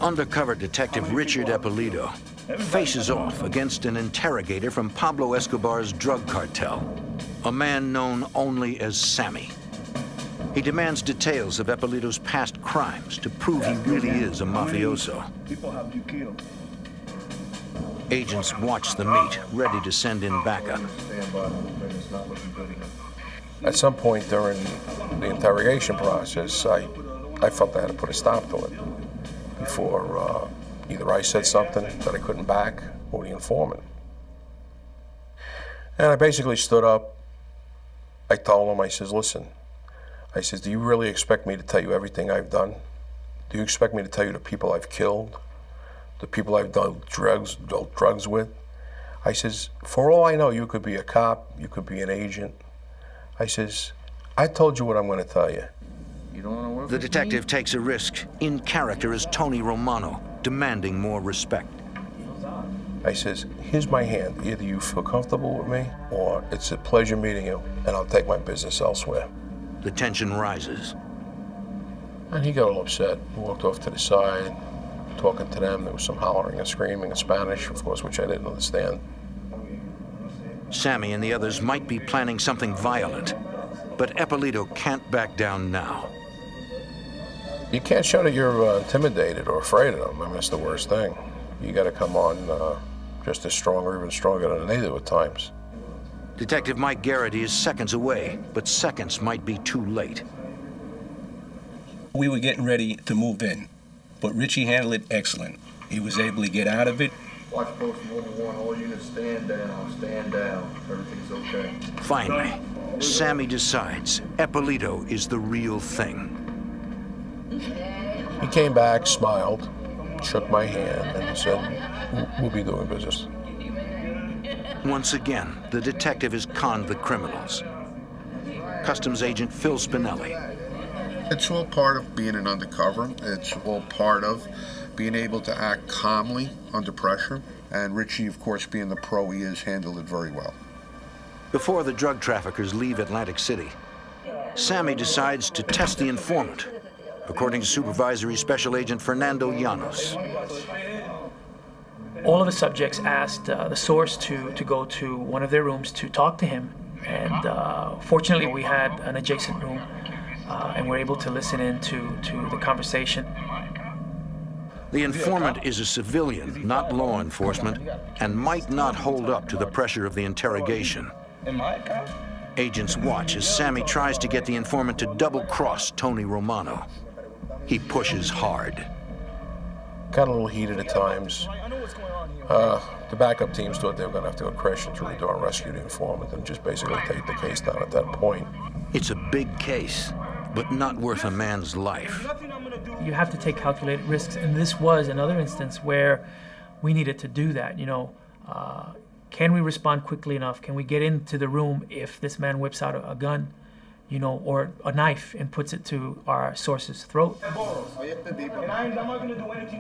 Undercover Detective Richard Ippolito faces off against an interrogator from Pablo Escobar's drug cartel, a man known only as Sammy. He demands details of Ippolito's past crimes to prove he really is a mafioso. Agents watch the meet, ready to send in backup. At some point during the interrogation process, I felt I had to put a stop to it before either I said something that I couldn't back or the informant. And I basically stood up. I told him, I says, listen, I says, do you really expect me to tell you everything I've done? Do you expect me to tell you the people I've killed? The people I've dealt drugs with? I says, for all I know, you could be a cop, you could be an agent. I says, I told you what I'm going to tell you. The detective takes a risk, in character as Tony Romano, demanding more respect. I says, here's my hand. Either you feel comfortable with me, or it's a pleasure meeting you, and I'll take my business elsewhere. The tension rises. And he got all upset, walked off to the side, talking to them. There was some hollering and screaming in Spanish, of course, which I didn't understand. Sammy and the others might be planning something violent, but But Eppolito can't back down now. You can't show that you're intimidated or afraid of them. I mean, that's the worst thing. You got to come on just as strong or even stronger than they do at times. Detective Mike Garrity is seconds away, but seconds might be too late. We were getting ready to move in, but Richie handled it excellent. He was able to get out of it. Watch post 1-1, all units stand down, everything's okay. Finally, Sammy decides Eppolito is the real thing. He came back, smiled, shook my hand, and said, we'll be doing business. Once again, the detective has conned the criminals. Customs agent Phil Spinelli. It's all part of being an undercover. It's all part of being able to act calmly under pressure. And Richie, of course, being the pro he is, handled it very well. Before the drug traffickers leave Atlantic City, Sammy decides to test the informant, according to Supervisory Special Agent Fernando Llanos. All of the subjects asked the source to go to one of their rooms to talk to him. And fortunately, we had an adjacent room, and we're able to listen in to the conversation. The informant is a civilian, not law enforcement, and might not hold up to the pressure of the interrogation. Agents watch as Sammy tries to get the informant to double-cross Tony Romano. He pushes hard. Got a little heated at times. The backup teams thought they were going to have to go crashing through the door and rescue the informant and just basically take the case down at that point. It's a big case, but not worth a man's life. You have to take calculated risks, and this was another instance where we needed to do that. You know, can we respond quickly enough? Can we get into the room if this man whips out a gun, you know, or a knife and puts it to our source's throat?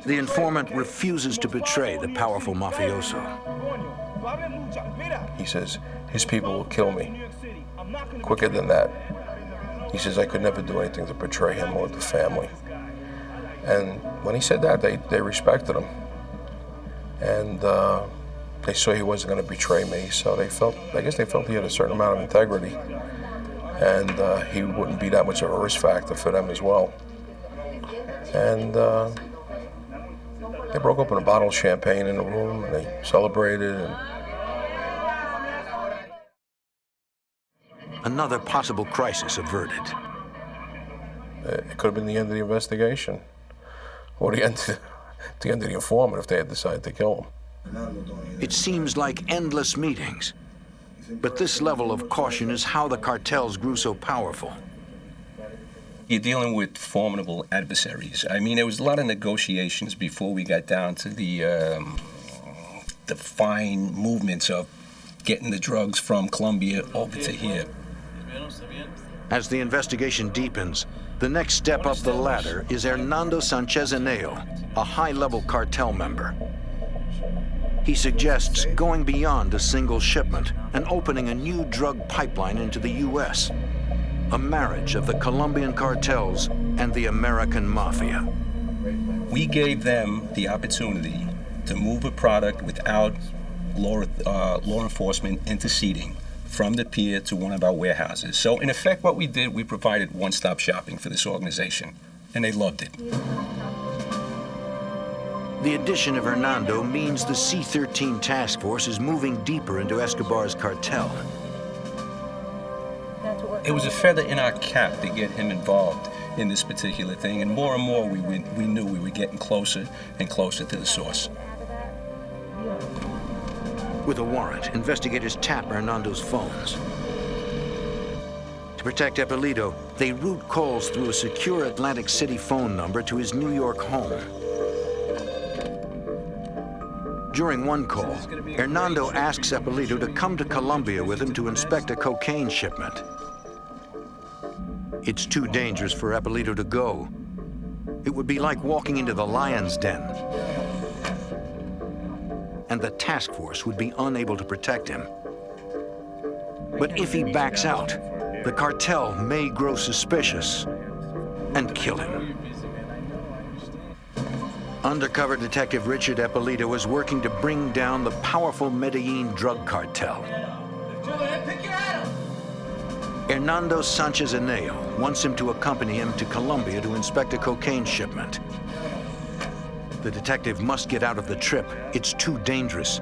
The informant refuses to betray the powerful mafioso. He says his people will kill me. Quicker than that. He says I could never do anything to betray him or the family. And when he said that, they respected him. And they saw he wasn't going to betray me, so I guess they felt he had a certain amount of integrity. And he wouldn't be that much of a risk factor for them as well. And they broke open a bottle of champagne in the room, and they celebrated. And another possible crisis averted. It could have been the end of the investigation, or the end of the informant if they had decided to kill him. It seems like endless meetings, but this level of caution is how the cartels grew so powerful. You're dealing with formidable adversaries. I mean, there was a lot of negotiations before we got down to the fine movements of getting the drugs from Colombia over to here. As the investigation deepens, the next step up the ladder is Hernando Sanchez Eneo, a high-level cartel member. He suggests going beyond a single shipment and opening a new drug pipeline into the U.S., a marriage of the Colombian cartels and the American mafia. We gave them the opportunity to move a product without law enforcement interceding from the pier to one of our warehouses. So in effect, what we did, we provided one-stop shopping for this organization, and they loved it. The addition of Hernando means the C-13 task force is moving deeper into Escobar's cartel. It was a feather in our cap to get him involved in this particular thing, and more we knew we were getting closer and closer to the source. With a warrant, investigators tap Hernando's phones. To protect Eppolito, they route calls through a secure Atlantic City phone number to his New York home. During one call, Hernando asks Eppolito to come to Colombia with him to inspect a cocaine shipment. It's too dangerous for Eppolito to go. It would be like walking into the lion's den. And the task force would be unable to protect him. But if he backs out, the cartel may grow suspicious and kill him. Undercover Detective Richard Eppolito is working to bring down the powerful Medellin drug cartel. Hernando Sanchez Aneo wants him to accompany him to Colombia to inspect a cocaine shipment. The detective must get out of the trip. It's too dangerous.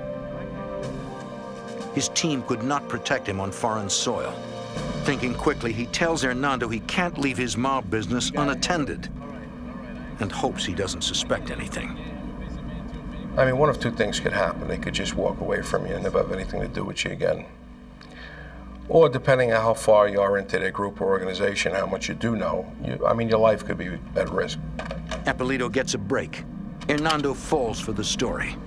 His team could not protect him on foreign soil. Thinking quickly, he tells Hernando he can't leave his mob business unattended and hopes he doesn't suspect anything. I mean, one of two things could happen. They could just walk away from you and never have anything to do with you again. Or depending on how far you are into their group or organization, how much you do know, your life could be at risk. Eppolito gets a break. Hernando falls for the story.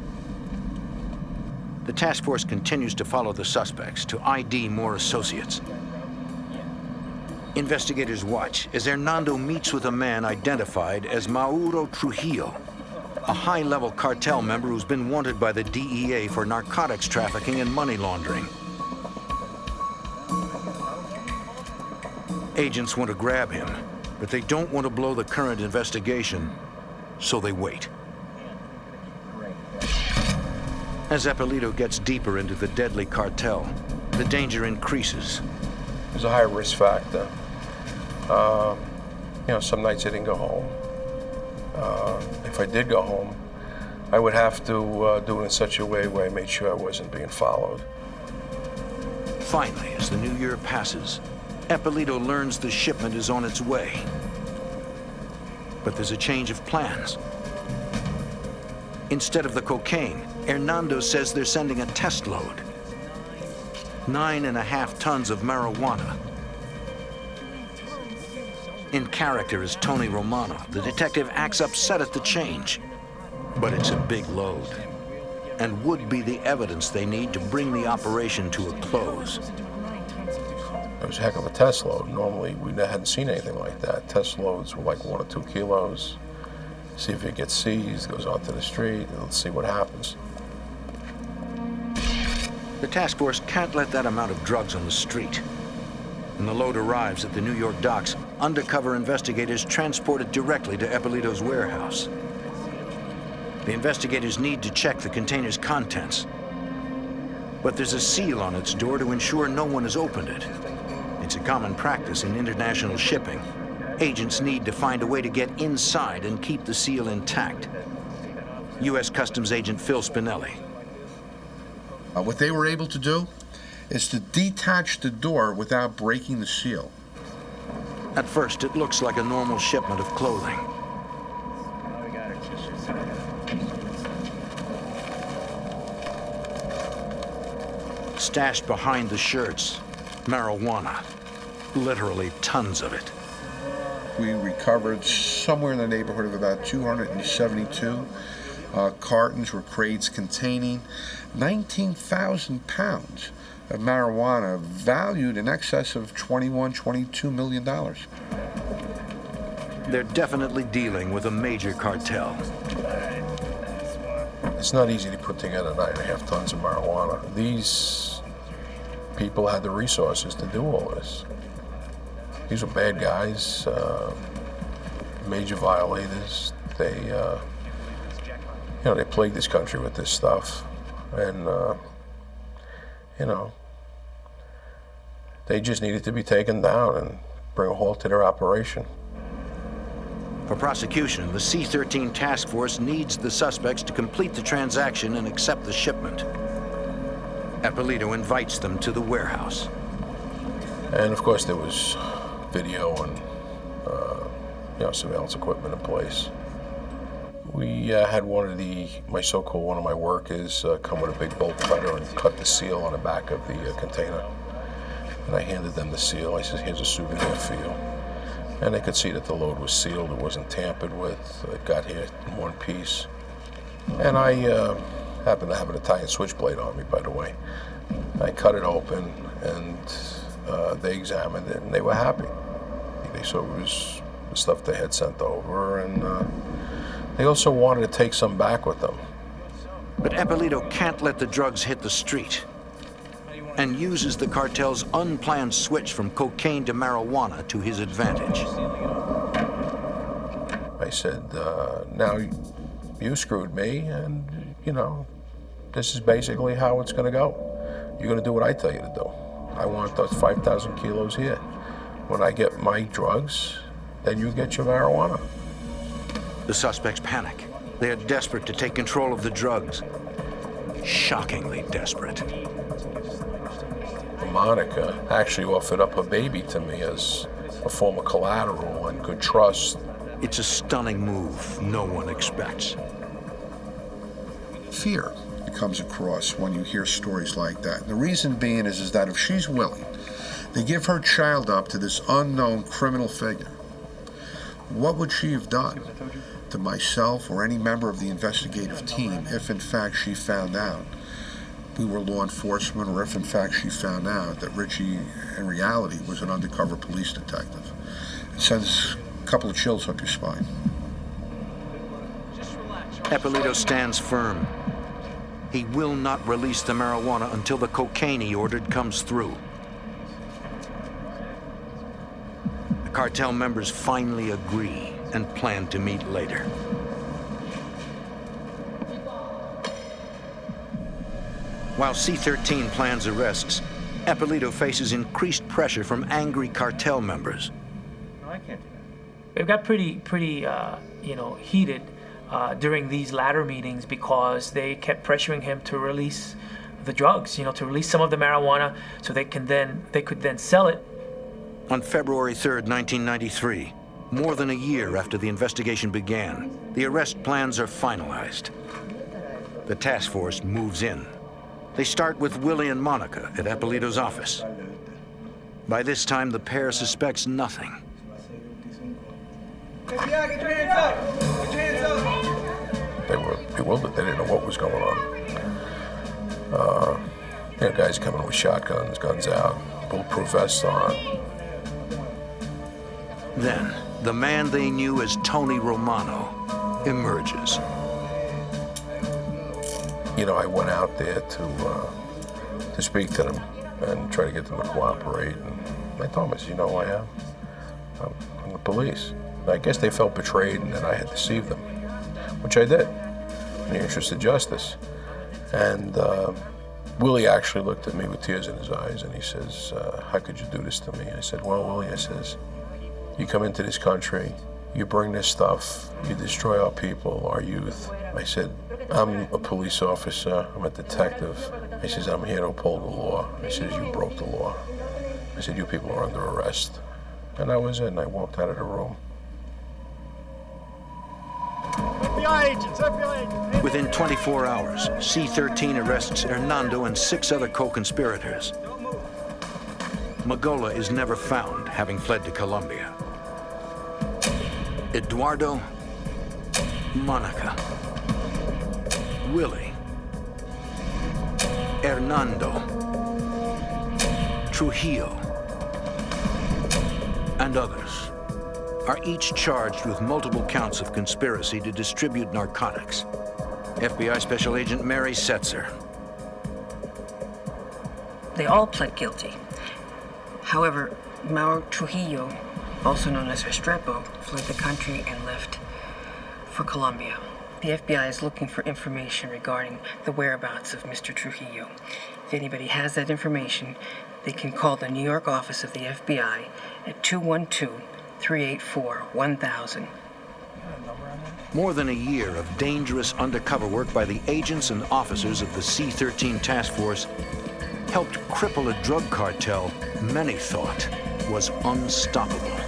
The task force continues to follow the suspects to ID more associates. Investigators watch as Hernando meets with a man identified as Mauro Trujillo, a high-level cartel member who's been wanted by the DEA for narcotics trafficking and money laundering. Agents want to grab him, but they don't want to blow the current investigation, so they wait. As Eppolito gets deeper into the deadly cartel, the danger increases. There's a high risk factor. Some nights I didn't go home. If I did go home, I would have to do it in such a way where I made sure I wasn't being followed. Finally, as the new year passes, Eppolito learns the shipment is on its way. But there's a change of plans. Instead of the cocaine, Hernando says they're sending a test load. 9.5 tons of marijuana. In character as Tony Romano, the detective acts upset at the change. But it's a big load, and would be the evidence they need to bring the operation to a close. It was a heck of a test load. Normally, we hadn't seen anything like that. Test loads were like 1 or 2 kilos. See if it gets seized, goes onto the street, and let's see what happens. The task force can't let that amount of drugs on the street. When the load arrives at the New York docks, undercover investigators transport it directly to Eppolito's warehouse. The investigators need to check the container's contents. But there's a seal on its door to ensure no one has opened it. It's a common practice in international shipping. Agents need to find a way to get inside and keep the seal intact. U.S. Customs Agent Phil Spinelli. What they were able to do is to detach the door without breaking the seal. At first, it looks like a normal shipment of clothing. Stashed behind the shirts, marijuana. Literally tons of it. We recovered somewhere in the neighborhood of about 272 cartons or crates containing 19,000 pounds of marijuana valued in excess of $22 million. They're definitely dealing with a major cartel. It's not easy to put together 9.5 tons of marijuana. These people had the resources to do all this. These were bad guys, major violators. They, they plagued this country with this stuff. And, they just needed to be taken down and bring a halt to their operation. For prosecution, the C-13 task force needs the suspects to complete the transaction and accept the shipment. Eppolito invites them to the warehouse. And of course there was video and surveillance equipment in place. We had one of my workers come with a big bolt cutter and cut the seal on the back of the container. And I handed them the seal. I said, here's a souvenir for you. And they could see that the load was sealed. It wasn't tampered with. It got here in one piece. And I happened to have an Italian switchblade on me, by the way. I cut it open, and they examined it, and they were happy. They saw it was the stuff they had sent over, and they also wanted to take some back with them. But Eppolito can't let the drugs hit the street and uses the cartel's unplanned switch from cocaine to marijuana to his advantage. I said, now you screwed me, and, this is basically how it's going to go. You're going to do what I tell you to do. I want those 5,000 kilos here. When I get my drugs, then you get your marijuana. The suspects panic. They are desperate to take control of the drugs. Shockingly desperate. Monica actually offered up her baby to me as a form of collateral and good trust. It's a stunning move no one expects. Fear comes across when you hear stories like that. And the reason being is that if she's willing, they give her child up to this unknown criminal figure. What would she have done to myself or any member of the investigative team if in fact she found out we were law enforcement, or if in fact she found out that Richie in reality was an undercover police detective? It sends a couple of chills up your spine. Eppolito stands firm. He will not release the marijuana until the cocaine he ordered comes through. The cartel members finally agree and plan to meet later. While C-13 plans arrests, Eppolito faces increased pressure from angry cartel members. No, I can't do that. It got pretty heated during these latter meetings because they kept pressuring him to release the drugs, to release some of the marijuana so they could then sell it. On February 3rd, 1993, more than a year after the investigation began, the arrest plans are finalized. The task force moves in. They start with Willie and Monica at Eppolito's office. By this time, the pair suspects nothing. Get your hands up! Get your hands up! They were bewildered. They didn't know what was going on. Guys coming with shotguns, guns out, bulletproof vests on. Then, the man they knew as Tony Romano emerges. I went out there to speak to them and try to get them to cooperate. And I told them, I'm from the police. And I guess they felt betrayed and that I had deceived them, which I did, in the interest of justice. And Willie actually looked at me with tears in his eyes and he says, how could you do this to me? I said, well, Willie, I says, you come into this country, you bring this stuff, you destroy our people, our youth. I said, I'm a police officer, I'm a detective. I says, I'm here to uphold the law. I says, you broke the law. I said, you people are under arrest. And that was it, and I walked out of the room. FBI agents, FBI agents. Within 24 hours, C-13 arrests Hernando and 6 other co-conspirators. Magola is never found, having fled to Colombia. Eduardo, Monica, Willie, Hernando, Trujillo, and others are each charged with multiple counts of conspiracy to distribute narcotics. FBI Special Agent Mary Setzer. They all pled guilty. However, Mauro Trujillo, also known as Restrepo, fled the country and left for Colombia. The FBI is looking for information regarding the whereabouts of Mr. Trujillo. If anybody has that information, they can call the New York office of the FBI at 212-384-1000. More than a year of dangerous undercover work by the agents and officers of the C-13 task force helped cripple a drug cartel many thought was unstoppable.